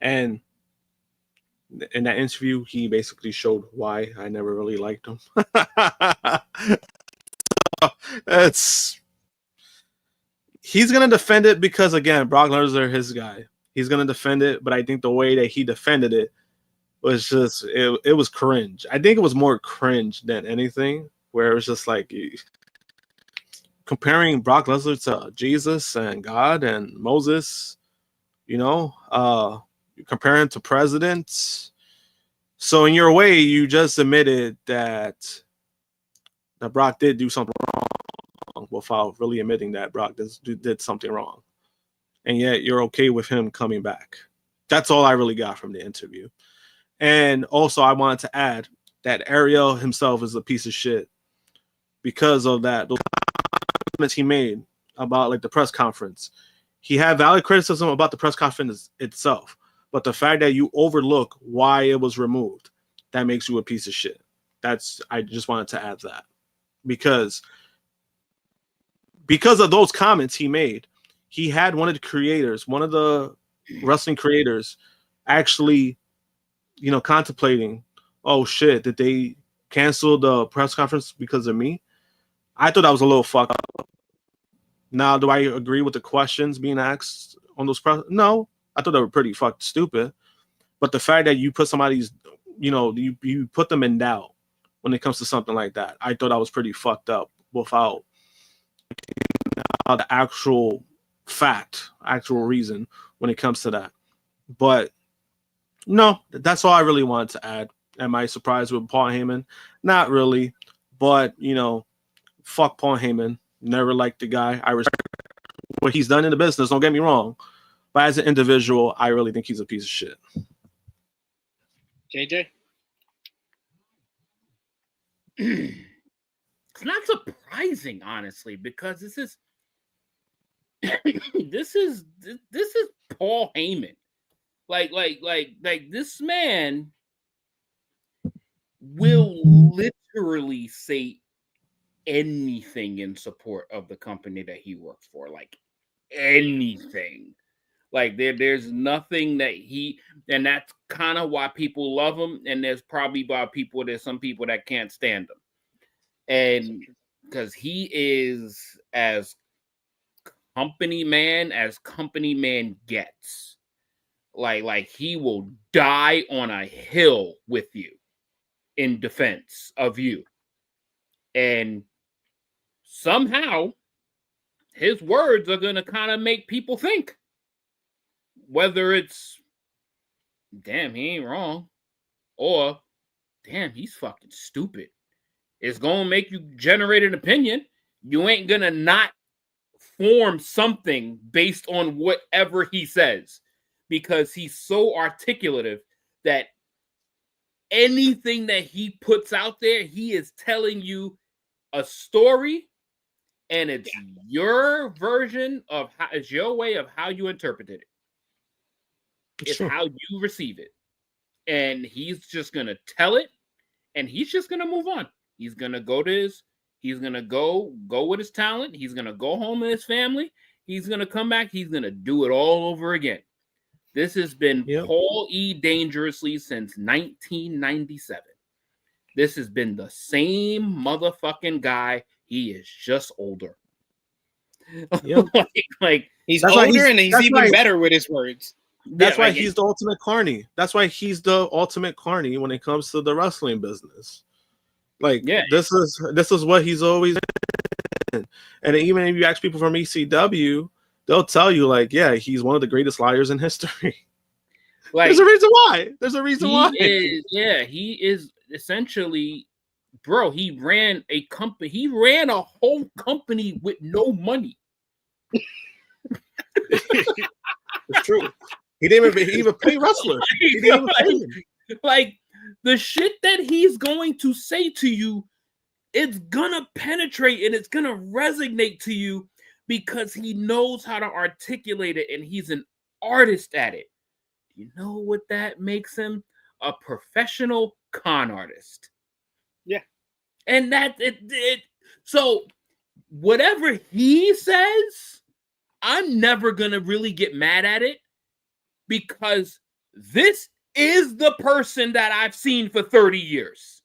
And in that interview, he basically showed why I never really liked him. He's going to defend it because, again, Brock Lesnar is his guy. He's going to defend it, but I think the way that he defended it was just, it was cringe. I think it was more cringe than anything, where it was just like comparing Brock Lesnar to Jesus and God and Moses, you know, comparing to presidents. So in your way, you just admitted that Brock did do something wrong without really admitting that Brock did something wrong. And yet you're okay with him coming back. That's all I really got from the interview. And also I wanted to add that Ariel himself is a piece of shit because of that. Those comments he made about like the press conference. He had valid criticism about the press conference itself. But the fact that you overlook why it was removed, that makes you a piece of shit. I just wanted to add that. Because of those comments he made, he had one of the wrestling creators actually, you know, contemplating, oh shit, did they cancel the press conference because of me? I thought that was a little fucked up. Now, do I agree with the questions being asked on those? No, I thought they were pretty fucking stupid. But the fact that you put somebody's, you put them in doubt when it comes to something like that, I thought that was pretty fucked up without the actual fact, actual reason when it comes to that. But no, that's all I really wanted to add. Am I surprised with Paul Heyman? Not really. But, fuck Paul Heyman. Never liked the guy. I respect what he's done in the business, don't get me wrong. But as an individual, I really think he's a piece of shit. JJ? It's not surprising, honestly, because this is this is Paul Heyman. Like this man will literally say anything in support of the company that he works for. Like anything. Like there's nothing that and that's kind of why people love him. And there's some people that can't stand him. And because he is as company man gets. Like he will die on a hill with you in defense of you. And somehow his words are going to kind of make people think. Whether it's, damn, he ain't wrong, or, damn, he's fucking stupid. It's going to make you generate an opinion. You ain't going to not form something based on whatever he says, because he's so articulative that anything that he puts out there, he is telling you a story, and it's your version of how, it's your way of how you interpreted it. It's how you receive it. And he's just going to tell it, and he's just going to move on. He's going to go with his talent. He's going to go home with his family. He's going to come back. He's going to do it all over again. This has been Paul E. Dangerously since 1997. This has been the same motherfucking guy. He is just older. Yep. like he's older, and he's even better with his words. That's why he's the ultimate carny. That's why he's the ultimate carny when it comes to the wrestling business. This is what he's always in. And even if you ask people from ECW, they'll tell you, he's one of the greatest liars in history. There's a reason why. He is essentially, bro, he ran a company. He ran a whole company with no money. It's true. He didn't even pay wrestlers. He didn't even pay them. Like the shit that he's going to say to you, it's gonna penetrate and it's gonna resonate to you because he knows how to articulate it and he's an artist at it. You know what that makes him? A professional con artist. Yeah. And that it so whatever he says, I'm never gonna really get mad at it because this is the person that I've seen for 30 years.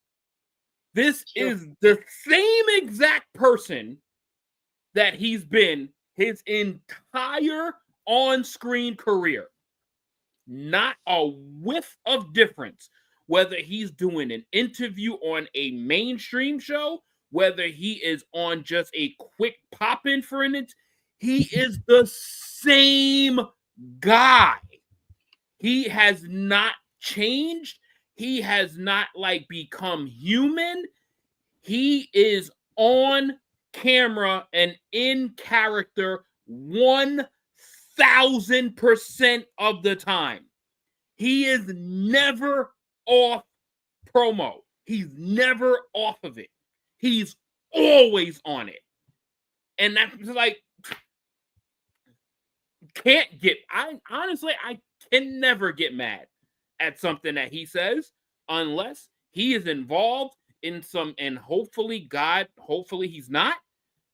This is the same exact person that he's been his entire on-screen career. Not a whiff of difference. Whether he's doing an interview on a mainstream show, whether he is on just a quick pop-in for an interview, he is the same guy. He has not changed. He has not become human. He is on camera and in character 1,000% of the time. He is never off promo. He's never off of it. He's always on it. And that's I can never get mad at something that he says unless he is involved in some, and hopefully he's not.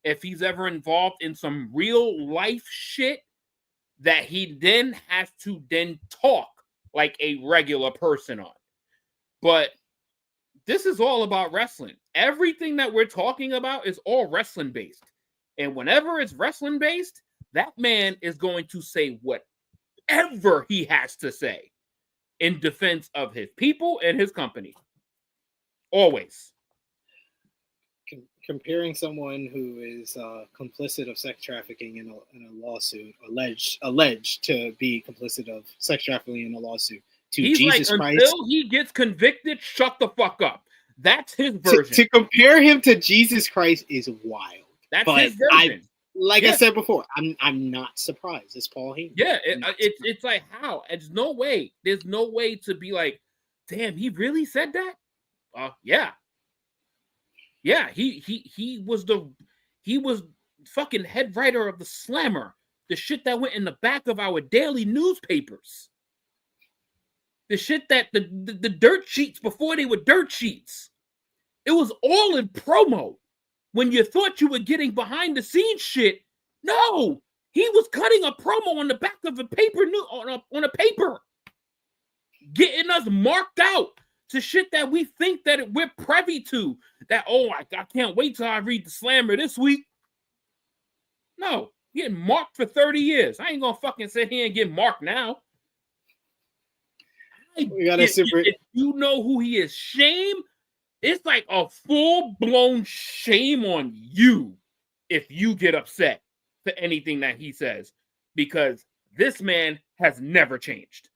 If he's ever involved in some real life shit that he then has to then talk like a regular person on. But this is all about wrestling. Everything that we're talking about is all wrestling based. And whenever it's wrestling based, that man is going to say whatever he has to say in defense of his people and his company. Always. Comparing someone who is complicit of sex trafficking in a lawsuit, alleged to be complicit of sex trafficking in a lawsuit, to He's Jesus like, Christ. until he gets convicted, shut the fuck up. That's his version. To compare him to Jesus Christ is wild. That's his version. I said before, I'm not surprised. It's Paul Heyman. Yeah, it's like, how? There's no way. There's no way to be like, damn, he really said that? Yeah. Yeah, he was fucking head writer of the Slammer, the shit that went in the back of our daily newspapers. The shit that the dirt sheets before they were dirt sheets. It was all in promo. When you thought you were getting behind the scenes shit, no, he was cutting a promo on the back of a paper on a paper, getting us marked out to shit that we think that we're privy to. That, I can't wait till I read the Slammer this week. No, getting marked for 30 years. I ain't gonna fucking sit here and get marked now. If you know who he is, shame. It's like a full-blown shame on you if you get upset for anything that he says, because this man has never changed.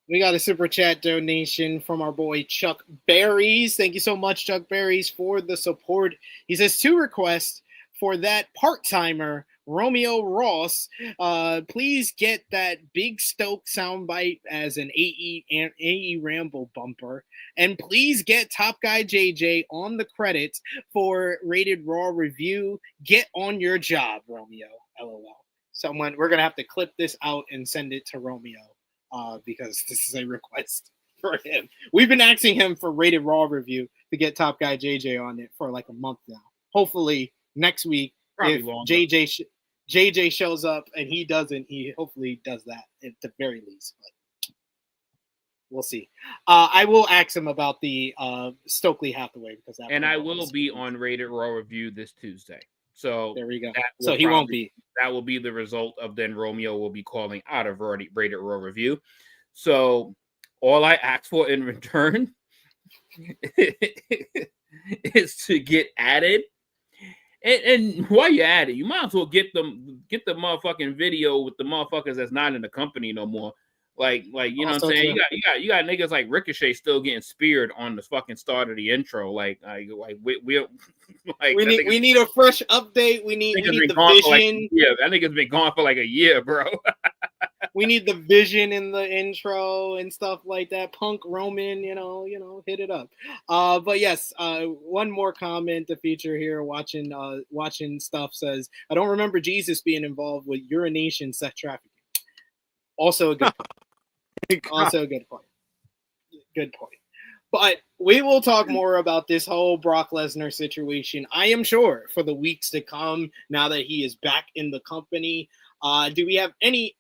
We got a super chat donation from our boy Chuck Berries. Thank you so much, Chuck Berries, for the support. He says, 2 requests for that part-timer, Romeo Ross. Please get that Big Stoke soundbite as an AE Ramble bumper. And please get Top Guy JJ on the credits for Rated Raw review. Get on your job, Romeo. LOL. We're going to have to clip this out and send it to Romeo. Because this is a request for him. We've been asking him for Rated Raw review to get Top Guy JJ on it for like a month now. Hopefully next week, if JJ shows up and he doesn't, he hopefully does that at the very least. But we'll see. I will ask him about the Stokely Hathaway because I will be on Rated Raw review this Tuesday. So there we go. So he won't be. That will be the result of then Romeo will be calling out of Rated Raw review. So all I ask for in return is to get added. And while you're at it, you might as well get the motherfucking video with the motherfuckers that's not in the company no more. Like you know what I'm saying? You got niggas like Ricochet still getting speared on the fucking start of the intro. We need a fresh update. We need the vision. That nigga's been gone for like a year, bro. We need the vision in the intro and stuff like that. Punk Roman, hit it up. But yes, one more comment to feature here. Watching stuff says, I don't remember Jesus being involved with urination sex trafficking. Also a good point. Also a good point. Good point. But we will talk more about this whole Brock Lesnar situation, I am sure, for the weeks to come now that he is back in the company. Do we have any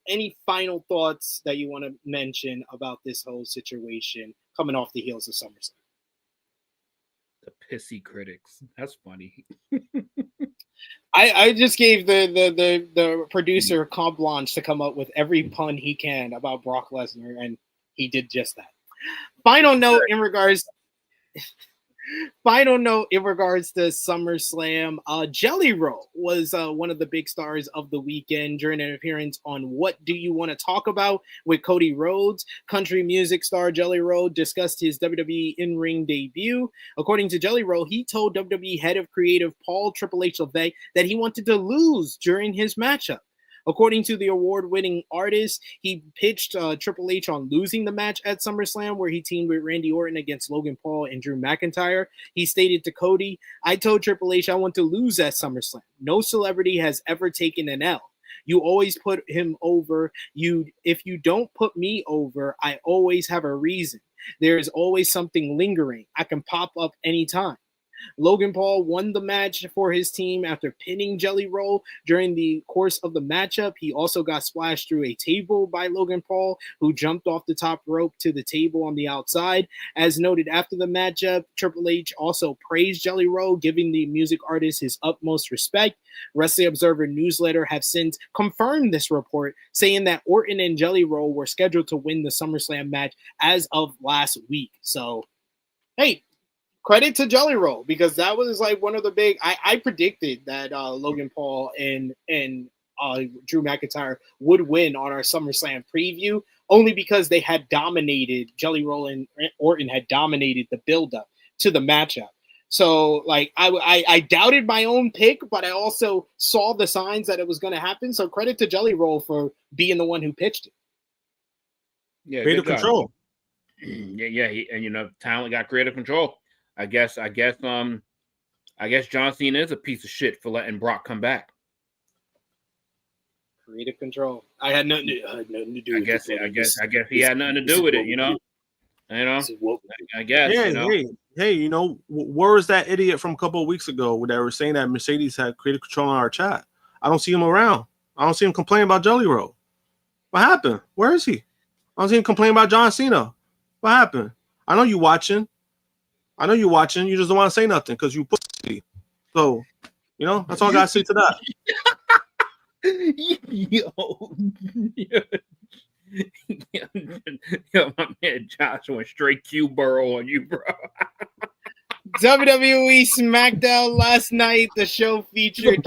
final thoughts that you want to mention about this whole situation coming off the heels of SummerSlam? The pissy critics. That's funny. I just gave the producer carte blanche to come up with every pun he can about Brock Lesnar, and he did just that. Final note in regards to SummerSlam, Jelly Roll was one of the big stars of the weekend during an appearance on What Do You Want to Talk About with Cody Rhodes. Country music star Jelly Roll discussed his WWE in-ring debut. According to Jelly Roll, he told WWE head of creative Paul Triple H LeVay that he wanted to lose during his matchup. According to the award-winning artist, he pitched Triple H on losing the match at SummerSlam, where he teamed with Randy Orton against Logan Paul and Drew McIntyre. He stated to Cody, I told Triple H I want to lose at SummerSlam. No celebrity has ever taken an L. You always put him over. If you don't put me over, I always have a reason. There is always something lingering. I can pop up anytime. Logan Paul won the match for his team after pinning Jelly Roll during the course of the matchup. He also got splashed through a table by Logan Paul, who jumped off the top rope to the table on the outside. As noted after the matchup, Triple H also praised Jelly Roll, giving the music artist his utmost respect. Wrestling Observer Newsletter have since confirmed this report, saying that Orton and Jelly Roll were scheduled to win the SummerSlam match as of last week. So, hey, credit to Jelly Roll, because that was like one of the big. I predicted that Logan Paul and Drew McIntyre would win on our SummerSlam preview, only because they had dominated. Jelly Roll and Orton had dominated the build-up to the matchup. So, like, I doubted my own pick, but I also saw the signs that it was going to happen. So, credit to Jelly Roll for being the one who pitched it. Yeah, creative control. Yeah, and talent got creative control. I guess John Cena is a piece of shit for letting Brock come back. Creative control. I had nothing to do. I guess he had nothing to do with it. I guess. Hey, where was that idiot from a couple of weeks ago that were saying that Mercedes had creative control on our chat? I don't see him around. I don't see him complaining about Jelly Roll. What happened? Where is he? I don't see him complaining about John Cena. What happened? I know you watching. You just don't want to say nothing because you pussy. So, that's all I got to say to that. Yo, my man Josh went straight Q Burrow on you, bro. WWE Smackdown last night. The show featured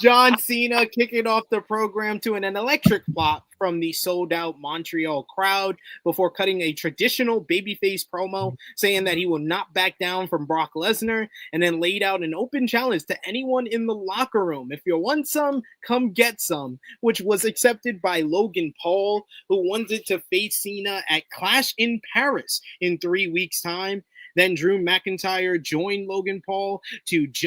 John Cena kicking off the program to an electric pop from the sold-out Montreal crowd before cutting a traditional babyface promo saying that he will not back down from Brock Lesnar, and then laid out an open challenge to anyone in the locker room. If you want some, come get some, which was accepted by Logan Paul, who wanted to face Cena at Clash in Paris in 3 weeks' time. Then Drew McIntyre joined Logan Paul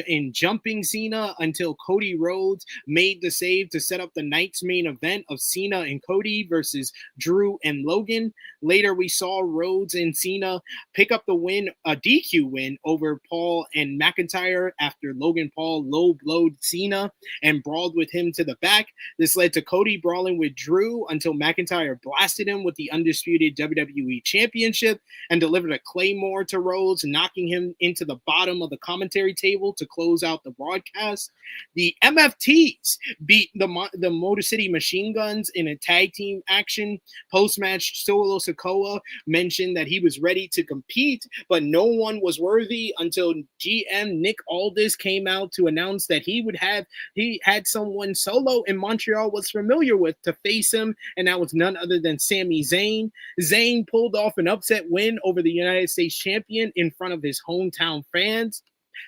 in jumping Cena until Cody Rhodes made the save to set up the night's main event of Cena and Cody versus Drew and Logan. Later, we saw Rhodes and Cena pick up the win, a DQ win over Paul and McIntyre after Logan Paul low-blowed Cena and brawled with him to the back. This led to Cody brawling with Drew until McIntyre blasted him with the undisputed WWE Championship and delivered a Claymore to Rhodes, knocking him into the bottom of the commentary table to close out the broadcast. The MFTs beat the Motor City Machine Guns in a tag team action. Post-match, Solo Sikoa mentioned that he was ready to compete, but no one was worthy until GM Nick Aldis came out to announce that he had someone Solo in Montreal was familiar with to face him, and that was none other than Sami Zayn. Zayn pulled off an upset win over the United States champion in front of his hometown fans.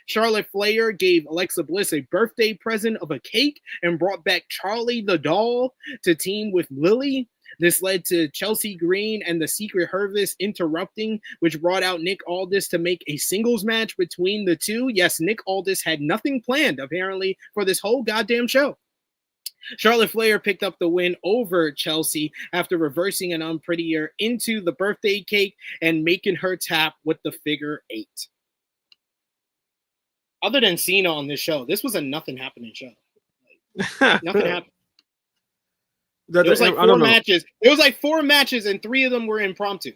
Charlotte Flair gave Alexa Bliss a birthday present of a cake and brought back Charlie the doll to team with Lily. This led to Chelsea Green and the Secret Service interrupting, which brought out Nick Aldis to make a singles match between the two. Yes, Nick Aldis had nothing planned, apparently, for this whole goddamn show. Charlotte Flair picked up the win over Chelsea after reversing an unprettier into the birthday cake and making her tap with the figure 8. Other than Cena on this show, this was a nothing happening show. Nothing happened. It was like 4 matches. It was like 4 matches, and 3 of them were impromptu.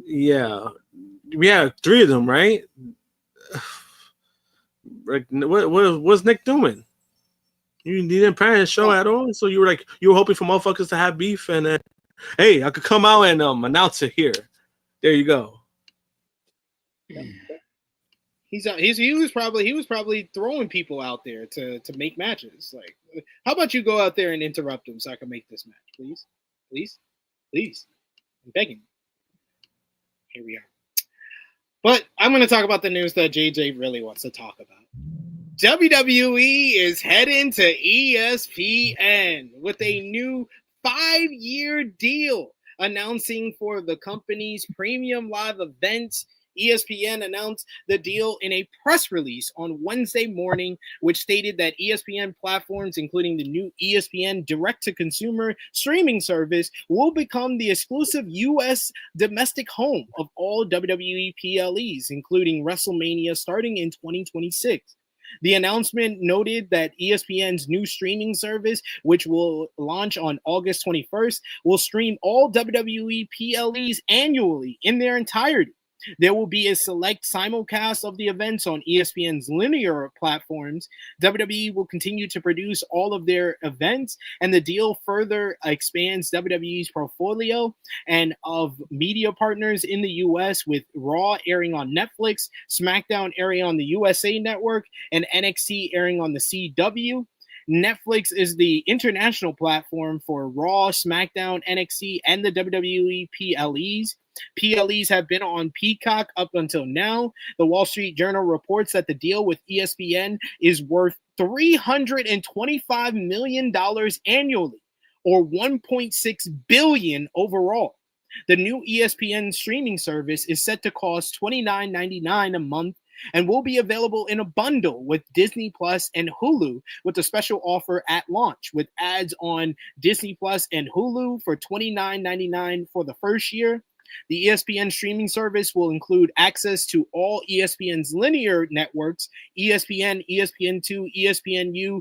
Yeah, we had 3 of them, right? What's Nick doing? You didn't plan his show at all, so you were hoping for motherfuckers to have beef, and then, hey, I could come out and announce it here. There you go. He was probably throwing people out there to make matches. Like, how about you go out there and interrupt him so I can make this match, please. I'm begging. Here we are. But I'm going to talk about the news that JJ really wants to talk about. WWE is heading to ESPN with a new 5-year deal announcing for the company's premium live events. ESPN announced the deal in a press release on Wednesday morning, which stated that ESPN platforms, including the new ESPN direct-to-consumer streaming service, will become the exclusive U.S. domestic home of all WWE PLEs, including WrestleMania, starting in 2026. The announcement noted that ESPN's new streaming service, which will launch on August 21st, will stream all WWE PLEs annually in their entirety. There will be a select simulcast of the events on ESPN's linear platforms. WWE will continue to produce all of their events, and the deal further expands WWE's portfolio and of media partners in the U.S., with Raw airing on Netflix, SmackDown airing on the USA Network, and NXT airing on the CW. Netflix is the international platform for Raw, SmackDown, NXT, and the WWE PLEs. PLEs have been on Peacock up until now. The Wall Street Journal reports that the deal with ESPN is worth $325 million annually, or $1.6 billion overall. The new ESPN streaming service is set to cost $29.99 a month and will be available in a bundle with Disney Plus and Hulu, with a special offer at launch, with ads on Disney Plus and Hulu for $29.99 for the first year. The ESPN streaming service will include access to all ESPN's linear networks: ESPN, ESPN2, ESPNU,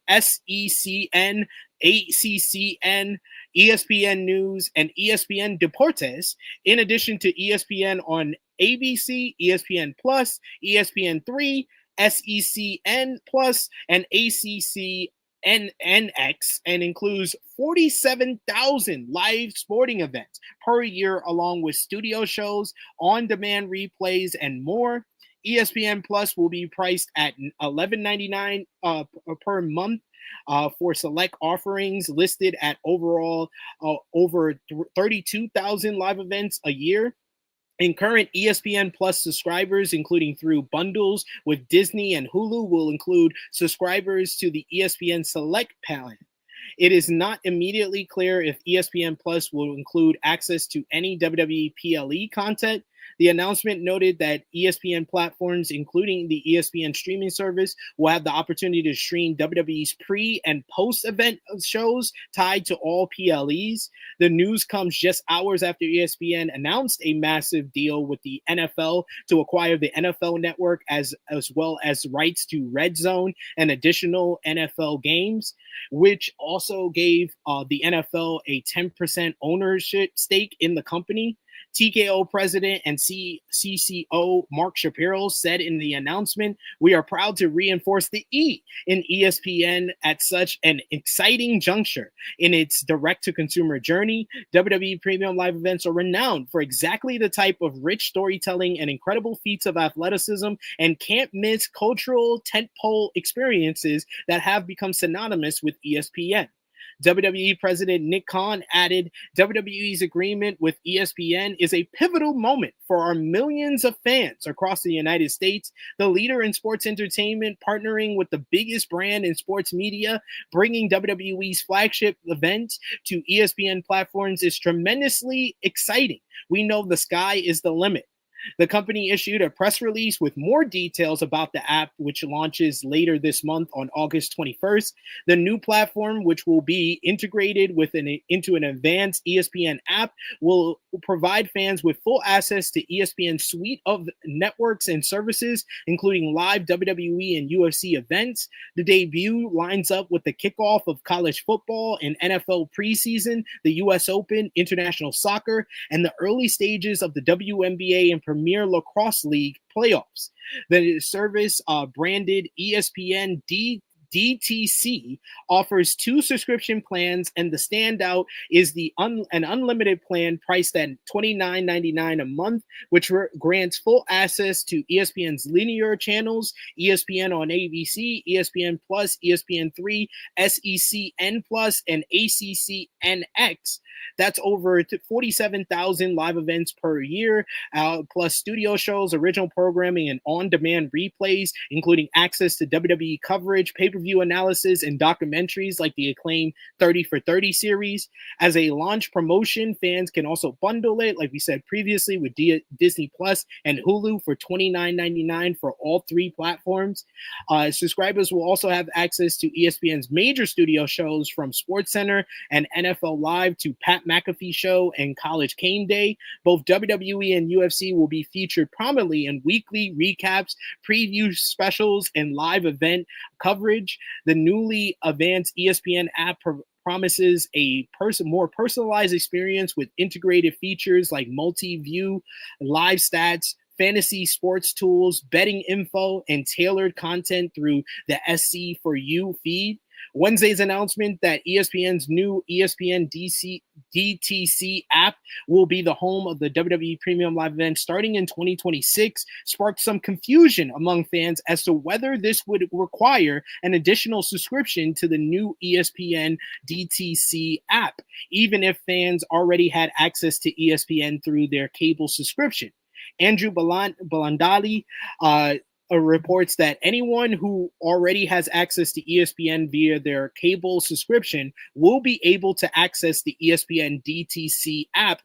SECN, ACCN, ESPN News, and ESPN Deportes, in addition to ESPN on ABC, ESPN Plus, ESPN3, SECN Plus, and ACC NX, and includes 47,000 live sporting events per year, along with studio shows, on-demand replays, and more. ESPN Plus will be priced at $11.99 per month for select offerings listed at overall over 32,000 live events a year. And current ESPN Plus subscribers, including through bundles with Disney and Hulu, will include subscribers to the ESPN Select plan. It is not immediately clear if ESPN Plus will include access to any WWE PLE content. The announcement noted that ESPN platforms, including the ESPN streaming service, will have the opportunity to stream WWE's pre- and post-event shows tied to all PLEs. The news comes just hours after ESPN announced a massive deal with the NFL to acquire the NFL Network, as well as rights to Red Zone and additional NFL games, which also gave the NFL a 10% ownership stake in the company. TKO president and CCO Mark Shapiro said in the announcement, "We are proud to reinforce the E in ESPN at such an exciting juncture in its direct-to-consumer journey. WWE Premium Live events are renowned for exactly the type of rich storytelling and incredible feats of athleticism and can't-miss cultural tentpole experiences that have become synonymous with ESPN." WWE President Nick Khan added, "WWE's agreement with ESPN is a pivotal moment for our millions of fans across the United States. The leader in sports entertainment, partnering with the biggest brand in sports media, bringing WWE's flagship event to ESPN platforms is tremendously exciting. We know the sky is the limit." The company issued a press release with more details about the app, which launches later this month on August 21st. The new platform, which will be integrated into an advanced ESPN app, will provide fans with full access to ESPN's suite of networks and services, including live WWE and UFC events. The debut lines up with the kickoff of college football and NFL preseason, the U.S. Open, international soccer, and the early stages of the WNBA and Premier Lacrosse League playoffs. The service, branded ESPN DTC, offers 2 subscription plans, and the standout is an unlimited plan priced at $29.99 a month, which grants full access to ESPN's linear channels, ESPN on ABC, ESPN Plus, ESPN3, SECN Plus, and ACCNX. That's over 47,000 live events per year, plus studio shows, original programming, and on-demand replays, including access to WWE coverage, pay-per-view analysis, and documentaries like the acclaimed 30 for 30 series. As a launch promotion, fans can also bundle it, like we said previously, with Disney Plus and Hulu for $29.99 for all three platforms. Subscribers will also have access to ESPN's major studio shows from SportsCenter and NFL Live to Pat McAfee Show and College Game Day. Both WWE and UFC will be featured prominently in weekly recaps, preview specials, and live event coverage. The newly advanced ESPN app promises a more personalized experience with integrated features like multi-view, live stats, fantasy sports tools, betting info, and tailored content through the SC4U feed. Wednesday's announcement that ESPN's new ESPN DTC app will be the home of the WWE Premium Live event starting in 2026 sparked some confusion among fans as to whether this would require an additional subscription to the new ESPN DTC app, even if fans already had access to ESPN through their cable subscription. Andrew Balandali reports that anyone who already has access to ESPN via their cable subscription will be able to access the ESPN DTC app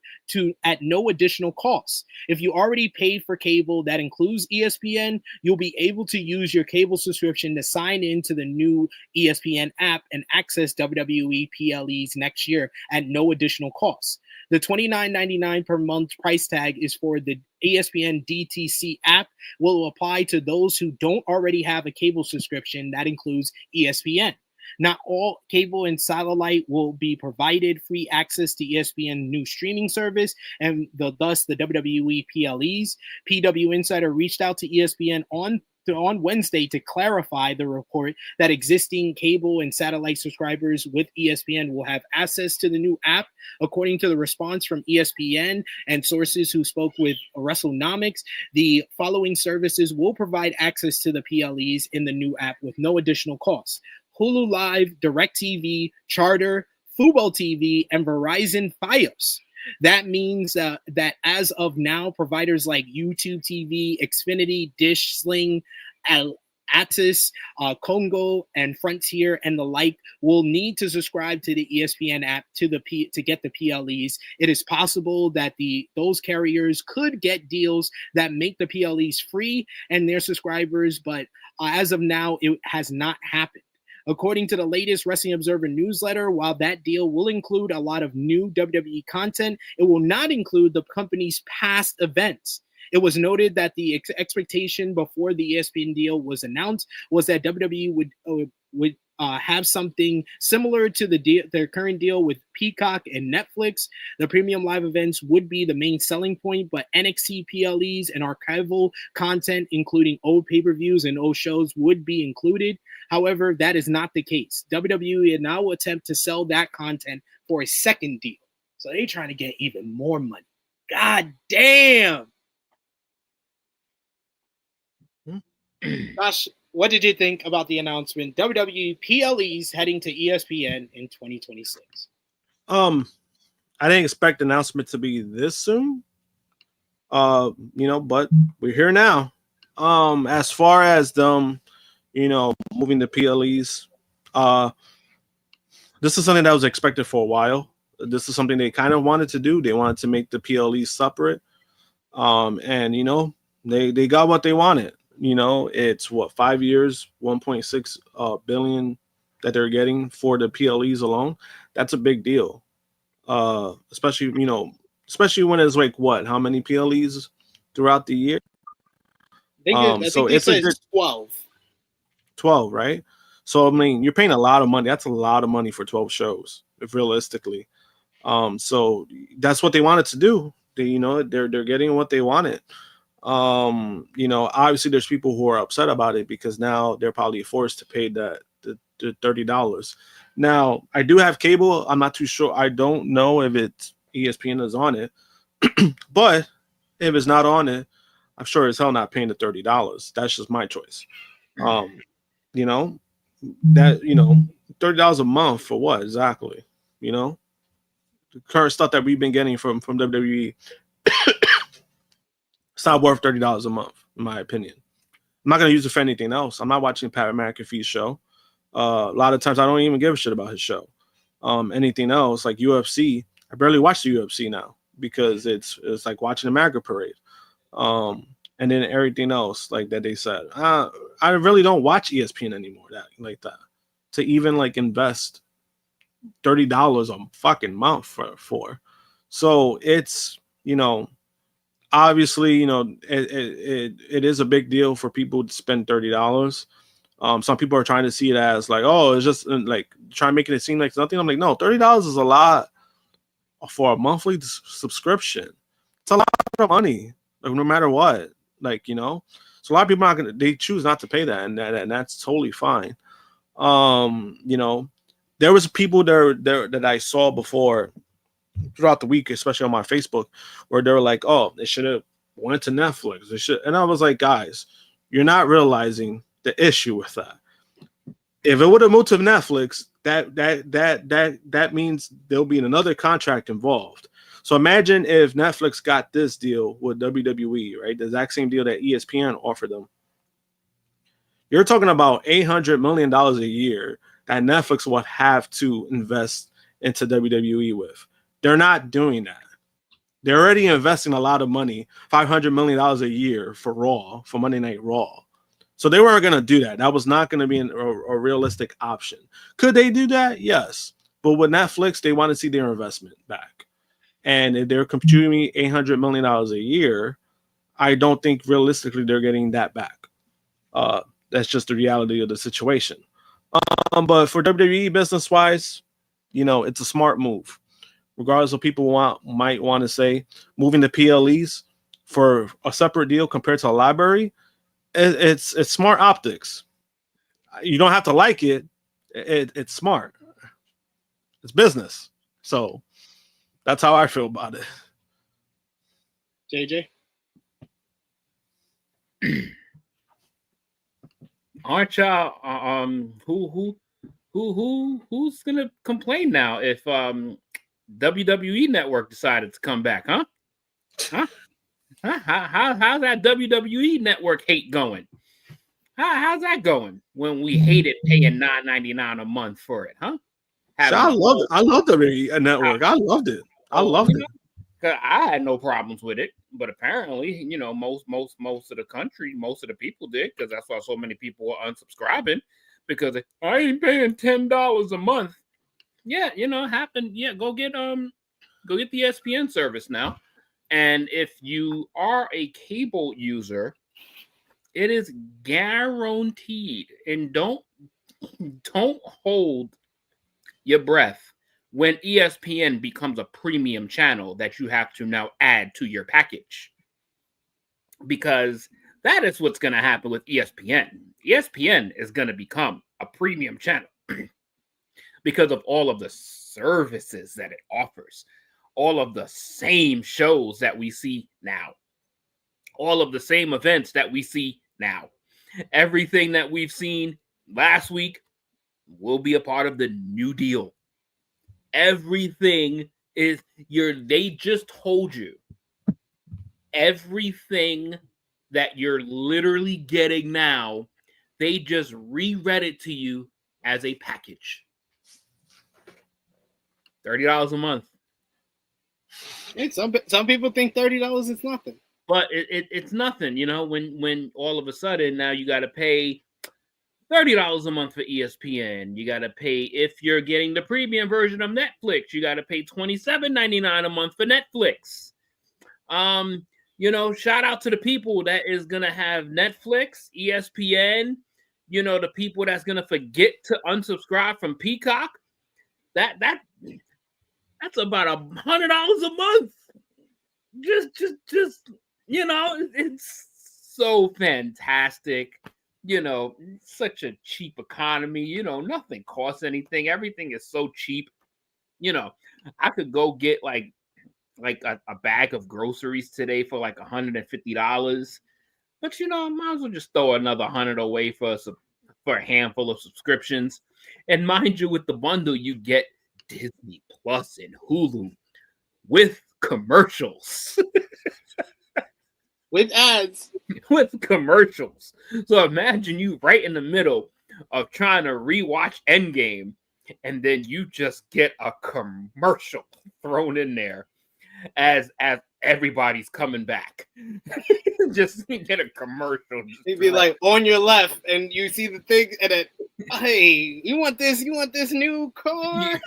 at no additional cost. If you already paid for cable that includes ESPN, you'll be able to use your cable subscription to sign into the new ESPN app and access WWE PLEs next year at no additional cost. The $29.99 per month price tag is for the ESPN DTC app, will apply to those who don't already have a cable subscription that includes ESPN. Not all cable and satellite will be provided free access to ESPN new streaming service and thus the WWE PLEs. PW Insider reached out to ESPN on Wednesday to clarify the report that existing cable and satellite subscribers with ESPN will have access to the new app. According to the response from ESPN and sources who spoke with WrestleNomics, the following services will provide access to the PLEs in the new app with no additional cost: Hulu Live, DirecTV, Charter, Fubo TV, and Verizon Fios. That means that as of now, providers like YouTube TV, Xfinity, Dish, Sling, Atis, Congo, and Frontier, and the like will need to subscribe to the ESPN app to get the PLEs. It is possible that those carriers could get deals that make the PLEs free and their subscribers, but as of now, it has not happened. According to the latest Wrestling Observer newsletter, while that deal will include a lot of new WWE content, it will not include the company's past events. It was noted that the expectation before the ESPN deal was announced was that WWE would have something similar to their current deal with Peacock and Netflix. The premium live events would be the main selling point, but NXT PLEs and archival content, including old pay-per-views and old shows, would be included. However, that is not the case. WWE now will attempt to sell that content for a second deal. So they're trying to get even more money. God damn. Gosh, what did you think about the announcement? WWE PLEs heading to ESPN in 2026. I didn't expect the announcement to be this soon. But we're here now. As far as them, moving the PLEs, this is something that was expected for a while. This is something they kind of wanted to do. They wanted to make the PLEs separate. And they got what they wanted. It's 5 years, 1.6 billion that they're getting for the PLEs alone. That's a big deal. Especially when it's how many PLEs throughout the year? I think they said 12. 12, right? So you're paying a lot of money. That's a lot of money for 12 shows, if realistically. So that's what they wanted to do. They're getting what they wanted. Obviously there's people who are upset about it because now they're probably forced to pay the $30. Now, I do have cable. I'm not too sure. I don't know if it's ESPN is on it, but if it's not on it, I'm sure as hell not paying the $30. That's just my choice. $30 a month for what exactly? the current stuff that we've been getting from WWE, it's not worth $30 a month, in my opinion. I'm not gonna use it for anything else. I'm not watching Pat McAfee's show. A lot of times I don't even give a shit about his show. Anything else like UFC, I barely watch the UFC now because it's like watching the MAGA parade. And then everything else like that they said. I really don't watch ESPN anymore like that. To even like invest $30 a fucking month for. So it's, you know, obviously, you know, it is a big deal for people to spend $30. Some people are trying to see it as like, oh, it's just like trying to make it seem like it's nothing. I'm like, no, $30 is a lot for a monthly subscription. It's a lot of money, like, no matter what. Like, you know, so a lot of people they choose not to pay that, and that's totally fine. You know, there was people there that I saw before throughout the week, especially on my Facebook, where they were like, oh, they should have went to Netflix. They should, and I was like, guys, you're not realizing the issue with that. If it would have moved to Netflix, that means there'll be another contract involved. So imagine if Netflix got this deal with WWE, right? The exact same deal that ESPN offered them. You're talking about $800 million a year that Netflix would have to invest into WWE with. They're not doing that. They're already investing a lot of money, $500 million a year for Raw, for Monday Night Raw. So they weren't going to do that. That was not going to be a realistic option. Could they do that? Yes. But with Netflix, they want to see their investment back. And if they're computing $800 million a year, I don't think realistically they're getting that back. That's just the reality of the situation. But for WWE business-wise, you know, it's a smart move. Regardless of people might want to say, moving the PLEs for a separate deal compared to a library, it's smart optics. You don't have to like it. It's smart. It's business. So that's how I feel about it. JJ? Aren't y'all who's gonna complain now if WWE Network decided to come back, huh? How's that WWE Network hate going? How's that going when we hated paying $9.99 a month for it, huh? I love WWE Network. I loved it. I loved it. I had no problems with it, but apparently, you know, most of the country, most of the people did, because that's why so many people were unsubscribing, because I ain't paying $10 a month. Yeah, you know, happened. Yeah, go get the ESPN service now. And if you are a cable user, it is guaranteed. And don't hold your breath when ESPN becomes a premium channel that you have to now add to your package. Because that is what's going to happen with ESPN. ESPN is going to become a premium channel because of all of the services that it offers, all of the same shows that we see now, all of the same events that we see now. Everything that we've seen last week will be a part of the new deal. Everything they just told you everything that you're literally getting now, they just reread it to you as a package. $30 a month. Hey, some people think $30 is nothing. But it's nothing, you know, when all of a sudden now you got to pay $30 a month for ESPN. You got to pay, if you're getting the premium version of Netflix, you got to pay $27.99 a month for Netflix. You know, shout out to the people that is going to have Netflix, ESPN, you know, the people that's going to forget to unsubscribe from Peacock. That's about $100 a month. Just, you know, it's so fantastic. You know, such a cheap economy. You know, nothing costs anything. Everything is so cheap. You know, I could go get like a bag of groceries today for like $150. But, you know, I might as well just throw another $100 away for a handful of subscriptions. And mind you, with the bundle, you get Disney Plus and Hulu with commercials. With ads. With commercials. So imagine you right in the middle of trying to rewatch Endgame, and then you just get a commercial thrown in there as everybody's coming back. Just get a commercial. It'd be like on your left, and you see the thing, and then, hey, you want this new car?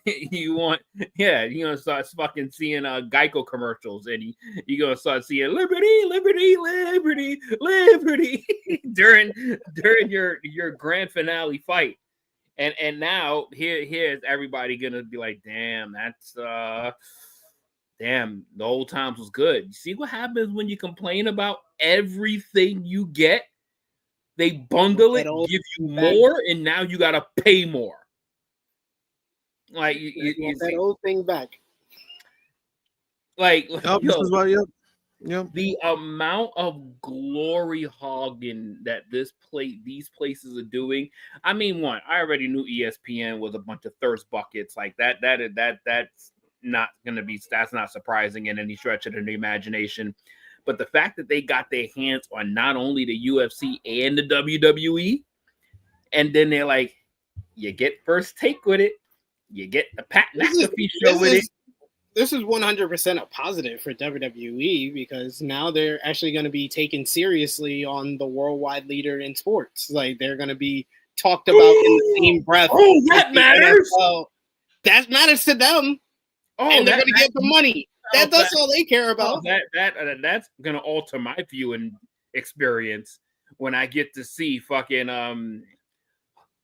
You're gonna start fucking seeing Geico commercials, and you're gonna start seeing liberty, liberty, liberty, liberty during your grand finale fight. And now here's everybody gonna be like, damn, that's damn, the old times was good. You see what happens when you complain about everything you get? They bundle it, give you more, and now you gotta pay more. Like you that old thing back. Like Yep, this is what, yep. The amount of glory hogging that these places are doing. I mean, I already knew ESPN was a bunch of thirst buckets like that. That's not gonna be. That's not surprising in any stretch of the imagination. But the fact that they got their hands on not only the UFC and the WWE, and then they're like, you get first take with it, you get the Pat McAfee show with it. This is 100% a positive for WWE because now they're actually going to be taken seriously on the worldwide leader in sports. Like they're going to be talked about in the same breath. Oh, that matters. That matters to them. Oh, and they're going to get the money. That's all they care about. That's going to alter my viewing experience when I get to see fucking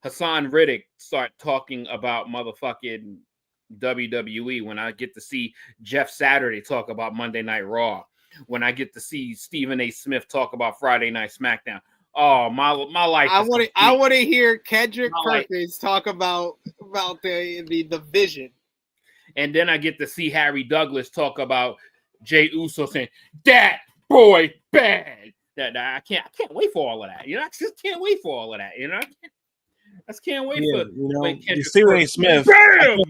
Hassan Riddick start talking about motherfucking WWE, when I get to see Jeff Saturday talk about Monday Night Raw, when I get to see Stephen A. Smith talk about Friday Night SmackDown. Oh, my life! I want to hear Kendrick Perkins talk about the vision. And then I get to see Harry Douglas talk about Jey Uso saying, "That boy bad." That I can't wait for all of that. You know, I just can't wait for all of that. You know, I just can't wait for Stephen A. Smith. Bam!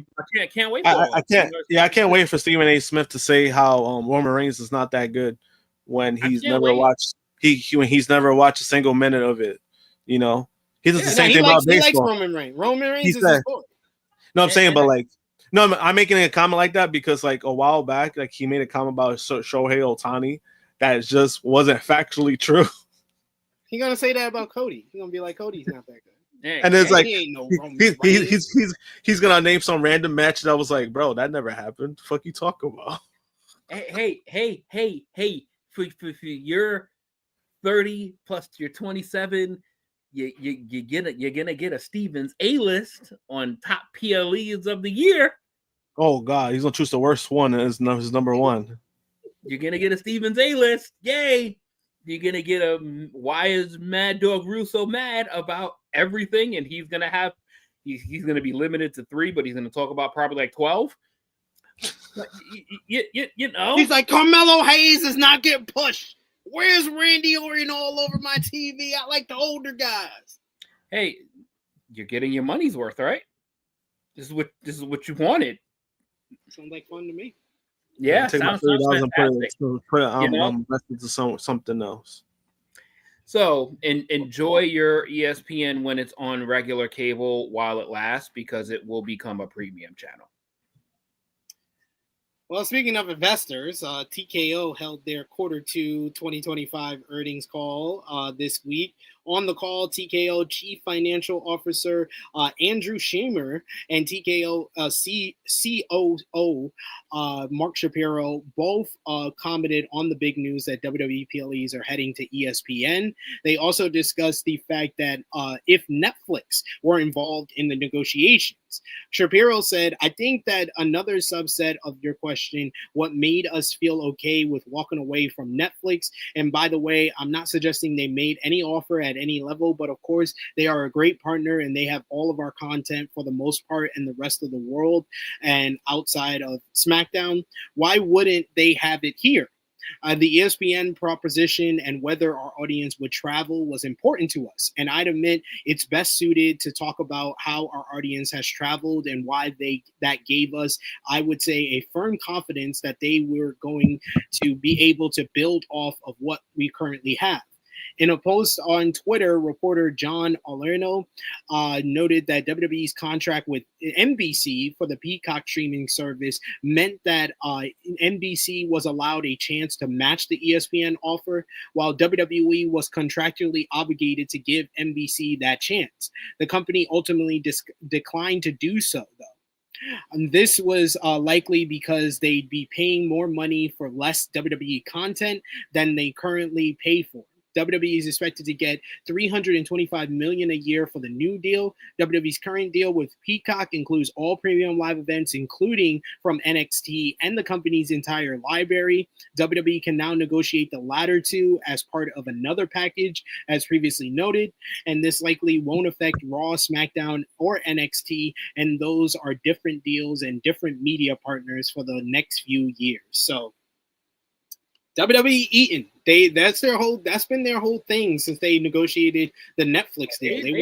I can't wait for I can't. Yeah, I can't wait for Stephen A. Smith to say how Roman Reigns is not that good when he's never watched. When he's never watched a single minute of it. You know, he does the same thing about baseball. He likes Roman Reigns. Roman Reigns is his sport. No, I'm saying, but like. No, I'm making a comment like that because, like, a while back, like, he made a comment about Shohei Ohtani that just wasn't factually true. He's gonna say that about Cody. He's gonna be like, Cody's not that good. And it's like, he's gonna name some random match that was like, bro, that never happened. The fuck you talking about? Hey! For your 30 plus your 27. You're gonna get a Stevens A-list on top PLEs of the year. Oh God, he's gonna choose the worst one as his number one. You're gonna get a Stevens A-list, yay! You're gonna get a why is Mad Dog Russo mad about everything, and he's gonna be limited to 3, but he's gonna talk about probably like 12. You know, he's like Carmelo Hayes is not getting pushed. Where's Randy Orton all over my TV? I like the older guys. Hey, you're getting your money's worth, right? This is what you wanted. Sounds like fun to me. Yeah, take my $30 and put it invested to something else. So enjoy your ESPN when it's on regular cable while it lasts, because it will become a premium channel. Well, speaking of investors, TKO held their Q2 2025 earnings call this week. On the call, TKO Chief Financial Officer Andrew Shamer and TKO COO Mark Shapiro both commented on the big news that WWE PLEs are heading to ESPN. They also discussed the fact that if Netflix were involved in the negotiations, Shapiro said, I think that another subset of your question, what made us feel okay with walking away from Netflix. And by the way, I'm not suggesting they made any offer at any level, but of course they are a great partner and they have all of our content for the most part in the rest of the world and outside of SmackDown. Why wouldn't they have it here? The ESPN proposition and whether our audience would travel was important to us. And I'd admit it's best suited to talk about how our audience has traveled and why that gave us, I would say, a firm confidence that they were going to be able to build off of what we currently have. In a post on Twitter, reporter John Alerno noted that WWE's contract with NBC for the Peacock streaming service meant that NBC was allowed a chance to match the ESPN offer, while WWE was contractually obligated to give NBC that chance. The company ultimately declined to do so, though. And this was likely because they'd be paying more money for less WWE content than they currently pay for. WWE is expected to get $325 million a year for the new deal. WWE's current deal with Peacock includes all premium live events, including from NXT and the company's entire library. WWE can now negotiate the latter two as part of another package, as previously noted, and this likely won't affect Raw, SmackDown, or NXT, and those are different deals and different media partners for the next few years. So WWE eating. That's been their whole thing since they negotiated the Netflix deal. They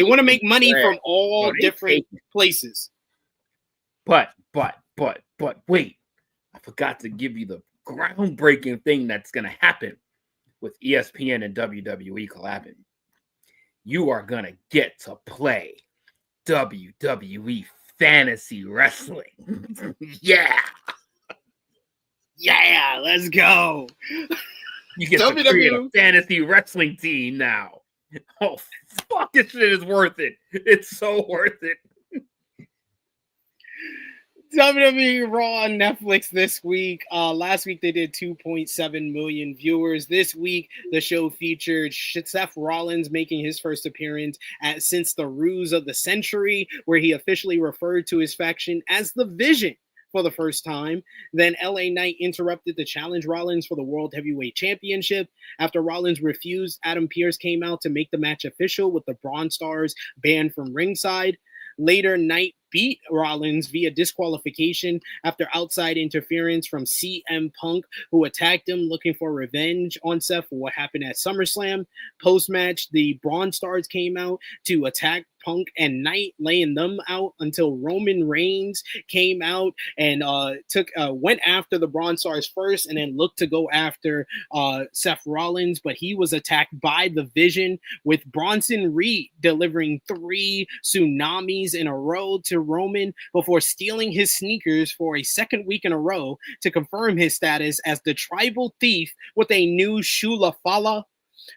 want to make money from all different places. But wait, I forgot to give you the groundbreaking thing that's going to happen with ESPN and WWE collabing. You are going to get to play WWE fantasy wrestling. Yeah. Yeah, let's go. You get to create a fantasy wrestling team now. Oh, fuck, this shit is worth it. It's so worth it. WWE Raw on Netflix this week. Last week they did 2.7 million viewers. This week the show featured Seth Rollins making his first appearance since the Ruse of the Century, where he officially referred to his faction as the Vision for the first time. Then LA Knight interrupted to challenge Rollins for the World Heavyweight Championship. After Rollins refused, Adam Pearce came out to make the match official with the Braun Stars banned from ringside. Later, Knight beat Rollins via disqualification after outside interference from CM Punk, who attacked him looking for revenge on Seth for what happened at SummerSlam. Post-match, the Braun Stars came out to attack Punk and Knight, laying them out until Roman Reigns came out and went after the Braun Stars first and then looked to go after Seth Rollins, but he was attacked by the Vision, with Bronson Reed delivering 3 tsunamis in a row to Roman before stealing his sneakers for a second week in a row to confirm his status as the tribal thief with a new Shula Fala.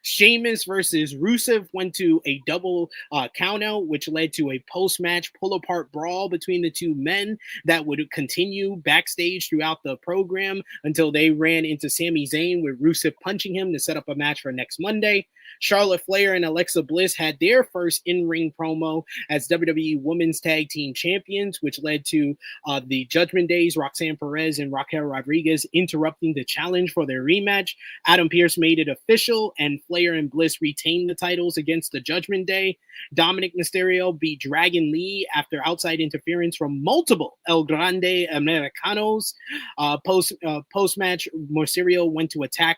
Sheamus versus Rusev went to a double countout, which led to a post-match pull-apart brawl between the two men that would continue backstage throughout the program until they ran into Sami Zayn, with Rusev punching him to set up a match for next Monday. Charlotte Flair and Alexa Bliss had their first in-ring promo as WWE Women's Tag Team Champions, which led to the Judgment Days, Roxanne Perez and Raquel Rodriguez, interrupting the challenge for their rematch. Adam Pearce made it official, and Flair and Bliss retained the titles against the Judgment Day. Dominic Mysterio beat Dragon Lee after outside interference from multiple El Grande Americanos. Post-match, Mysterio went to attack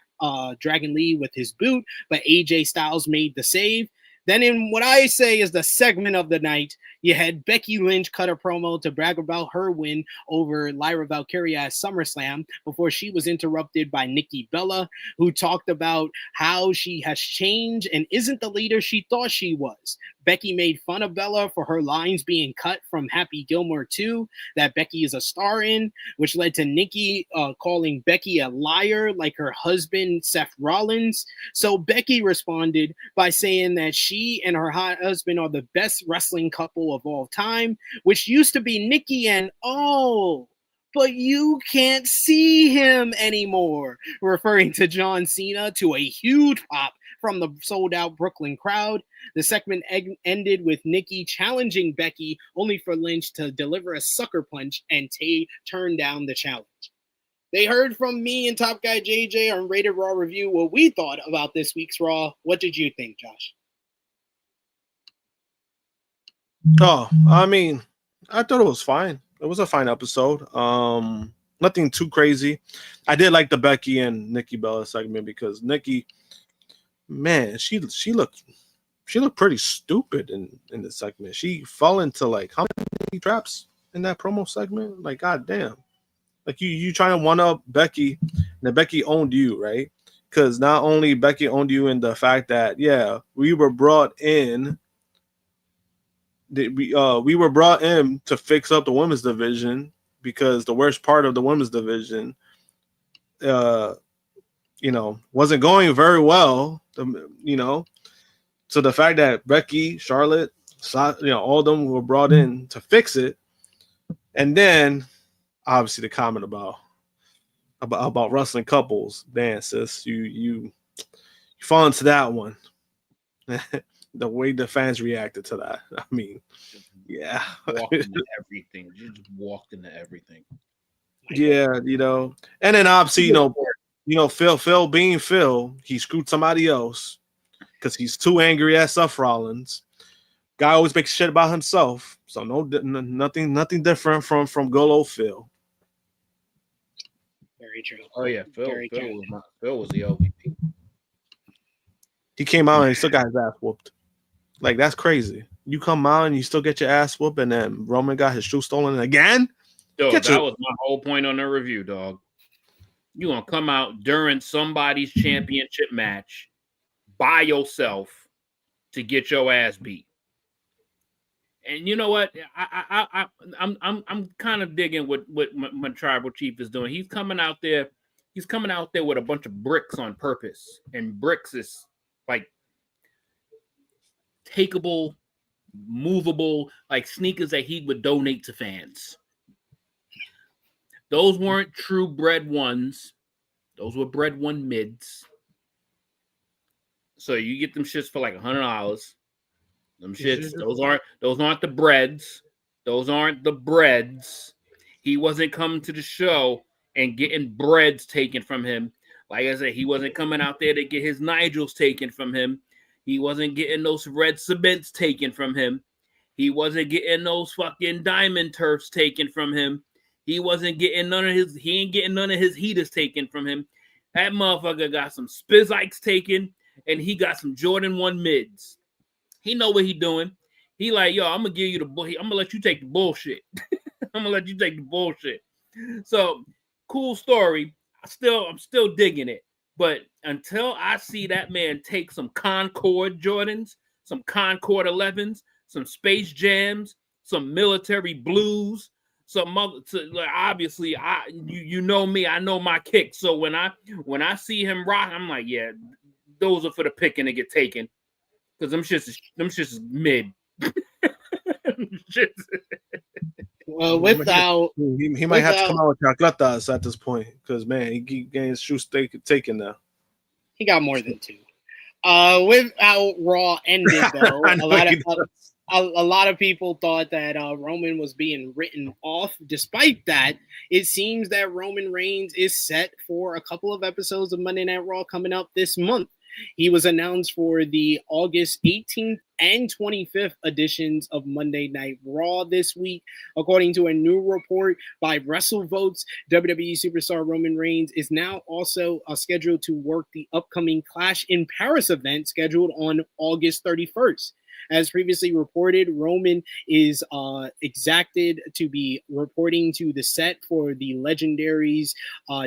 Dragon Lee with his boot, but AJ Styles made the save. Then in what I say is the segment of the night, you had Becky Lynch cut a promo to brag about her win over Lyra Valkyria at SummerSlam before she was interrupted by Nikki Bella, who talked about how she has changed and isn't the leader she thought she was. Becky made fun of Bella for her lines being cut from Happy Gilmore 2 that Becky is a star in, which led to Nikki calling Becky a liar like her husband, Seth Rollins. So Becky responded by saying that she and her hot husband are the best wrestling couple of all time, which used to be Nikki and but you can't see him anymore, referring to John Cena, to a huge pop from the sold-out Brooklyn crowd. The segment ended with Nikki challenging Becky, only for Lynch to deliver a sucker punch and turn down the challenge. They heard from me and Top Guy JJ on Rated Raw Review what we thought about this week's Raw. What did you think, Josh? Oh, I mean, I thought it was fine. It was a fine episode. nothing too crazy. I did like the Becky and Nikki Bella segment because Nikki, man, she looked pretty stupid in the segment. She fell into like how many traps in that promo segment? Like, goddamn. Like you trying to one up Becky, and Becky owned you, right? Because not only Becky owned you in the fact that we were brought in. We were brought in to fix up the women's division because the worst part of the women's division, wasn't going very well. So the fact that Becky, Charlotte, all of them were brought in to fix it, and then obviously the comment about wrestling couples, man, sis, you fall into that one. The way the fans reacted to that, I mean, yeah, walked into everything. You just walked into everything. Yeah, and then obviously, Phil being Phil, he screwed somebody else because he's too angry at Seth Rollins. Guy always makes shit about himself, so nothing different from good old Phil. Very true. Oh yeah, Phil was the LVP. He came out and he still got his ass whooped. Like, that's crazy. You come out and you still get your ass whooped, and then Roman got his shoe stolen again? Yo, that was my whole point on the review, dog. You gonna come out during somebody's championship match by yourself to get your ass beat. And you know what? I'm kind of digging what my tribal chief is doing. He's coming out there with a bunch of bricks on purpose. And bricks is like takeable, movable, like sneakers that he would donate to fans. Those weren't true bred ones. Those were bred one mids. So you get them shits for like $100. Them shits, those aren't the breads. Those aren't the breads. He wasn't coming to the show and getting breads taken from him. Like I said, he wasn't coming out there to get his Nigels taken from him. He wasn't getting those red cements taken from him. He wasn't getting those fucking diamond turfs taken from him. He ain't getting none of his heaters taken from him. That motherfucker got some Spizikes taken, and he got some Jordan 1 mids. He know what he doing. He like, yo, I'm gonna let you take the bullshit. I'm gonna let you take the bullshit. So, cool story. I'm still digging it. But until I see that man take some Concord Jordans, some Concord 11s, some Space Jams, some military blues, obviously, you know me, I know my kick. So when I see him rock, I'm like, yeah, those are for the picking to get taken, because them shits is mid. Well, without he might have to come out with chocolatas at this point, because man, he getting his shoes taken now. He got more than 2. Without Raw ended though, a lot of people thought that Roman was being written off. Despite that, it seems that Roman Reigns is set for a couple of episodes of Monday Night Raw coming up this month. He was announced for the August 18th and 25th editions of Monday Night Raw this week. According to a new report by WrestleVotes, WWE superstar Roman Reigns is now also scheduled to work the upcoming Clash in Paris event scheduled on August 31st. As previously reported, Roman is exacted to be reporting to the set for the Legendary's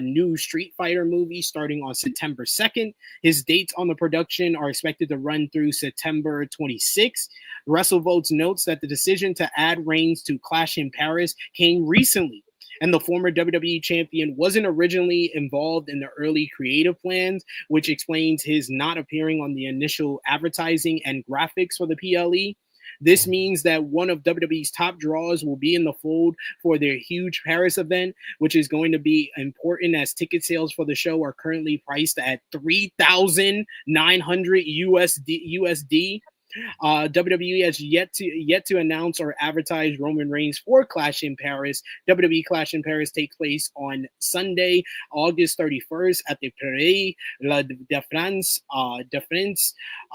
new Street Fighter movie starting on September 2nd. His dates on the production are expected to run through September 26th. WrestleVotes notes that the decision to add Reigns to Clash in Paris came recently, and the former WWE champion wasn't originally involved in the early creative plans, which explains his not appearing on the initial advertising and graphics for the PLE. This means that one of WWE's top draws will be in the fold for their huge Paris event, which is going to be important as ticket sales for the show are currently priced at $3,900 USD. WWE has yet to announce or advertise Roman Reigns for Clash in Paris. WWE Clash in Paris takes place on Sunday, August 31st at the Prix de France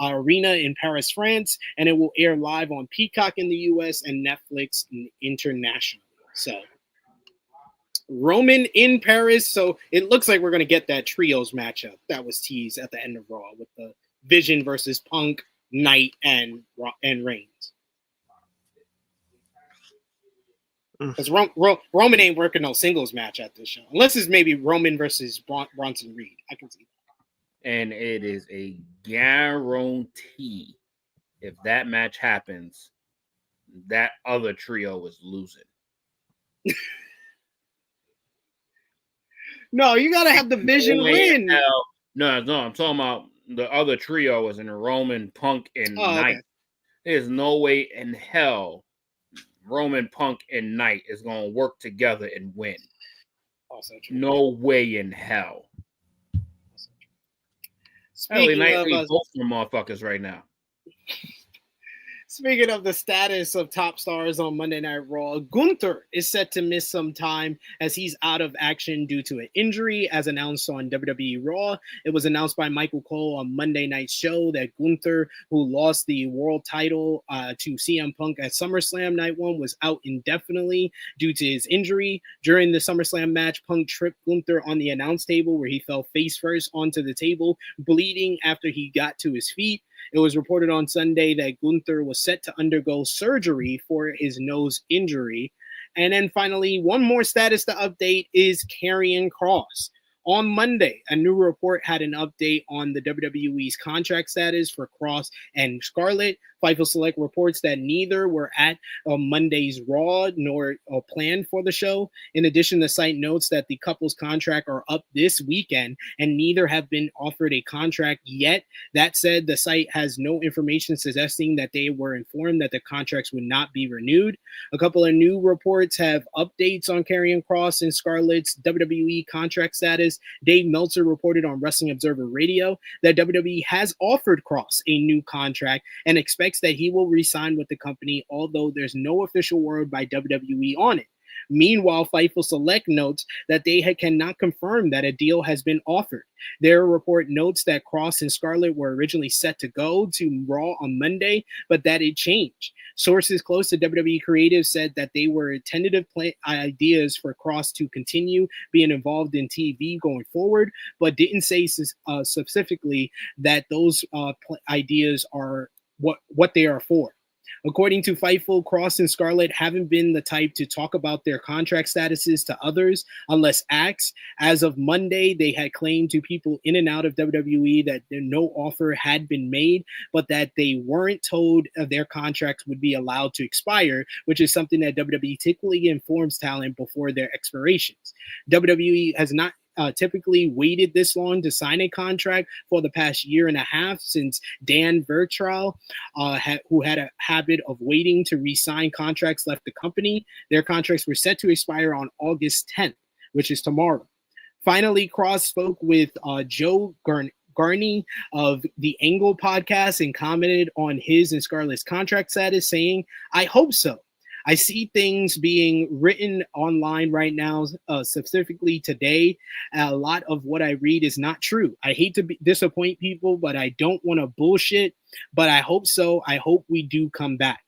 Arena in Paris, France, and it will air live on Peacock in the US and Netflix internationally. So Roman in Paris. So it looks like we're going to get that trios matchup that was teased at the end of Raw with the Vision versus Punk, Knight, and Reigns. Because Roman ain't working no singles match at this show. Unless it's maybe Roman versus Bronson Reed. I can see that. And it is a guarantee if that match happens, that other trio is losing. No, you got to have the Vision win. No, I'm talking about the other trio is in Roman, Punk, and Knight. Okay. There's no way in hell Roman, Punk, and Knight is going to work together and win. Also true. No way in hell. Speaking Knight of both of them motherfuckers right now. Speaking of the status of top stars on Monday Night Raw, Gunther is set to miss some time as he's out of action due to an injury, as announced on WWE Raw. It was announced by Michael Cole on Monday Night's show that Gunther, who lost the world title to CM Punk at SummerSlam Night 1, was out indefinitely due to his injury. During the SummerSlam match, Punk tripped Gunther on the announce table where he fell face first onto the table, bleeding after he got to his feet. It was reported on Sunday that Gunther was set to undergo surgery for his nose injury. And then finally, one more status to update is Karrion Kross. On Monday, a new report had an update on the WWE's contract status for Kross and Scarlett. Fightful Select reports that neither were at Monday's Raw nor planned for the show. In addition, the site notes that the couple's contract are up this weekend and neither have been offered a contract yet. That said, the site has no information suggesting that they were informed that the contracts would not be renewed. A couple of new reports have updates on Karrion Kross and Scarlett's WWE contract status. Dave Meltzer reported on Wrestling Observer Radio that WWE has offered Kross a new contract and expects that he will re-sign with the company, although there's no official word by WWE on it. Meanwhile, Fightful Select notes that they cannot confirm that a deal has been offered. Their report notes that Kross and Scarlett were originally set to go to Raw on Monday, but that it changed. Sources close to WWE Creative said that they were tentative ideas for Kross to continue being involved in TV going forward, but didn't say specifically that those ideas are what they are for. According to Fightful, Kross and Scarlett haven't been the type to talk about their contract statuses to others unless asked. As of Monday, they had claimed to people in and out of WWE that no offer had been made, but that they weren't told their contracts would be allowed to expire, which is something that WWE typically informs talent before their expirations. WWE has not typically waited this long to sign a contract for the past year and a half since Dan Virtrell, who had a habit of waiting to re-sign contracts, left the company. Their contracts were set to expire on August 10th, which is tomorrow. Finally, Kross spoke with Joe Garney of the Angle podcast and commented on his and Scarlett's contract status, saying, "I hope so. I see things being written online right now, specifically today. A lot of what I read is not true. I hate to disappoint people, but I don't want to bullshit. But I hope so. I hope we do come back."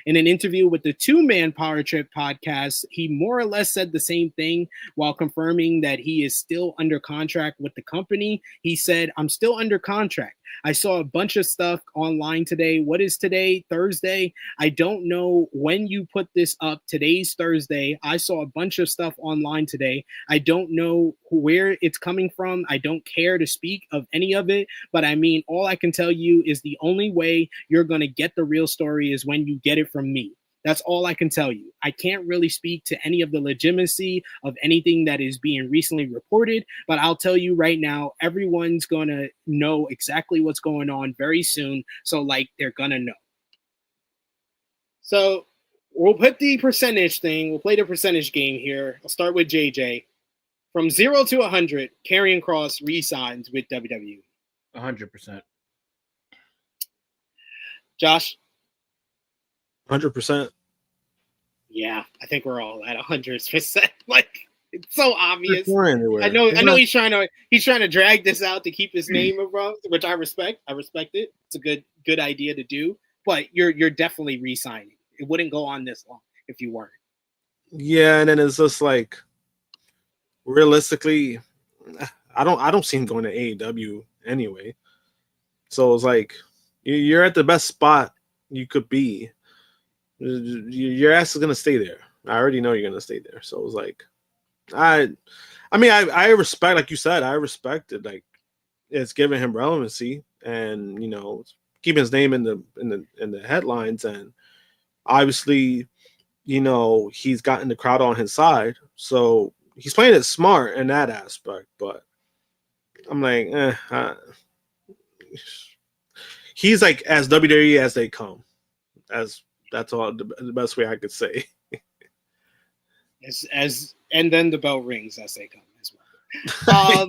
In an interview with the Two-Man Power Trip podcast, he more or less said the same thing while confirming that he is still under contract with the company. He said, "I'm still under contract. I saw a bunch of stuff online today." What is today? Thursday? I don't know when you put this up. Today's Thursday. I saw a bunch of stuff online today. I don't know where it's coming from. I don't care to speak of any of it. But I mean, all I can tell you is the only way you're going to get the real story is when you get it from me. That's all I can tell you. I can't really speak to any of the legitimacy of anything that is being recently reported, but I'll tell you right now, everyone's going to know exactly what's going on very soon. So, like, they're going to know. So, we'll put the percentage thing. We'll play the percentage game here. I'll start with JJ. From 0 to 100, Karrion Kross re-signs with WWE. 100%. Josh? 100%. Yeah, I think we're all at 100%. Like, it's so obvious. I know he's trying to drag this out to keep his name around, which I respect. I respect it. It's a good idea to do. But you're definitely re-signing. It wouldn't go on this long if you weren't. Yeah, and then it's just like realistically, I don't see him going to AEW anyway. So it's like you're at the best spot you could be. Your ass is gonna stay there. I already know you're gonna stay there. So it's like, I respect, like you said, I respect it. Like it's giving him relevancy, and keeping his name in the headlines, and obviously, he's gotten the crowd on his side. So he's playing it smart in that aspect. But I'm like, he's like as WWE as they come. That's all the best way I could say. And then the bell rings as they come as well.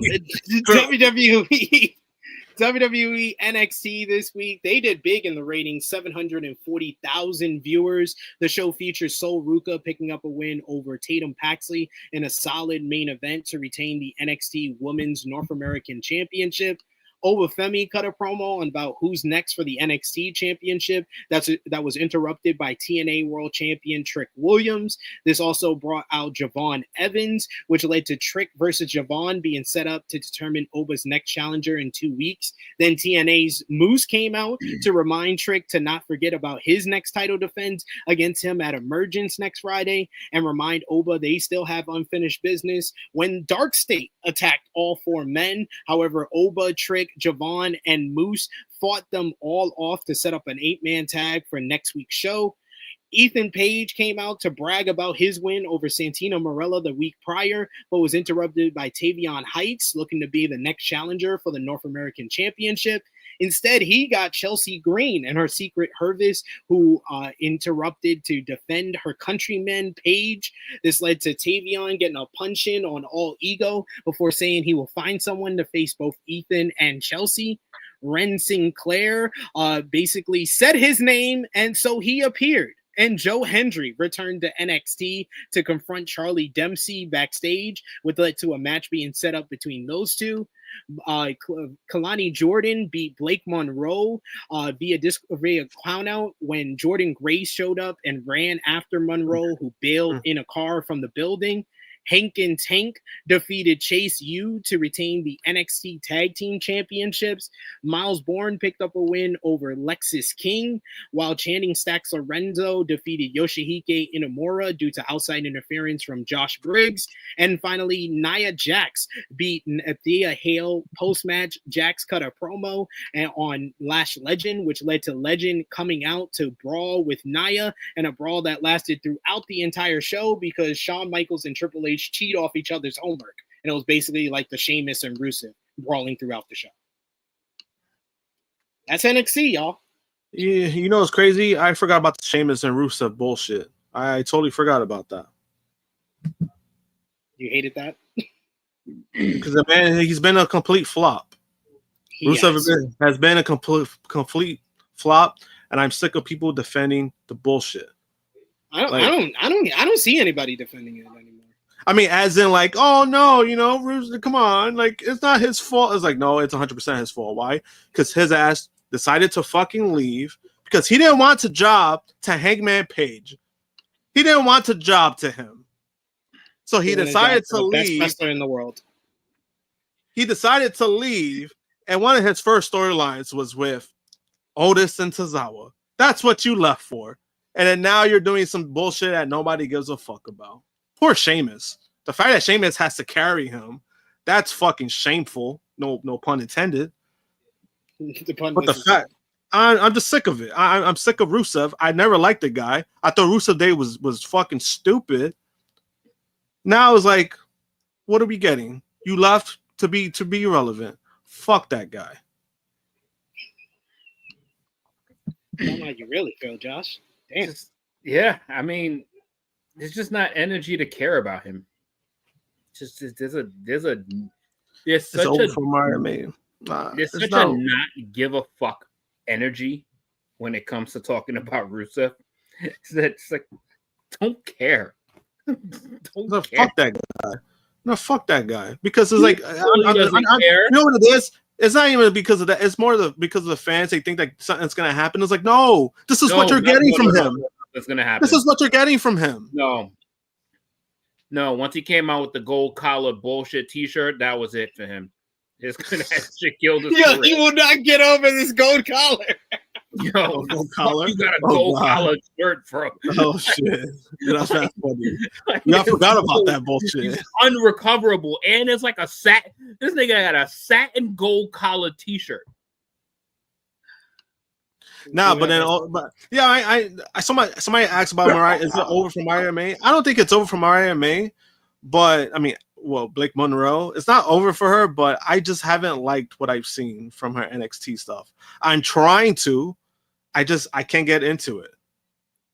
WWE NXT this week, they did big in the ratings, 740,000 viewers. The show features Sol Ruka picking up a win over Tatum Paxley in a solid main event to retain the NXT Women's North American Championship. Obafemi cut a promo on about who's next for the NXT Championship. That was interrupted by TNA World Champion Trick Williams. This also brought out Javon Evans, which led to Trick versus Javon being set up to determine Oba's next challenger in 2 weeks. Then TNA's Moose came out to remind Trick to not forget about his next title defense against him at Emergence next Friday, and remind Oba they still have unfinished business when Dark State attacked all 4 men. However, Oba, Trick, Javon, and Moose fought them all off to set up an 8-man tag for next week's show. Ethan Page came out to brag about his win over Santino Marella the week prior, but was interrupted by Tavion Heights, looking to be the next challenger for the North American Championship. Instead, he got Chelsea Green and her secret Hervis, who interrupted to defend her countryman Page. This led to Tavion getting a punch in on All Ego before saying he will find someone to face both Ethan and Chelsea. Ren Sinclair basically said his name, and so he appeared. And Joe Hendry returned to NXT to confront Charlie Dempsey backstage, which led to a match being set up between those two. Kalani Jordan beat Blake Monroe via clown out when Jordan Grace showed up and ran after Monroe, who bailed in a car from the building. Hank and Tank defeated Chase U to retain the NXT Tag Team Championships. Miles Bourne picked up a win over Lexis King, while Channing Stacks Lorenzo defeated Yoshihike Inamura due to outside interference from Josh Briggs. And finally, Nia Jax beat Thea Hale. Post-match, Jax cut a promo on Lash Legend, which led to Legend coming out to brawl with Nia, and a brawl that lasted throughout the entire show because Shawn Michaels and Triple H cheat off each other's homework. And it was basically like the Sheamus and Rusev brawling throughout the show. That's NXT, y'all. Yeah, it's crazy. I forgot about the Sheamus and Rusev bullshit. I totally forgot about that. You hated that? Because the man, he's been a complete flop. Rusev has been a complete flop, and I'm sick of people defending the bullshit. I don't see anybody defending it anymore. I mean, as in like, oh no, Rusev, come on, like it's not his fault. It's like, no, it's 100% his fault. Why? Because his ass decided to fucking leave because he didn't want to job to Hangman Page. He didn't want to job to him, so he decided to leave. Best wrestler in the world. He decided to leave, and one of his first storylines was with Otis and Tozawa. That's what you left for. And then now you're doing some bullshit that nobody gives a fuck about. Poor Sheamus. The fact that Sheamus has to carry him, that's fucking shameful. No pun intended. But the fact, I'm just sick of it. I'm sick of Rusev. I never liked the guy. I thought Rusev Day was fucking stupid. Now it's like, what are we getting? You left to be irrelevant. Fuck that guy. I don't know how you really feel, Josh. Damn. Yeah, I mean, it's just not energy to care about him. It's just there's such a not give a fuck energy when it comes to talking about Rusev. It's like, don't care. Don't care. Fuck that guy. No, fuck that guy. Because it's like, you know what it is? It's not even because of that. It's more because of the fans. They think that something's going to happen. It's like, no, this is what you're getting from him. That's going to happen. This is what you're getting from him. No. No, once he came out with the gold collar bullshit T-shirt, that was it for him. That shit killed his Yo, career. he will not get over this gold collar. Yo, gold collar? you got a Oh, gold God. collar shirt from. Oh shit, that's not funny. I forgot about that bullshit. It's unrecoverable, and it's like a satin. This nigga got a satin gold collar T-shirt. Nah, but then, but yeah, I somebody asked about Mariah. Is it over for Mariah May? I don't think it's over for Mariah May, but I mean, well, Blake Monroe, it's not over for her, but I just haven't liked what I've seen from her NXT stuff. I'm trying to, I can't get into it.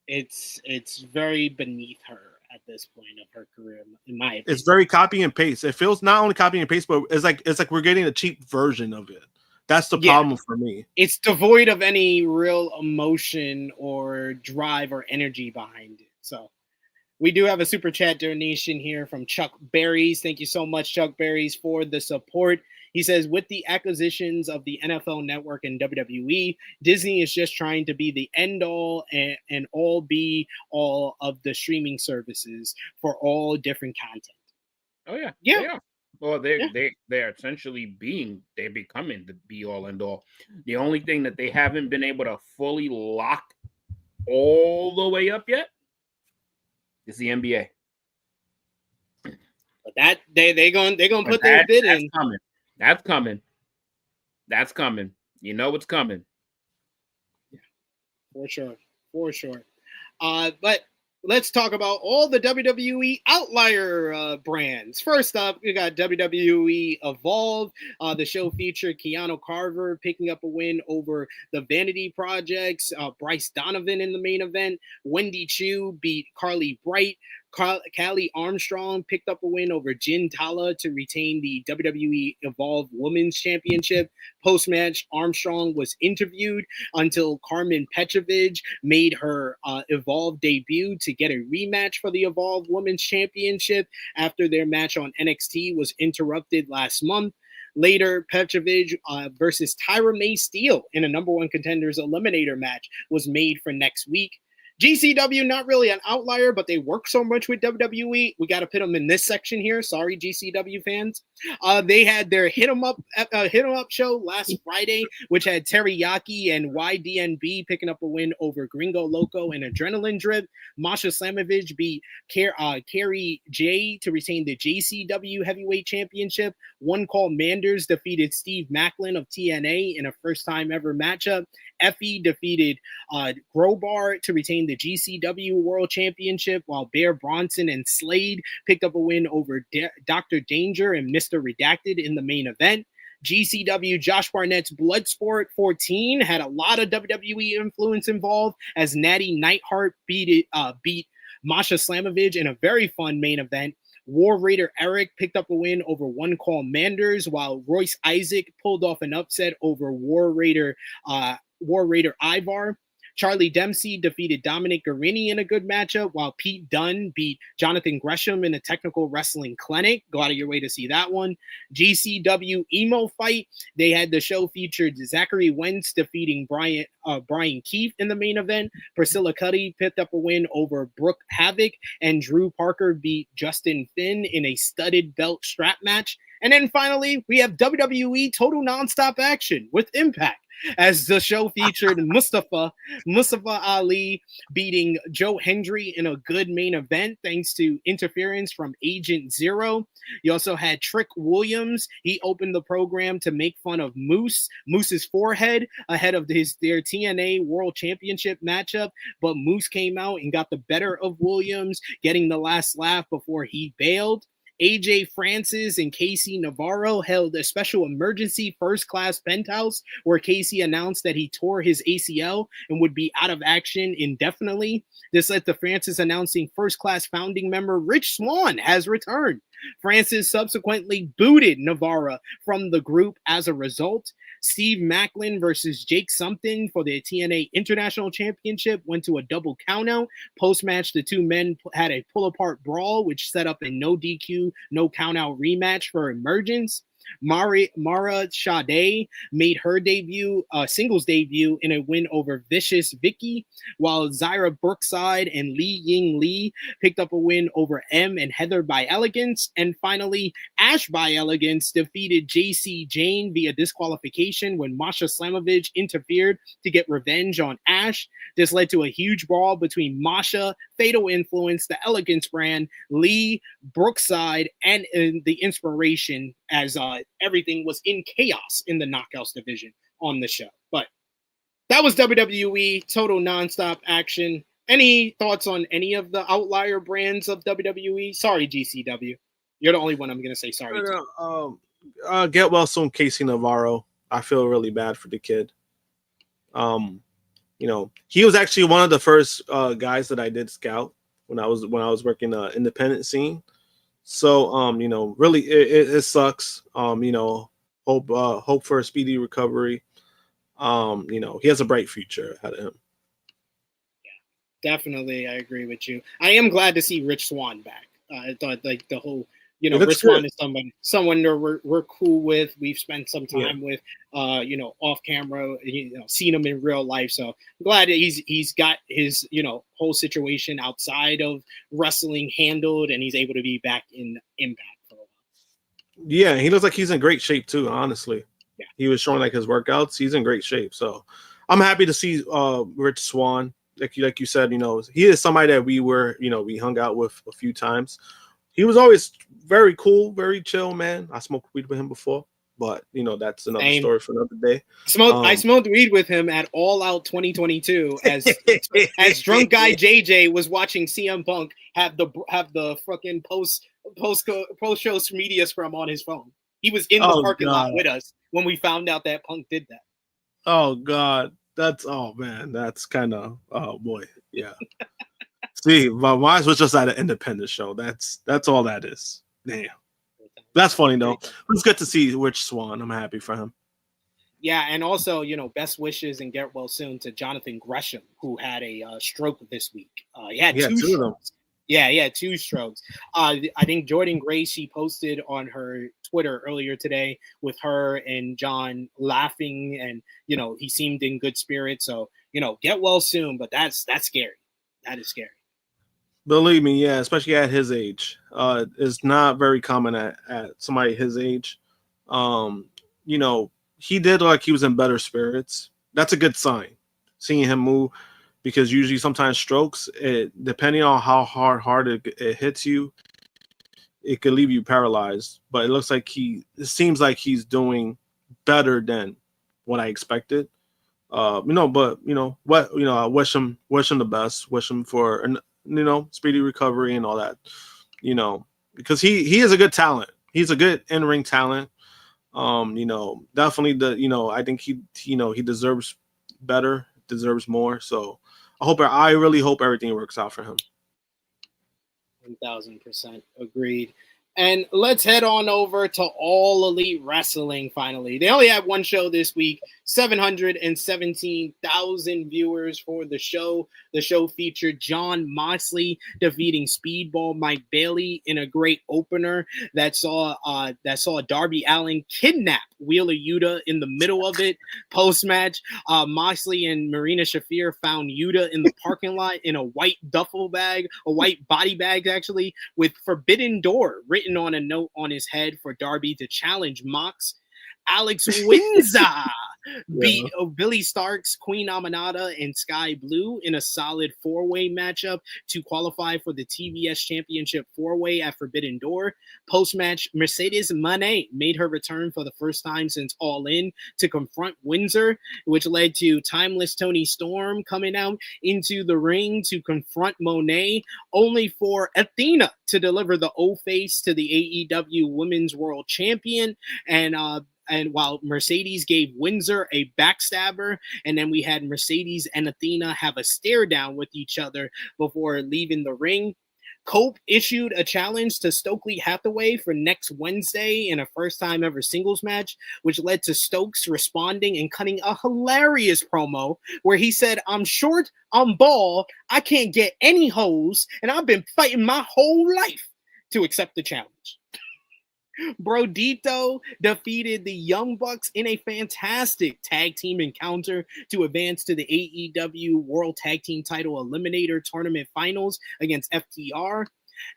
It's very beneath her at this point of her career, in my opinion. It's very copy and paste. It feels not only copy and paste, but it's like we're getting a cheap version of it. That's the problem for me. It's devoid of any real emotion or drive or energy behind it. So we do have a super chat donation here from Chuck Berries. Thank you so much, Chuck Berries, for the support. He says, with the acquisitions of the NFL Network and WWE, Disney is just trying to be the end all and all be all of the streaming services for all different content. Oh yeah, yeah. Well, they're essentially they're becoming the be all end all. The only thing that they haven't been able to fully lock all the way up yet is the NBA. But that they're gonna put their bid in. That's coming. You know it's coming. Yeah, for sure. But let's talk about all the WWE outlier brands. First up, we got WWE Evolve. The show featured Keanu Carver picking up a win over the Vanity Projects. Bryce Donovan in the main event. Wendy Chu beat Carly Bright. Callie Armstrong picked up a win over Jin Tala to retain the WWE Evolve Women's Championship. Post-match, Armstrong was interviewed until Carmen Petrovic made her Evolve debut to get a rematch for the Evolve Women's Championship after their match on NXT was interrupted last month. Later, Petrovic versus Tyra May Steele in a number one contenders eliminator match was made for next week. GCW, not really an outlier, but they work so much with WWE. We got to put them in this section here. Sorry, GCW fans. They had their Hit 'em Up show last Friday, which had Teriyaki and YDNB picking up a win over Gringo Loco and Adrenaline Drip. Masha Slamovich beat Carrie J to retain the JCW Heavyweight Championship. One Call Manders defeated Steve Macklin of TNA in a first-time ever matchup. Effie defeated Grobar to retain the GCW World Championship, while Bear Bronson and Slade picked up a win over Dr. Danger and Mr. Redacted in the main event. GCW Josh Barnett's Bloodsport 14 had a lot of WWE influence involved as Natty Neidhart beat Masha Slamovich in a very fun main event. War Raider Eric picked up a win over One Call Manders, while Royce Isaac pulled off an upset over War Raider Ivar. Charlie Dempsey defeated Dominic Guarini in a good matchup, while Pete Dunne beat Jonathan Gresham in a technical wrestling clinic. Go out of your way to see that one. GCW Emo Fight. They had the show featured Zachary Wentz defeating Brian Keefe in the main event. Priscilla Cuddy picked up a win over Brooke Havoc, and Drew Parker beat Justin Finn in a studded belt strap match. And then finally, we have WWE Total Nonstop Action with Impact, as the show featured Mustafa Ali beating Joe Hendry in a good main event thanks to interference from Agent Zero. You also had Trick Williams. He opened the program to make fun of Moose's forehead ahead of their TNA World Championship matchup, but Moose came out and got the better of Williams, getting the last laugh before he bailed. AJ Francis and Casey Navarro held a special emergency first-class penthouse where Casey announced that he tore his ACL and would be out of action indefinitely. This led to Francis announcing first-class founding member Rich Swann has returned. Francis subsequently booted Navarro from the group as a result. Steve Macklin versus Jake Something for the TNA International Championship went to a double countout. Post-match, the two men had a pull-apart brawl, which set up a no DQ, no countout rematch for Emergence. Mara Sade made her debut, singles debut, in a win over Vicious Vicky, while Zyra Brookside and Li Ying Lee picked up a win over M and Heather by Elegance. And finally, Ash by Elegance defeated JC Jane via disqualification when Masha Slamovich interfered to get revenge on Ash. This led to a huge brawl between Masha, Fatal Influence, the Elegance brand, Lee, Brookside, and the Inspiration, as everything was in chaos in the Knockouts division on the show. But that was WWE, total nonstop action. Any thoughts on any of the outlier brands of WWE? Sorry, GCW. You're the only one I'm going to say sorry to. Get well soon, Casey Navarro. I feel really bad for the kid. You know, he was actually one of the first guys that I did scout when I was working the independent scene. So you know, really it sucks. You know, hope for a speedy recovery. You know, he has a bright future ahead of him. Yeah, definitely, I agree with you. I am glad to see Rich Swann back. I thought like the whole, you know, Rich Swann is someone we're cool with. We've spent some time with, you know, off camera, you know, seen him in real life. So I'm glad that he's got his, you know, whole situation outside of wrestling handled, and he's able to be back in Impact for a while. Yeah, he looks like he's in great shape too. Honestly, yeah, he was showing like his workouts. He's in great shape. So I'm happy to see Rich Swann. Like you said, you know, he is somebody that we hung out with a few times. He was always very cool, very chill, man. I smoked weed with him before, but you know, that's another story for another day. I smoked weed with him at All Out 2022 as drunk guy JJ was watching CM Punk have the fucking post show media scrum on his phone. He was in the parking lot with us when we found out that Punk did that. Oh God. That's kind of, oh boy, yeah. See, mine was just at an independent show. That's all that is. Damn, that's funny though. It's good to see Rich Swann. I'm happy for him. Yeah, and also, you know, best wishes and get well soon to Jonathan Gresham, who had a stroke this week. He had two strokes. Yeah, he had 2 strokes. I think Jordan Gray, she posted on her Twitter earlier today with her and John laughing, and, you know, he seemed in good spirits. So, you know, get well soon, but that's scary. That is scary. Believe me, yeah, especially at his age. It's not very common at somebody his age. You know, he did look like he was in better spirits. That's a good sign. Seeing him move. Because usually sometimes strokes, depending on how hard it hits you, it could leave you paralyzed. But it seems like he's doing better than what I expected. You know, but you know what, you know, I wish him the best, wish him for speedy recovery and all that. You know, because he is a good talent. He's a good in-ring talent. You know, definitely I think he deserves better, deserves more. So I really hope everything works out for him. 1000% agreed. And let's head on over to All Elite Wrestling finally. They only had one show this week, 717,000 viewers for the show. The show featured Jon Moxley defeating Speedball Mike Bailey in a great opener that saw Darby Allin kidnap Wheeler Yuta in the middle of it. Post-match, Moxley and Marina Shafir found Yuta in the parking lot in a white duffel bag, a white body bag actually, with Forbidden Door written on a note on his head for Darby to challenge Mox. Alex Windsor beat Billy Starks, Queen Aminata, and Sky Blue in a solid 4-way matchup to qualify for the TBS Championship 4-way at Forbidden Door. Post-match, Mercedes Moné made her return for the first time since All In to confront Windsor, which led to Timeless Tony Storm coming out into the ring to confront Moné, only for Athena to deliver the O-face to the AEW Women's World Champion. And while Mercedes gave Windsor a backstabber, and then we had Mercedes and Athena have a stare down with each other before leaving the ring. Cope issued a challenge to Stokely Hathaway for next Wednesday in a first-time ever singles match, which led to Stokes responding and cutting a hilarious promo where he said, "I'm short, I'm bald, I can't get any hoes, and I've been fighting my whole life to accept the challenge." Brodito defeated the Young Bucks in a fantastic tag team encounter to advance to the AEW World Tag Team Title Eliminator Tournament Finals against FTR.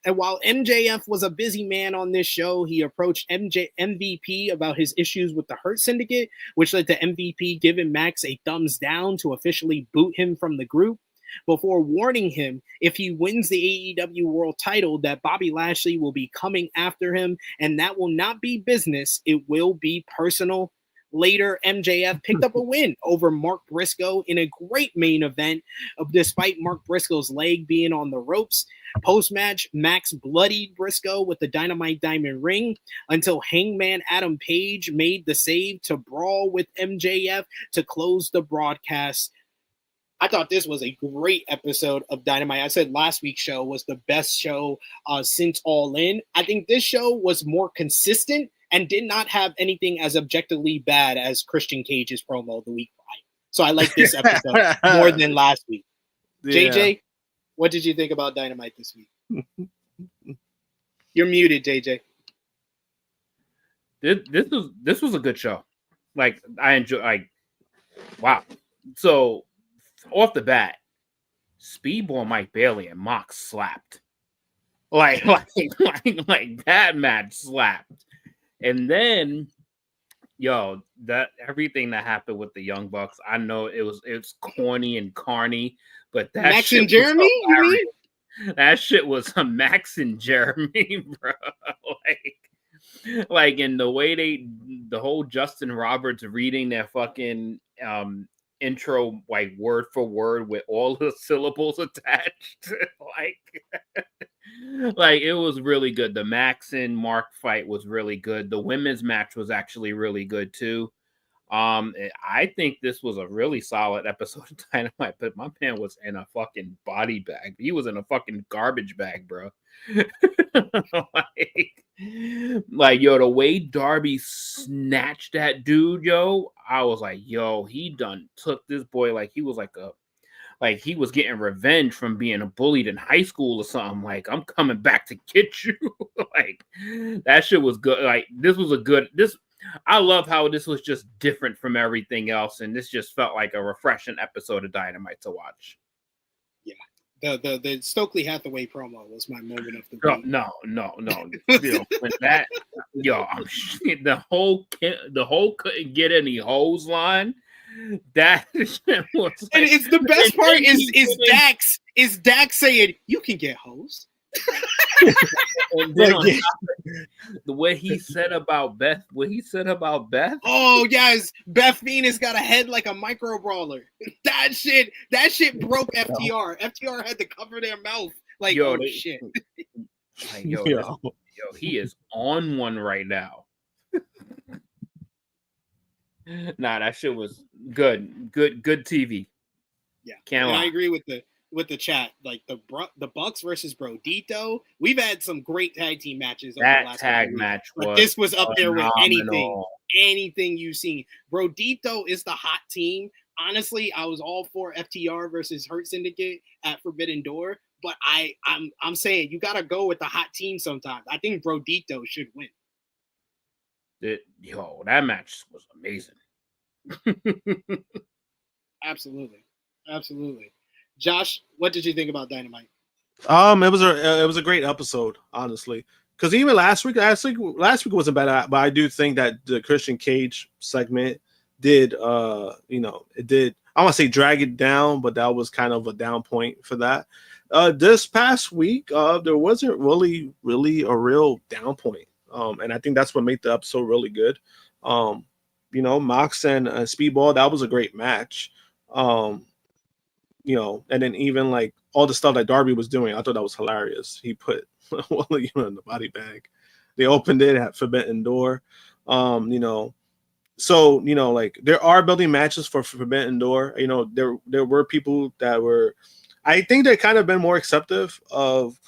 And while MJF was a busy man on this show, he approached MVP about his issues with the Hurt Syndicate, which led to MVP giving Max a thumbs down to officially boot him from the group, before warning him if he wins the AEW World title that Bobby Lashley will be coming after him, and that will not be business, it will be personal. Later, MJF picked up a win over Mark Briscoe in a great main event, despite Mark Briscoe's leg being on the ropes. Post-match, Max bloodied Briscoe with the Dynamite Diamond ring until Hangman Adam Page made the save to brawl with MJF to close the broadcast. I thought this was a great episode of Dynamite. I said last week's show was the best show since All In. I think this show was more consistent and did not have anything as objectively bad as Christian Cage's promo the week prior. So I like this episode more than last week. Yeah. JJ, what did you think about Dynamite this week? You're muted, JJ. This was a good show. Like, I enjoy. Like, wow. So off the bat, Speedball Mike Bailey and Mox slapped. Like that match slapped. And then, that everything that happened with the Young Bucks, I know it's corny and carny, but that Max and Jeremy, you mean? That shit was a Max and Jeremy, bro. Like in the way the whole Justin Roberts reading their fucking intro, like word for word with all the syllables attached. like it was really good. The Max and Mark fight was really good. The women's match was actually really good too. I think this was a really solid episode of Dynamite, but my man was in a fucking body bag. He was in a fucking garbage bag, bro. like the way Darby snatched that dude, I was like, he done took this boy like he was like he was getting revenge from being bullied in high school or something. Like, I'm coming back to get you. Like, that shit was good. Like, I love how this was just different from everything else, and this just felt like a refreshing episode of Dynamite to watch. Yeah, the Stokely Hathaway promo was my moment of the week. No. When that, the whole couldn't get any hoes line. That was like, and it's the best part is Dax saying you can get hoes. And then the way he said about Beth, oh yes, Beth Phoenix got a head like a micro brawler. That shit broke FTR. FTR had to cover their mouth. Like, shit. Like, he is on one right now. Nah, that shit was good TV. Yeah, and I agree with the chat. Like the Bucks versus Brodito. We've had some great tag team matches. That over the last tag match was this was up there with phenomenal. anything you've seen. Brodito is the hot team. Honestly, I was all for FTR versus Hurt Syndicate at Forbidden Door, but I'm saying you gotta go with the hot team sometimes. I think Brodito should win. That match was amazing. Absolutely. Josh, what did you think about Dynamite? It was a great episode, honestly. Because even last week wasn't bad, but I do think that the Christian Cage segment did, it did. I want to say drag it down, but that was kind of a down point for that. This past week, there wasn't really a real down point, and I think that's what made the episode really good. Mox and Speedball, that was a great match. And then even like all the stuff that Darby was doing, I thought that was hilarious. He put in the body bag. They opened it at Forbidden Door. So like there are building matches for Forbidden Door. There were people that were, I think they kind of been more acceptive of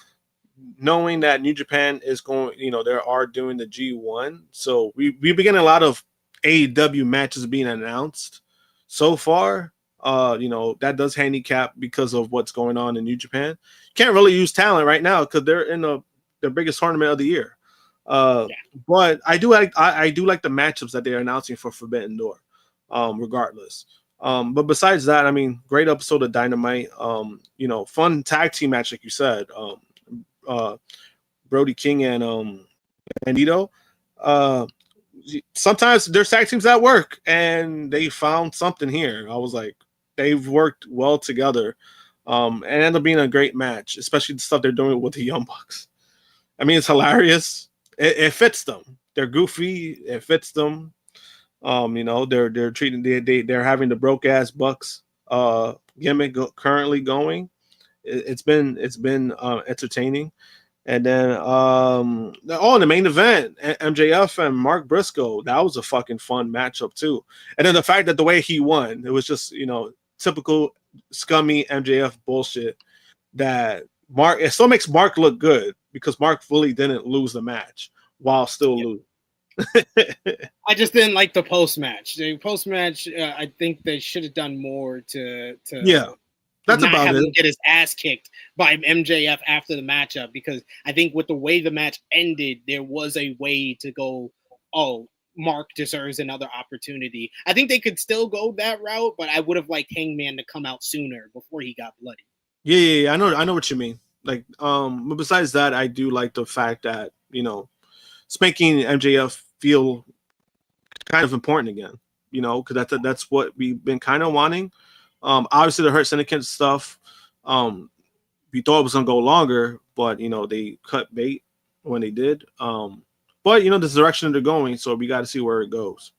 knowing that New Japan is going, they are doing the G1. So we've been getting a lot of AEW matches being announced so far. That does handicap because of what's going on in New Japan. Can't really use talent right now because they're in the biggest tournament of the year. But I do like the matchups that they're announcing for Forbidden Door, regardless. But besides that, I mean, great episode of Dynamite. Fun tag team match, like you said. Brody King and Ito. Sometimes there's tag teams that work, and they found something here. I was like, they've worked well together, and ended up being a great match, especially the stuff they're doing with the Young Bucks. I mean, it's hilarious. It fits them. They're goofy. It fits them. They're treating they're having the broke ass Bucks gimmick currently going. It's been entertaining. And then in the main event, MJF and Mark Briscoe, that was a fucking fun matchup too. And then the fact that the way he won, it was just typical scummy MJF bullshit. That it still makes Mark look good because Mark fully didn't lose the match while still losing. I just didn't like the post match. The post match, I think they should have done more to that's not about have it. him get his ass kicked by MJF after the matchup, because I think with the way the match ended, there was a way to go, oh, Mark deserves another opportunity. I think they could still go that route, but I would have liked Hangman to come out sooner before he got bloody. Yeah. I know what you mean. Like, but besides that, I do like the fact that it's making MJF feel kind of important again. Because that's what we've been kind of wanting. Obviously the Hurt Syndicate stuff, we thought it was gonna go longer, but they cut bait when they did. But this direction they're going, so we got to see where it goes.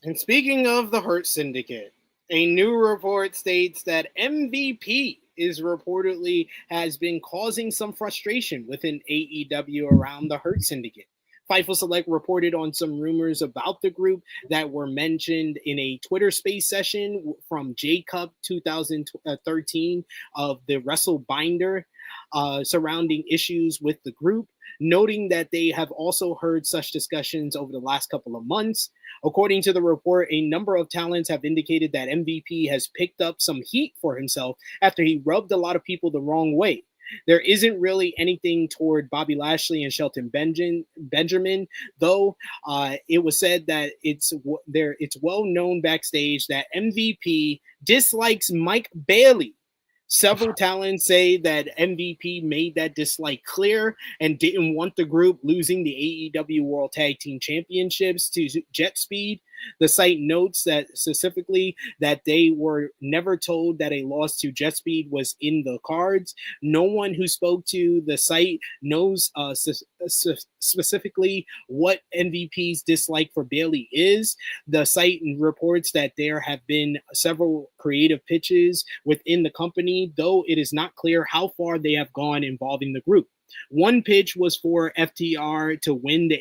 And speaking of the Hurt Syndicate, a new report states that MVP is reportedly has been causing some frustration within AEW around the Hurt Syndicate. Fightful Select reported on some rumors about the group that were mentioned in a Twitter space session from J-Cup 2013 of the Wrestle Binder surrounding issues with the group, noting that they have also heard such discussions over the last couple of months. According to the report, a number of talents have indicated that MVP has picked up some heat for himself after he rubbed a lot of people the wrong way. There isn't really anything toward Bobby Lashley and Shelton Benjamin, though it was said that it's well known backstage that MVP dislikes Mike Bailey. Several talents say that MVP made that dislike clear and didn't want the group losing the AEW World Tag Team Championships to Jet Speed. The site notes that specifically that they were never told that a loss to Jet Speed was in the cards. No one who spoke to the site knows specifically what MVP's dislike for Bailey is. The site reports that there have been several creative pitches within the company, though it is not clear how far they have gone involving the group. One pitch was for FTR to win the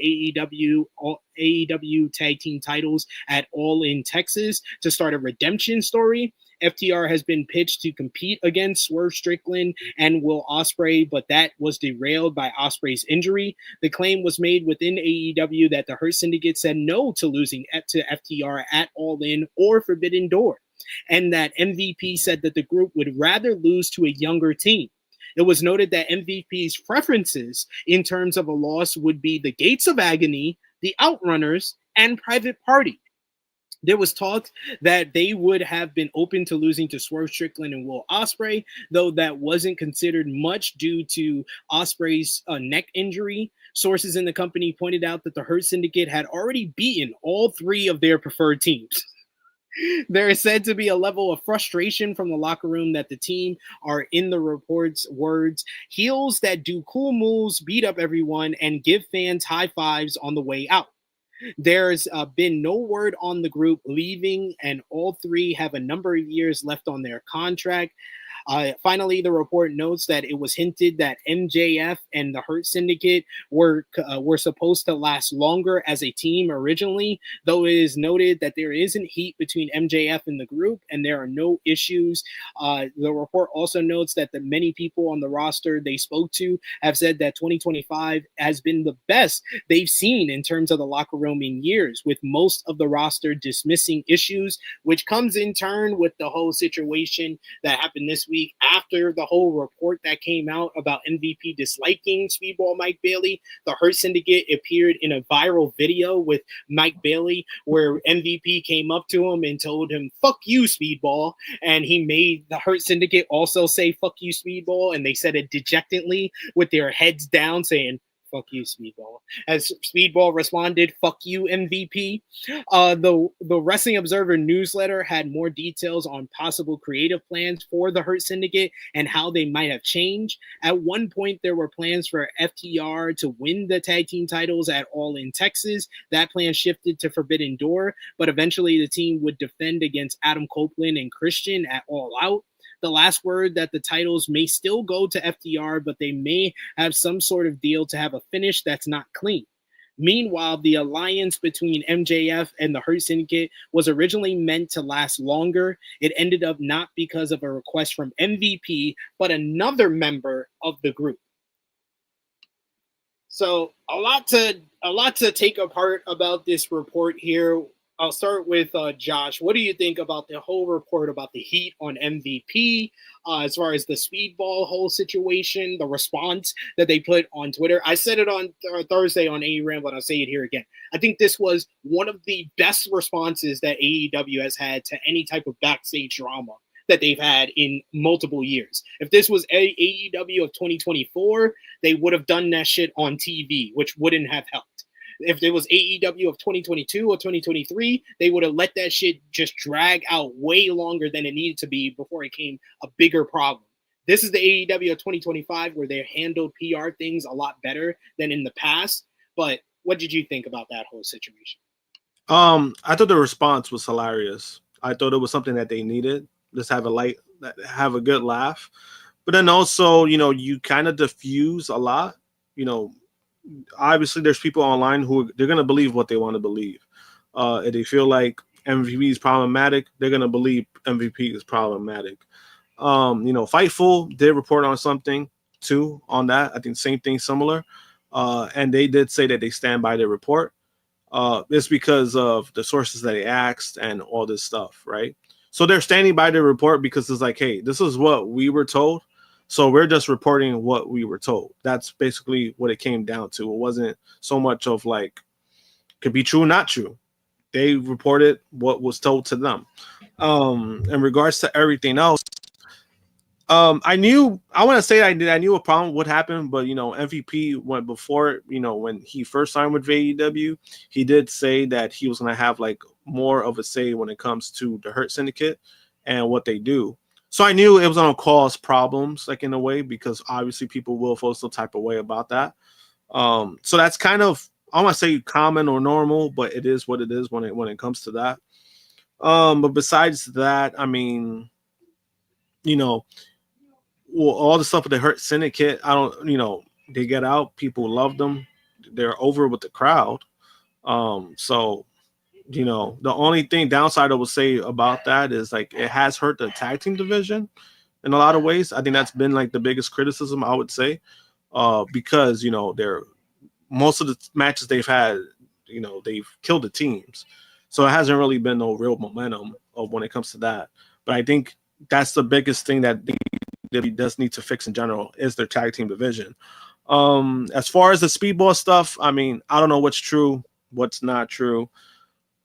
AEW tag team titles at All In Texas to start a redemption story. FTR has been pitched to compete against Swerve Strickland and Will Ospreay, but that was derailed by Ospreay's injury. The claim was made within AEW that the Hurt Syndicate said no to losing to FTR at All In or Forbidden Door, and that MVP said that the group would rather lose to a younger team. It was noted that MVP's preferences in terms of a loss would be the Gates of Agony, the Outrunners, and Private Party. There was talk that they would have been open to losing to Swerve Strickland and Will Ospreay, though that wasn't considered much due to Ospreay's neck injury. Sources in the company pointed out that the Hurt Syndicate had already beaten all three of their preferred teams. There is said to be a level of frustration from the locker room that the team are, in the report's words, heels that do cool moves, beat up everyone, and give fans high fives on the way out. There's been no word on the group leaving, and all three have a number of years left on their contract. Finally, the report notes that it was hinted that MJF and the Hurt Syndicate were supposed to last longer as a team originally, though it is noted that there isn't heat between MJF and the group, and there are no issues. The report also notes that the many people on the roster they spoke to have said that 2025 has been the best they've seen in terms of the locker room in years, with most of the roster dismissing issues, which comes in turn with the whole situation that happened this week week after the whole report that came out about MVP disliking Speedball Mike Bailey. The Hurt Syndicate appeared in a viral video with Mike Bailey where MVP came up to him and told him, "Fuck you, Speedball." And he made the Hurt Syndicate also say, "Fuck you, Speedball." And they said it dejectedly with their heads down saying, "Fuck you, Speedball." As Speedball responded, "Fuck you, MVP." The Wrestling Observer newsletter had more details on possible creative plans for the Hurt Syndicate and how they might have changed. At one point, there were plans for FTR to win the tag team titles at All In Texas. That plan shifted to Forbidden Door, but eventually the team would defend against Adam Copeland and Christian at All Out. The last word that the titles may still go to FTR, but they may have some sort of deal to have a finish that's not clean. Meanwhile, the alliance between MJF and the Hurt Syndicate was originally meant to last longer. It ended up not because of a request from MVP, but another member of the group. So a lot to take apart about this report here. I'll start with Josh. What do you think about the whole report about the heat on MVP, as far as the Speedball whole situation, the response that they put on Twitter? I said it on Thursday on AE Ramble, and I'll say it here again. I think this was one of the best responses that AEW has had to any type of backstage drama that they've had in multiple years. If this was AEW of 2024, they would have done that shit on TV, which wouldn't have helped. If it was AEW of 2022 or 2023, they would have let that shit just drag out way longer than it needed to be before it became a bigger problem. This is the AEW of 2025 where they handled PR things a lot better than in the past. But what did you think about that whole situation? I thought the response was hilarious. I thought it was something that they needed. Just have a good laugh. But then also, you kind of diffuse a lot, obviously there's people online who they're going to believe what they want to believe. If they feel like MVP is problematic, they're going to believe MVP is problematic. Fightful did report on something too on that. I think same thing, similar. And they did say that they stand by their report. It's because of the sources that they asked and all this stuff, right? So they're standing by their report because it's like, hey, this is what we were told. So we're just reporting what we were told. That's basically what it came down to. It wasn't so much of like, could be true, not true. They reported what was told to them. In regards to everything else, I knew a problem would happen, but MVP went before, when he first signed with AEW, he did say that he was going to have like more of a say when it comes to the Hurt Syndicate and what they do. So I knew it was going to cause problems, like in a way, because obviously people will feel some type of way about that. So that's kind of, I don't want to say common or normal, but it is what it is when it comes to that. But besides that, I mean, all the stuff with the Hurt Syndicate, they get out, people love them, they're over with the crowd. So the only downside I would say about that is like it has hurt the tag team division in a lot of ways. I think that's been like the biggest criticism, I would say, because they're most of the matches they've had, they've killed the teams, so it hasn't really been no real momentum of when it comes to that. But I think that's the biggest thing that they does need to fix in general is their tag team division. As far as the Speedball stuff, I mean, I don't know what's true, what's not true.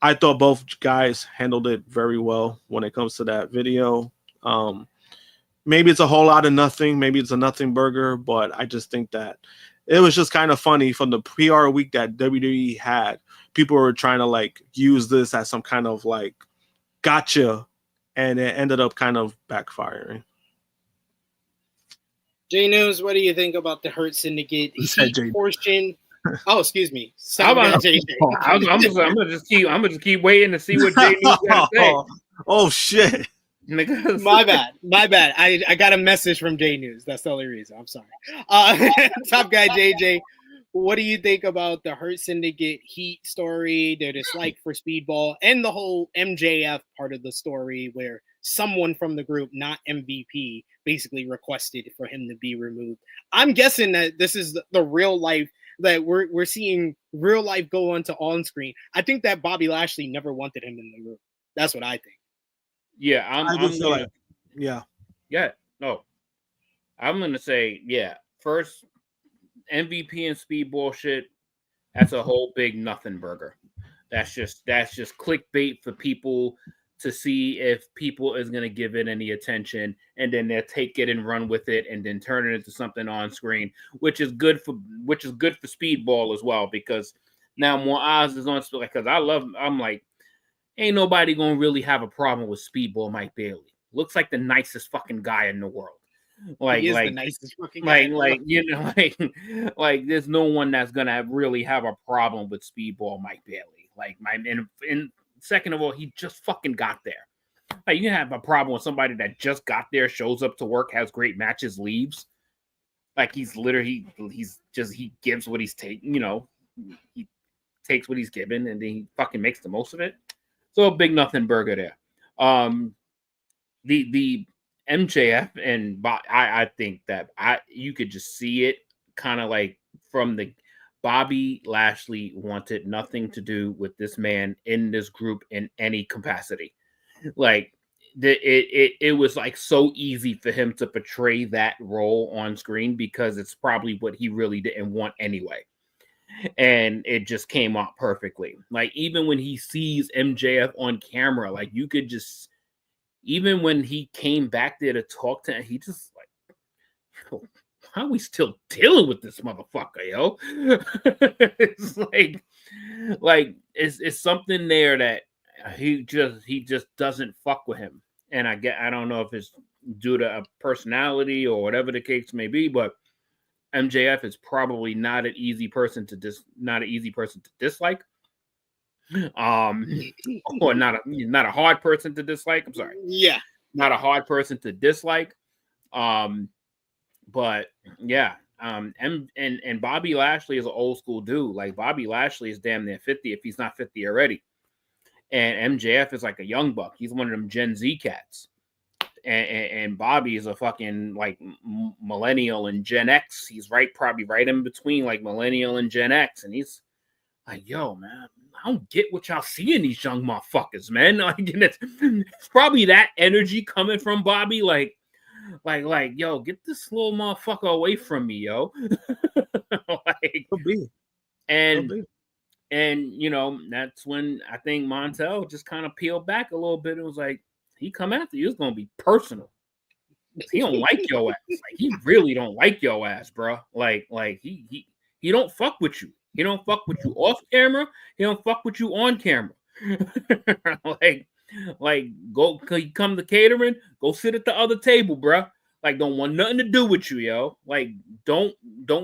I thought both guys handled it very well when it comes to that video. Maybe it's a whole lot of nothing. Maybe it's a nothing burger, but I just think that it was just kind of funny from the PR week that WWE had. People were trying to like use this as some kind of like gotcha, and it ended up kind of backfiring. J News, what do you think about the Hurt Syndicate portion? Oh, excuse me. I'm gonna just keep waiting to see what J News got to say. Oh shit! My bad. I got a message from J News. That's the only reason. I'm sorry. Top guy JJ, what do you think about the Hurt Syndicate Heat story, their dislike for Speedball, and the whole MJF part of the story where someone from the group, not MVP, basically requested for him to be removed? I'm guessing that this is the real life that we're seeing real life go on screen. I think that Bobby Lashley never wanted him in the group. That's what I think. Yeah, I'm like, yeah. No. I'm gonna say, yeah. First, MVP and Speedball shit. That's a whole big nothing burger. That's just clickbait for people to see if people is gonna give it any attention, and then they'll take it and run with it, and then turn it into something on screen, which is good for Speedball as well, because now more eyes is on. Because I'm like, ain't nobody gonna really have a problem with Speedball Mike Bailey. Looks like the nicest fucking guy in the world. Like, he is like, the nicest fucking guy. Like, there's no one that's gonna really have a problem with Speedball Mike Bailey. Like, and second of all, he just fucking got there. Like, you can have a problem with somebody that just got there, shows up to work, has great matches, leaves. Like, he gives what he's taking. He takes what he's given, and then he fucking makes the most of it. So a big nothing burger there. The MJF and I think that you could just see it kind of like from the Bobby Lashley wanted nothing to do with this man in this group in any capacity. Like it was like so easy for him to portray that role on screen because it's probably what he really didn't want anyway. And it just came out perfectly. Like, even when he sees MJF on camera, like, you could just, even when he came back there to talk to him, he just like, how are we still dealing with this motherfucker, yo? It's like it's something there that he just doesn't fuck with him. And I don't know if it's due to a personality or whatever the case may be, but MJF is probably not an easy person to dislike. Or not a hard person to dislike. I'm sorry. Yeah. Not a hard person to dislike. But yeah. And Bobby Lashley is an old school dude. Like, Bobby Lashley is damn near 50 if he's not 50 already. And MJF is like a young buck. He's one of them Gen Z cats. And Bobby is a fucking like millennial and Gen X. He's probably right in between like millennial and Gen X. And he's like, yo, man, I don't get what y'all see in these young motherfuckers, man. Like, it's probably that energy coming from Bobby. Like, yo, get this little motherfucker away from me, yo. Like, Could be. And that's when I think Montel just kind of peeled back a little bit. It was like, he come after you, it's gonna be personal. He don't like your ass. Like, he really don't like your ass, bro. Like he don't fuck with you. He don't fuck with you off camera. He don't fuck with you on camera. like go come to catering, go sit at the other table, bro. Like, don't want nothing to do with you, yo. Like, don't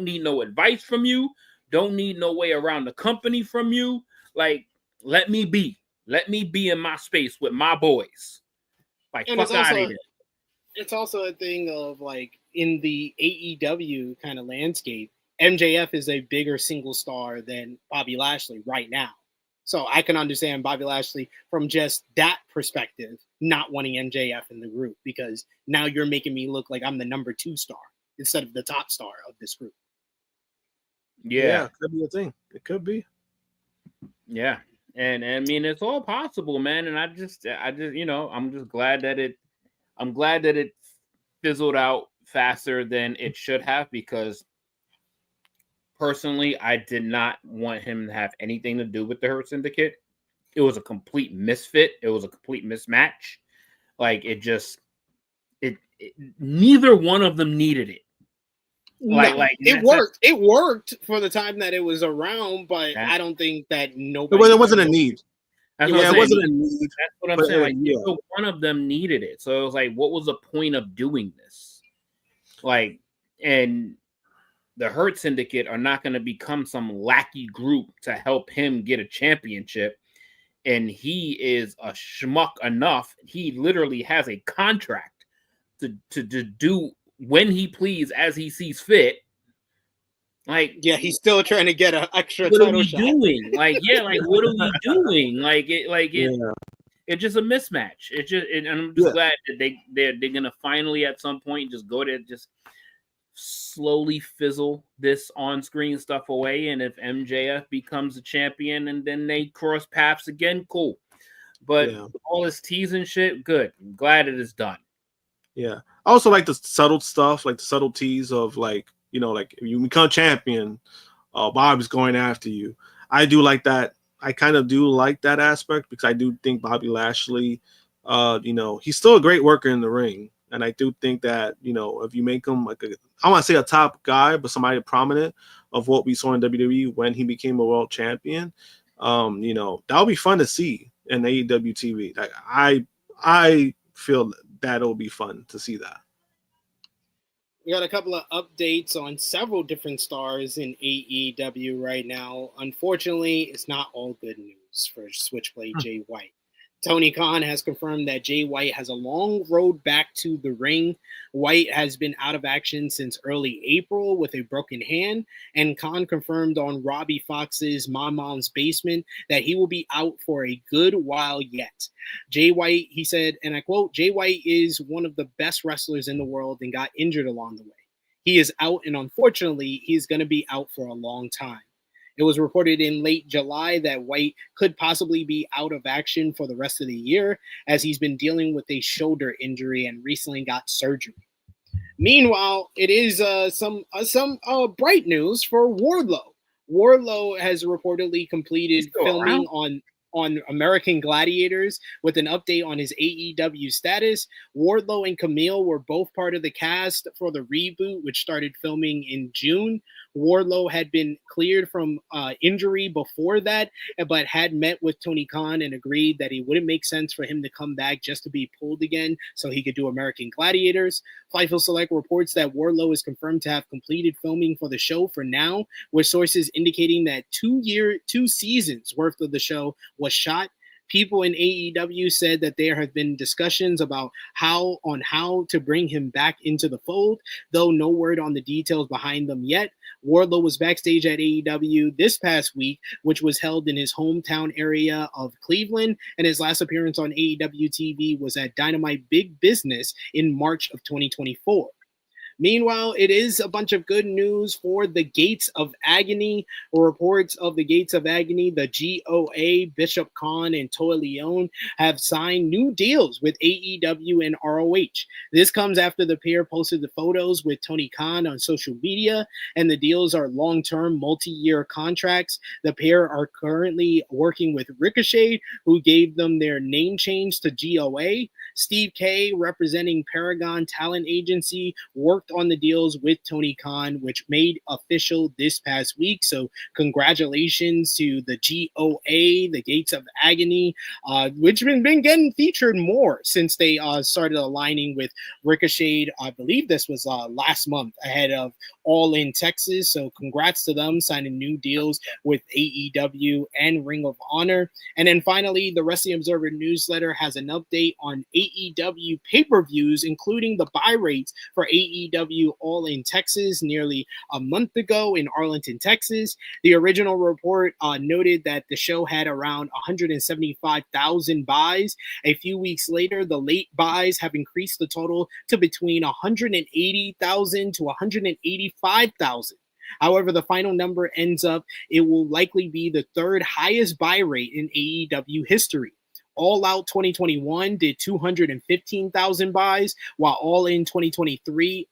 need no advice from you. Don't need no way around the company from you. Like, let me be in my space with my boys. Like, and fuck out of here. It's also a thing of, like, in the AEW kind of landscape, MJF is a bigger single star than Bobby Lashley right now. So I can understand Bobby Lashley from just that perspective, not wanting MJF in the group, because now you're making me look like I'm the number 2 star instead of the top star of this group. Yeah, it could be a thing. It could be. Yeah. And I mean, it's all possible, man. And I just, I'm just glad that it fizzled out faster than it should have, because personally, I did not want him to have anything to do with the Hurt Syndicate. It was a complete misfit. It was a complete mismatch. Like, neither one of them needed it. It worked. It worked for the time that it was around, but I don't think that nobody. It wasn't a need. That's it wasn't a need. That's what I'm saying. Like, neither one of them needed it. So it was like, what was the point of doing this? Like, and the Hurt Syndicate are not going to become some lackey group to help him get a championship. And he is a schmuck enough. He literally has a contract to do when he please, as he sees fit. Like, yeah, he's still trying to get an extra what title are we shot. doing? Like, yeah, like, what are we doing? It's just a mismatch. And I'm just glad that they're gonna finally at some point just go to just slowly fizzle this on-screen stuff away. And if MJF becomes a champion and then they cross paths again, cool. But all this teasing shit, good. I'm glad it is done. Yeah. I also like the subtle stuff, like the subtleties of like, you know, like if you become champion, Bob's going after you. I do like that. I kind of do like that aspect because I do think Bobby Lashley, you know, he's still a great worker in the ring. And I do think that, you know, if you make him like I want to say a top guy, but somebody prominent of what we saw in WWE when he became a world champion, you know, that would be fun to see in AEW TV. Like I feel that'll be fun to see that. We got a couple of updates on several different stars in AEW right now. Unfortunately, it's not all good news for Switchblade Jay White. Tony Khan has confirmed that Jay White has a long road back to the ring. White has been out of action since early April with a broken hand, and Khan confirmed on Robbie Fox's My Mom's Basement that he will be out for a good while yet. Jay White, he said, and I quote, "Jay White is one of the best wrestlers in the world and got injured along the way. He is out, and unfortunately, he's going to be out for a long time." It was reported in late July that White could possibly be out of action for the rest of the year as he's been dealing with a shoulder injury and recently got surgery. Meanwhile, it is some bright news for Wardlow. Wardlow has reportedly completed filming on American Gladiators with an update on his AEW status. Wardlow and Camille were both part of the cast for the reboot, which started filming in June. Wardlow had been cleared from injury before that, but had met with Tony Khan and agreed that it wouldn't make sense for him to come back just to be pulled again so he could do American Gladiators. Fightful Select reports that Wardlow is confirmed to have completed filming for the show for now, with sources indicating that 2 seasons worth of the show was shot. People in AEW said that there have been discussions about how to bring him back into the fold, though no word on the details behind them yet. Wardlow was backstage at AEW this past week, which was held in his hometown area of Cleveland, and his last appearance on AEW TV was at Dynamite Big Business in March of 2024. Meanwhile, it is a bunch of good news for the Gates of Agony. Reports of the Gates of Agony, the GOA, Bishop Khan, and Toy Leone have signed new deals with AEW and ROH. This comes after the pair posted the photos with Tony Khan on social media, and the deals are long-term, multi-year contracts. The pair are currently working with Ricochet, who gave them their name change to GOA. Steve K, representing Paragon Talent Agency, worked on the deals with Tony Khan, which made official this past week. So congratulations to the GOA, the Gates of Agony, which have been getting featured more since they started aligning with Ricochet. I believe this was last month ahead of All In Texas. So congrats to them signing new deals with AEW and Ring of Honor. And then finally, the Wrestling Observer newsletter has an update on AEW pay-per-views, including the buy rates for AEW All In Texas nearly a month ago in Arlington, Texas. The original report noted that the show had around 175,000 buys. A few weeks later, the late buys have increased the total to between 180,000 to 185,000. However, the final number ends up, it will likely be the third highest buy rate in AEW history. All Out 2021 did 215,000 buys, while All In 2023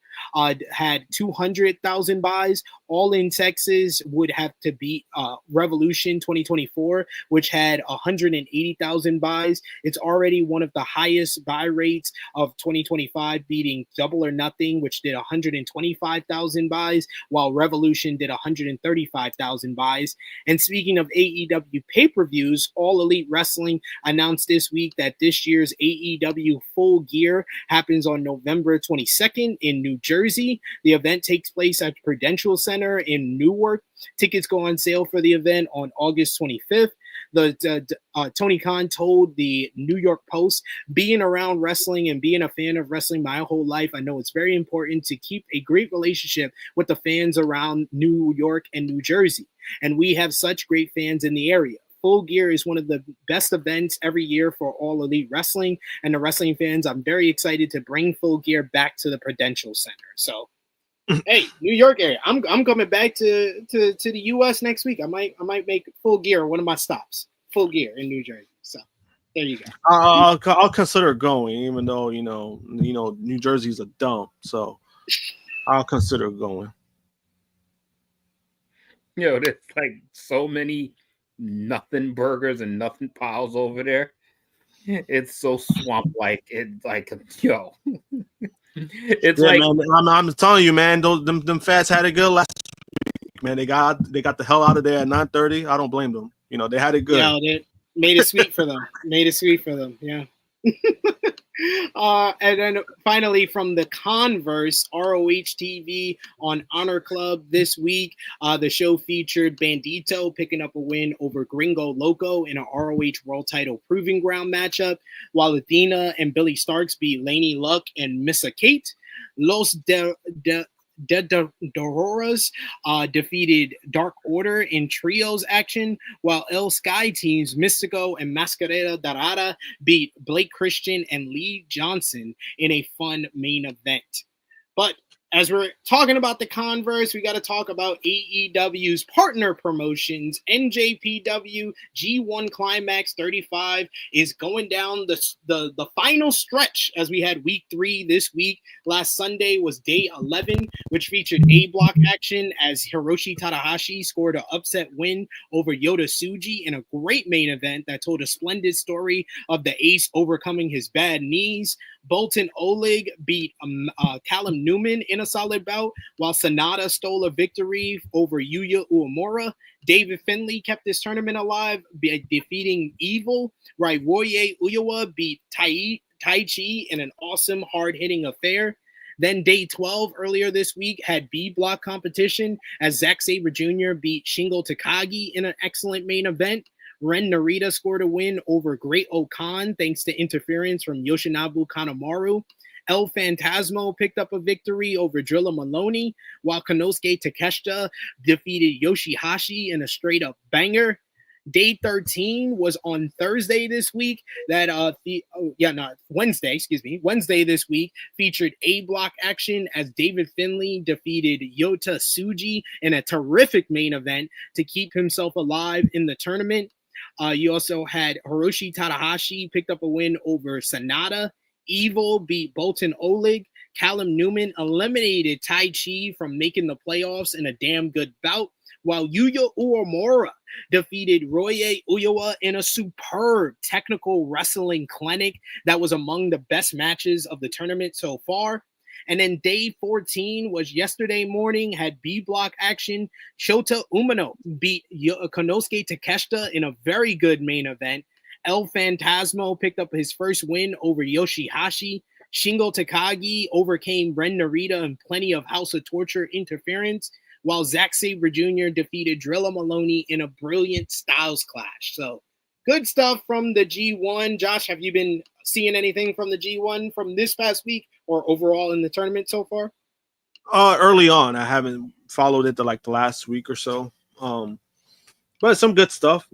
had 200,000 buys. All In Texas would have to beat Revolution 2024, which had 180,000 buys. It's already one of the highest buy rates of 2025, beating Double or Nothing, which did 125,000 buys, while Revolution did 135,000 buys. And speaking of AEW pay-per-views, All Elite Wrestling announced this week that this year's AEW Full Gear happens on November 22nd in New Jersey. The event takes place at Prudential Center in Newark. Tickets go on sale for the event on August 25th. Tony Khan told the New York Post, being around wrestling and being a fan of wrestling my whole life, I know it's very important to keep a great relationship with the fans around New York and New Jersey. And we have such great fans in the area. Full Gear is one of the best events every year for All Elite Wrestling, and the wrestling fans, I'm very excited to bring Full Gear back to the Prudential Center. So, hey, New York area, I'm coming back to the U.S. next week. I might make Full Gear one of my stops. Full Gear in New Jersey. So, There you go. I'll consider going, even though you know New Jersey's a dump, so I'll consider going. There's like so many nothing burgers and nothing piles over there. It's so swamp like. It's like it's like man, I'm telling you, man. Them fats had it good last week, man. They got the hell out of there at 9:30. I don't blame them. They had it good. Yeah, they made it sweet for them. Yeah. And then finally from the converse, ROH TV on Honor Club this week. The show featured Bandito picking up a win over Gringo Loco in a ROH World Title Proving Ground matchup, while Athena and Billy Starks beat Laney Luck and Missa Kate. Los Dororas defeated Dark Order in trios action, while El Sky Team's Mystico and Mascarada Dorada beat Blake Christian and Lee Johnson in a fun main event. But as we're talking about the converse, we got to talk about AEW's partner promotions. NJPW G1 Climax 35 is going down the final stretch, as we had week 3 this week. Last Sunday was day 11, which featured A block action as Hiroshi Tanahashi scored an upset win over Yota Tsuji in a great main event that told a splendid story of the ace overcoming his bad knees. Bolton Oleg beat Callum Newman in a solid bout, while Sonata stole a victory over Yuya Uemura. David Finlay kept this tournament alive, defeating Evil. Raiwoye Uyawa beat Tai Chi in an awesome, hard-hitting affair. Then day 12 earlier this week had B-block competition as Zack Sabre Jr. beat Shingo Takagi in an excellent main event. Ren Narita scored a win over Great Okan thanks to interference from Yoshinobu Kanemaru. El Phantasmo picked up a victory over Drilla Maloney, while Konosuke Takeshita defeated Yoshihashi in a straight-up banger. Day 13 was on Thursday this week. Wednesday this week featured A-block action as David Finlay defeated Yota Tsuji in a terrific main event to keep himself alive in the tournament. You also had Hiroshi Tanahashi picked up a win over Sonata. Evil beat Bolton Oleg. Callum Newman eliminated Tai Chi from making the playoffs in a damn good bout, while Yuya Uemura defeated Roye Uyawa in a superb technical wrestling clinic that was among the best matches of the tournament so far. And then day 14 was yesterday morning, had B-block action. Shota Umino beat Konosuke Takeshita in a very good main event. El Phantasmo picked up his first win over Yoshihashi. Shingo Takagi overcame Ren Narita and plenty of House of Torture interference, while Zack Sabre Jr. defeated Drilla Maloney in a brilliant styles clash. So good stuff from the G1. Josh, have you been seeing anything from the G1 from this past week or overall in the tournament so far? Early on, I haven't followed it the last week or so. But some good stuff,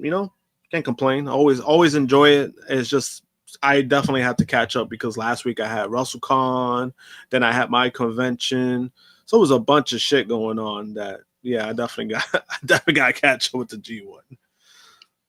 can't complain. Always enjoy it. It's just I definitely have to catch up because last week I had WrestleCon, then I had my convention. So it was a bunch of shit going on that, I definitely got to catch up with the G1.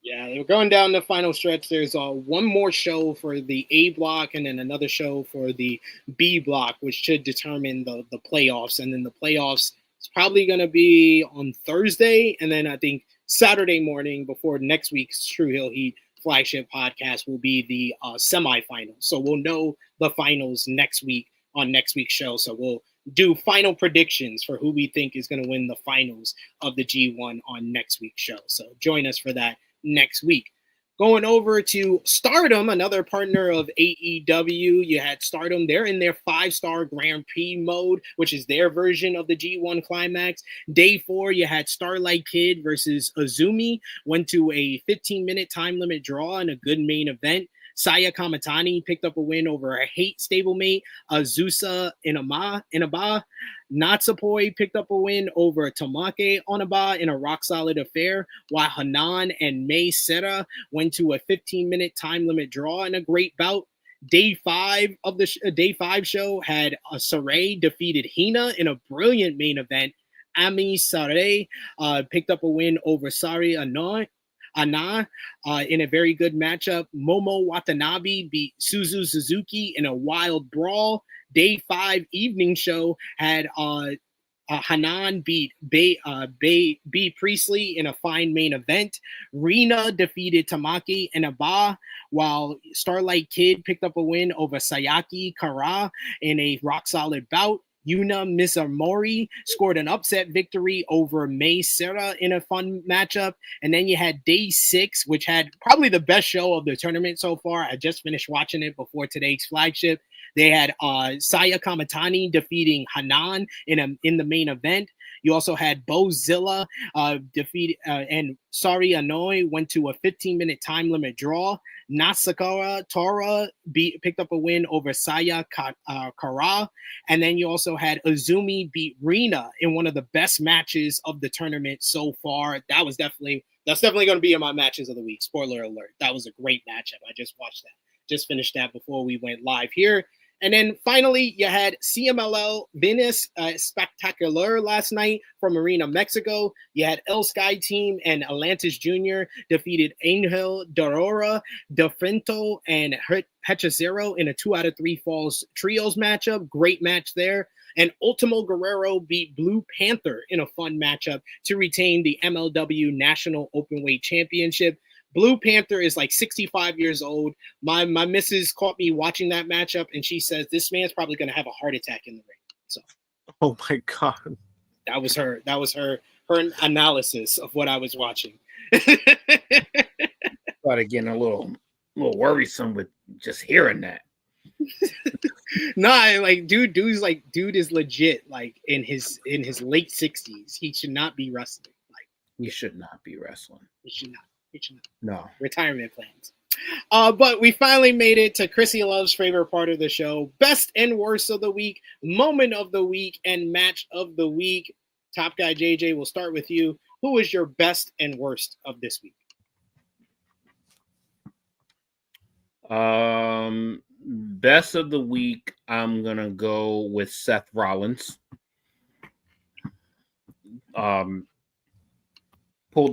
Yeah, we're going down the final stretch. There's one more show for the A block and then another show for the B block, which should determine the playoffs. And then the playoffs is probably going to be on Thursday. And then I think Saturday morning before next week's Tru Heel Heat flagship podcast will be the semifinals. So we'll know the finals next week on next week's show. So we'll do final predictions for who we think is going to win the finals of the G1 on next week's show. So join us for that next week. Going over to STARDOM, another partner of AEW. You had STARDOM. They're in their 5-star Grand Prix mode, which is their version of the G1 Climax. Day 4, you had Starlight Kid versus Azumi. Went to a 15-minute time limit draw in a good main event. Saya Kamatani picked up a win over a Hate stablemate, Azusa Inaba. Natsupoi picked up a win over Tamake Onaba in a rock-solid affair, while Hanan and Mei Sera went to a 15-minute time limit draw in a great bout. Day 5 of the Day 5 show had Saray defeated Hina in a brilliant main event. Ami Saray picked up a win over Sari Anon. Anna in a very good matchup. Momo Watanabe beat Suzu Suzuki in a wild brawl. Day 5 evening show had Hanan beat B Priestley in a fine main event. Rina defeated Tamaki and Aba, while Starlight Kid picked up a win over Sayaki Kara in a rock-solid bout. Yuna Mizumori scored an upset victory over Mei Sera in a fun matchup. And then you had Day 6, which had probably the best show of the tournament so far. I just finished watching it before today's flagship. They had Saya Kamatani defeating Hanan in the main event. You also had Bozilla defeat and Sari Anoi went to a 15-minute time limit draw. Nasakara Tora picked up a win over Saya Kara. And then you also had Azumi beat Rina in one of the best matches of the tournament so far. That's definitely going to be in my matches of the week. Spoiler alert. That was a great matchup. I just watched that. Just finished that before we went live here. And then finally, you had CMLL Viernes Espectacular last night from Marina, Mexico. You had El Sky Team and Atlantis Jr. defeated Angel Dorora, Defento, and Hechicero in a 2 out of 3 falls trios matchup. Great match there. And Ultimo Guerrero beat Blue Panther in a fun matchup to retain the MLW National Openweight Championship. Blue Panther is like 65 years old. My missus caught me watching that matchup, and she says this man's probably going to have a heart attack in the ring. So, oh my god, that was her analysis of what I was watching. Started getting a little worrisome with just hearing that. Nah, like dude is legit. Like in his late 60s, he should not be wrestling. Like he should not be wrestling. He should not. No. Retirement plans. But we finally made it to Krssi Luv's favorite part of the show. Best and worst of the week, moment of the week, and match of the week. Top guy JJ, we'll start with you. Who is your best and worst of this week? Best of the week, I'm gonna go with Seth Rollins. Pulled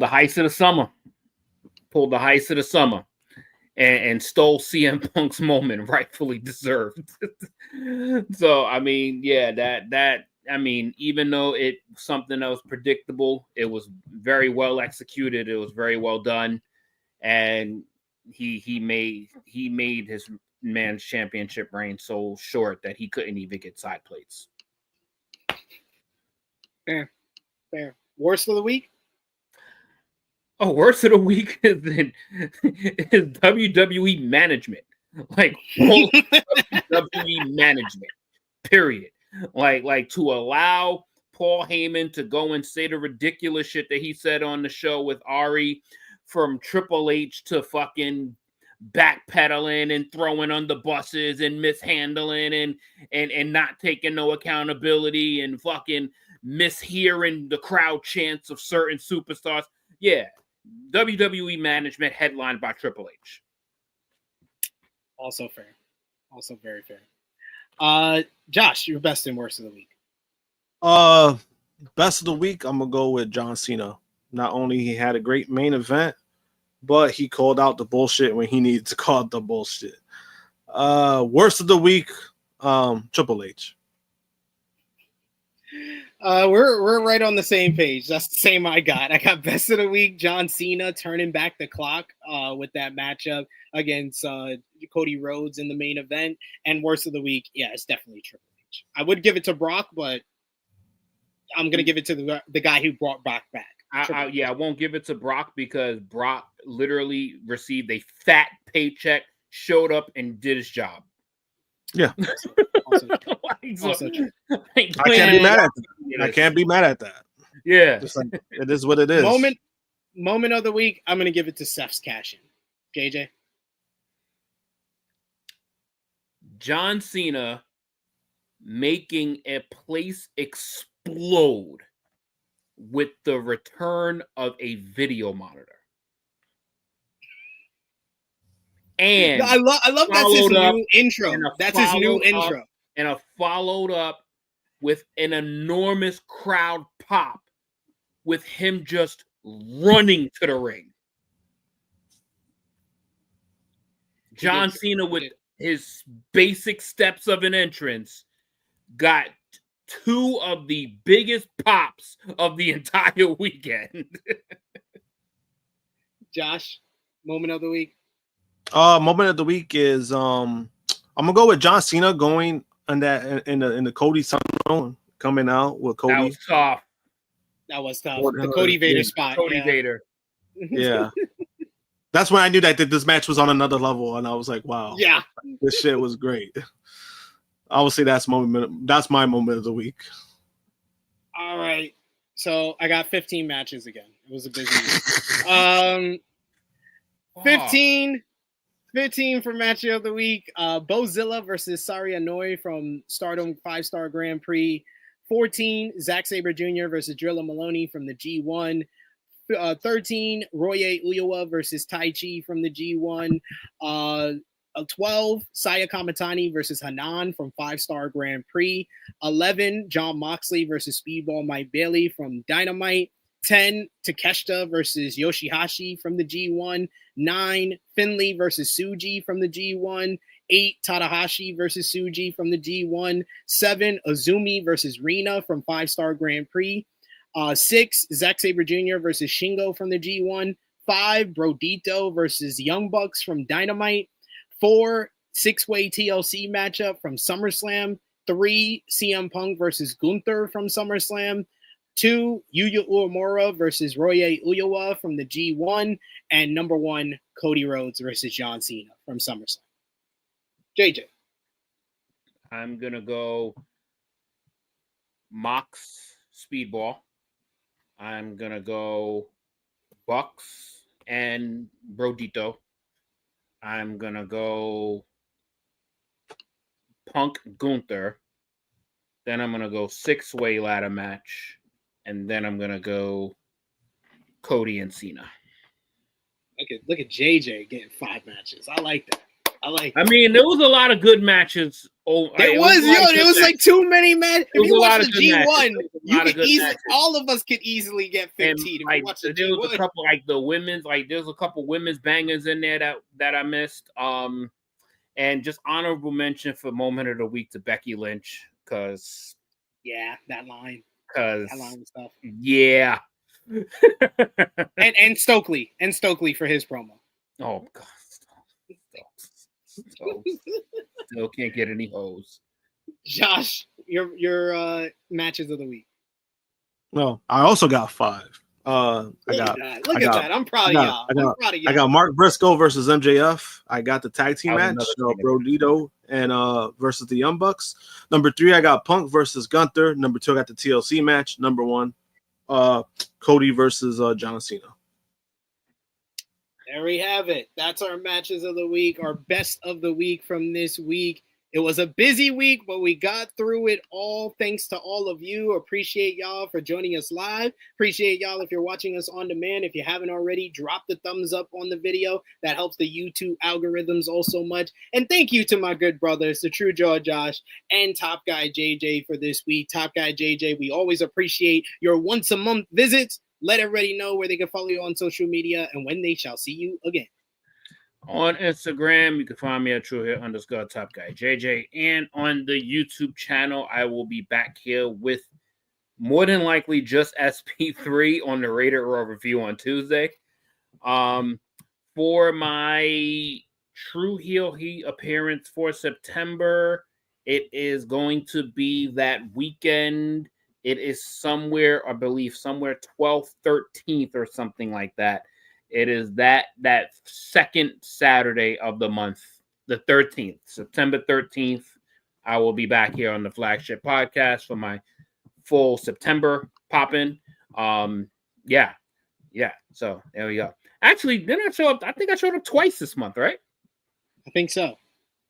the heist of the summer. And stole CM Punk's moment, rightfully deserved. So, I mean, yeah, even though it was something that was predictable, it was very well executed. It was very well done. And he made his man's championship reign so short that he couldn't even get side plates. Fair. Worst of the week? Oh, worst of the week is WWE management. Like WWE management. Period. Like to allow Paul Heyman to go and say the ridiculous shit that he said on the show with Ari, from Triple H to fucking backpedaling and throwing under buses and mishandling and not taking no accountability and fucking mishearing the crowd chants of certain superstars. Yeah. WWE management headlined by Triple H. Also fair. Also very fair. Josh, your best and worst of the week. Best of the week, I'm gonna go with John Cena. Not only he had a great main event, but he called out the bullshit when he needed to call out the bullshit. Worst of the week, Triple H. We're right on the same page. That's the same I got. I got best of the week, John Cena turning back the clock with that matchup against Cody Rhodes in the main event. And worst of the week, yeah, it's definitely Triple H. I would give it to Brock, but I'm gonna give it to the guy who brought Brock back. I won't give it to Brock because Brock literally received a fat paycheck, showed up, and did his job. Yeah. Also true. I can't be mad at that. I can't be mad at that. Yeah. Like, it is what it is. Moment of the week, I'm going to give it to Seth's cash-in. JJ? John Cena making a place explode with the return of a video monitor. And I love that's his new intro. That's his new intro. And a followed up with an enormous crowd pop with him just running to the ring. John Cena with his basic steps of an entrance got two of the biggest pops of the entire weekend. Josh, moment of the week. Moment of the week is I'm gonna go with John Cena going on that in the Cody Zone, coming out with Cody. That was tough. That was tough. The Cody Vader spot. Cody Vader. Yeah. That's when I knew that this match was on another level, and I was like, wow. Yeah. This shit was great. I would say that's my moment of the week. All right. So I got 15 matches again. It was a busy week. 15 for match of the week. Bozilla versus Saria Noi from Stardom 5-star Grand Prix. 14, Zack Sabre Jr. versus Drilla Maloney from the G1. 13, Roye Uyawa versus Tai Chi from the G1. 12, Saya Kamatani versus Hanan from 5-star Grand Prix. 11, John Moxley versus Speedball Mike Bailey from Dynamite. 10, Takeshita versus Yoshihashi from the G1. 9, Finley versus Suji from the G1. 8, Tanahashi versus Suji from the G1. 7, Azumi versus Rina from 5-star Grand Prix. 6, Zack Sabre Jr. versus Shingo from the G1. 5, Brodito versus Young Bucks from Dynamite. 4, 6-way TLC matchup from SummerSlam. 3, CM Punk versus Gunther from SummerSlam. 2, Yuya Uemura versus Roye Uyawa from the G1. And number 1, Cody Rhodes versus John Cena from SummerSlam. JJ. I'm going to go Mox Speedball. I'm going to go Bucks and Brodito. I'm going to go Punk Gunther. Then I'm going to go 6-way ladder match. And then I'm going to go Cody and Cena. Look at JJ getting 5 matches. I like that. I mean, there was a lot of good matches. There was like too many matches. If you watch the G1, you could easily, all of us could easily get 15. There was a couple like the women's, there's a couple women's bangers in there that I missed. And just honorable mention for moment of the week to Becky Lynch because that line was tough. Yeah. and Stokely for his promo. Oh God. Still can't get any hoes. Josh, your matches of the week. No, I also got 5. Look at that. I'm proud of y'all. I got Mark Briscoe versus MJF. I got the tag team match, Brodito and versus the Young Bucks. Number 3, I got Punk versus Gunther. Number 2, I got the TLC match. Number 1, Cody versus John Cena. There we have it. That's our matches of the week, our best of the week from this week. It was a busy week, but we got through it all thanks to all of you. Appreciate y'all for joining us live. Appreciate y'all if you're watching us on demand. If you haven't already, drop the thumbs up on the video. That helps the YouTube algorithms also much. And thank you to my good brothers, the True Jaw Josh and Top Guy JJ for this week. Top Guy JJ, we always appreciate your once-a-month visits. Let everybody know where they can follow you on social media and when they shall see you again. On Instagram, you can find me at TrueHeal_Top Guy JJ. And on the YouTube channel, I will be back here with more than likely just SP3 on the Rated Raw review on Tuesday. For my Tru Heel Heat appearance for September, it is going to be that weekend. It is somewhere, I believe, somewhere 12th, 13th or something like that. It is that second Saturday of the month, the 13th, September 13th. I will be back here on the Flagship podcast for my full September pop-in. Yeah. So there we go. Actually, didn't I show up? I think I showed up twice this month, right? I think so. I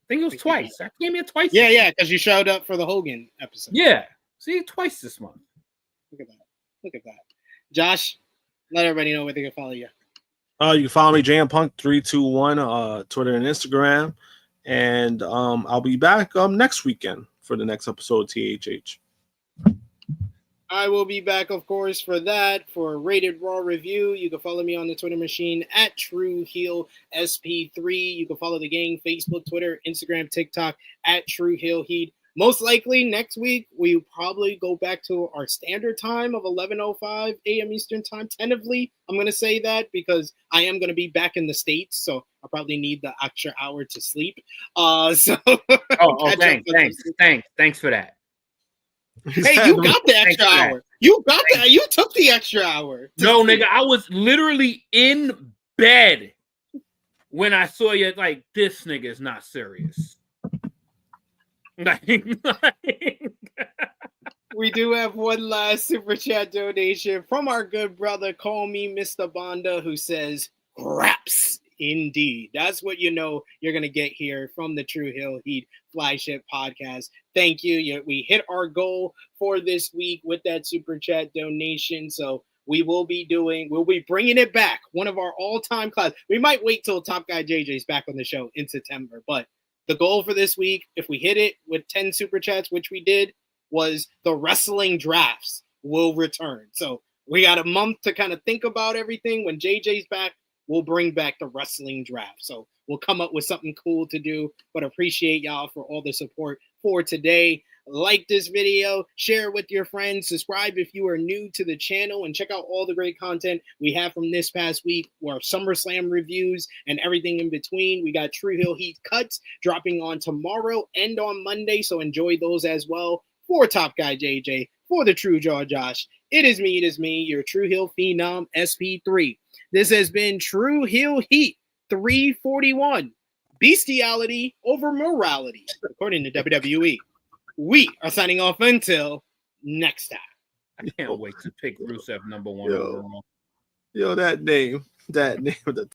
think it was twice. I came here twice. Yeah, because you showed up for the Hogan episode. Yeah. See, twice this month. Look at that. Josh, let everybody know where they can follow you. You can follow me, JMPunk321, Twitter and Instagram. And I'll be back next weekend for the next episode of THH. I will be back, of course, for that, for Rated Raw Review. You can follow me on the Twitter machine at Tru Heel SP3. You can follow the gang, Facebook, Twitter, Instagram, TikTok at Tru Heel Heat. Most likely next week, we'll probably go back to our standard time of 11:05 a.m. Eastern time. Tentatively, I'm going to say that because I am going to be back in the States, so I probably need the extra hour to sleep. Thanks for that. Hey, you got the extra hour. You got that. You took the extra hour. No, nigga, I was literally in bed when I saw you. Like, this nigga is not serious. We do have one last super chat donation from our good brother, Call Me Mr. Bonda, who says, "Graps." Indeed. That's what you know you're going to get here from the Tru Heel Heat flagship podcast. Thank you. We hit our goal for this week with that super chat donation. So we'll be bringing it back. One of our all-time class. We might wait till Top Guy JJ's back on the show in September. But the goal for this week, if we hit it with 10 super chats, which we did, was the wrestling drafts will return. So we got a month to kind of think about everything. When JJ's back, we'll bring back the wrestling draft. So we'll come up with something cool to do, but appreciate y'all for all the support for today. Like this video, share it with your friends, subscribe if you are new to the channel, and check out all the great content we have from this past week, our SummerSlam reviews and everything in between. We got Tru Heel Heat cuts dropping on tomorrow and on Monday, so enjoy those as well. For Top Guy JJ, for the True Jaw Josh, it is me, your Tru Heel Phenom SP3. This has been Tru Heel Heat 341. Bestiality over morality, according to WWE. We are signing off until next time. I can't wait to pick Rusev #1 overall. Yo, that name of the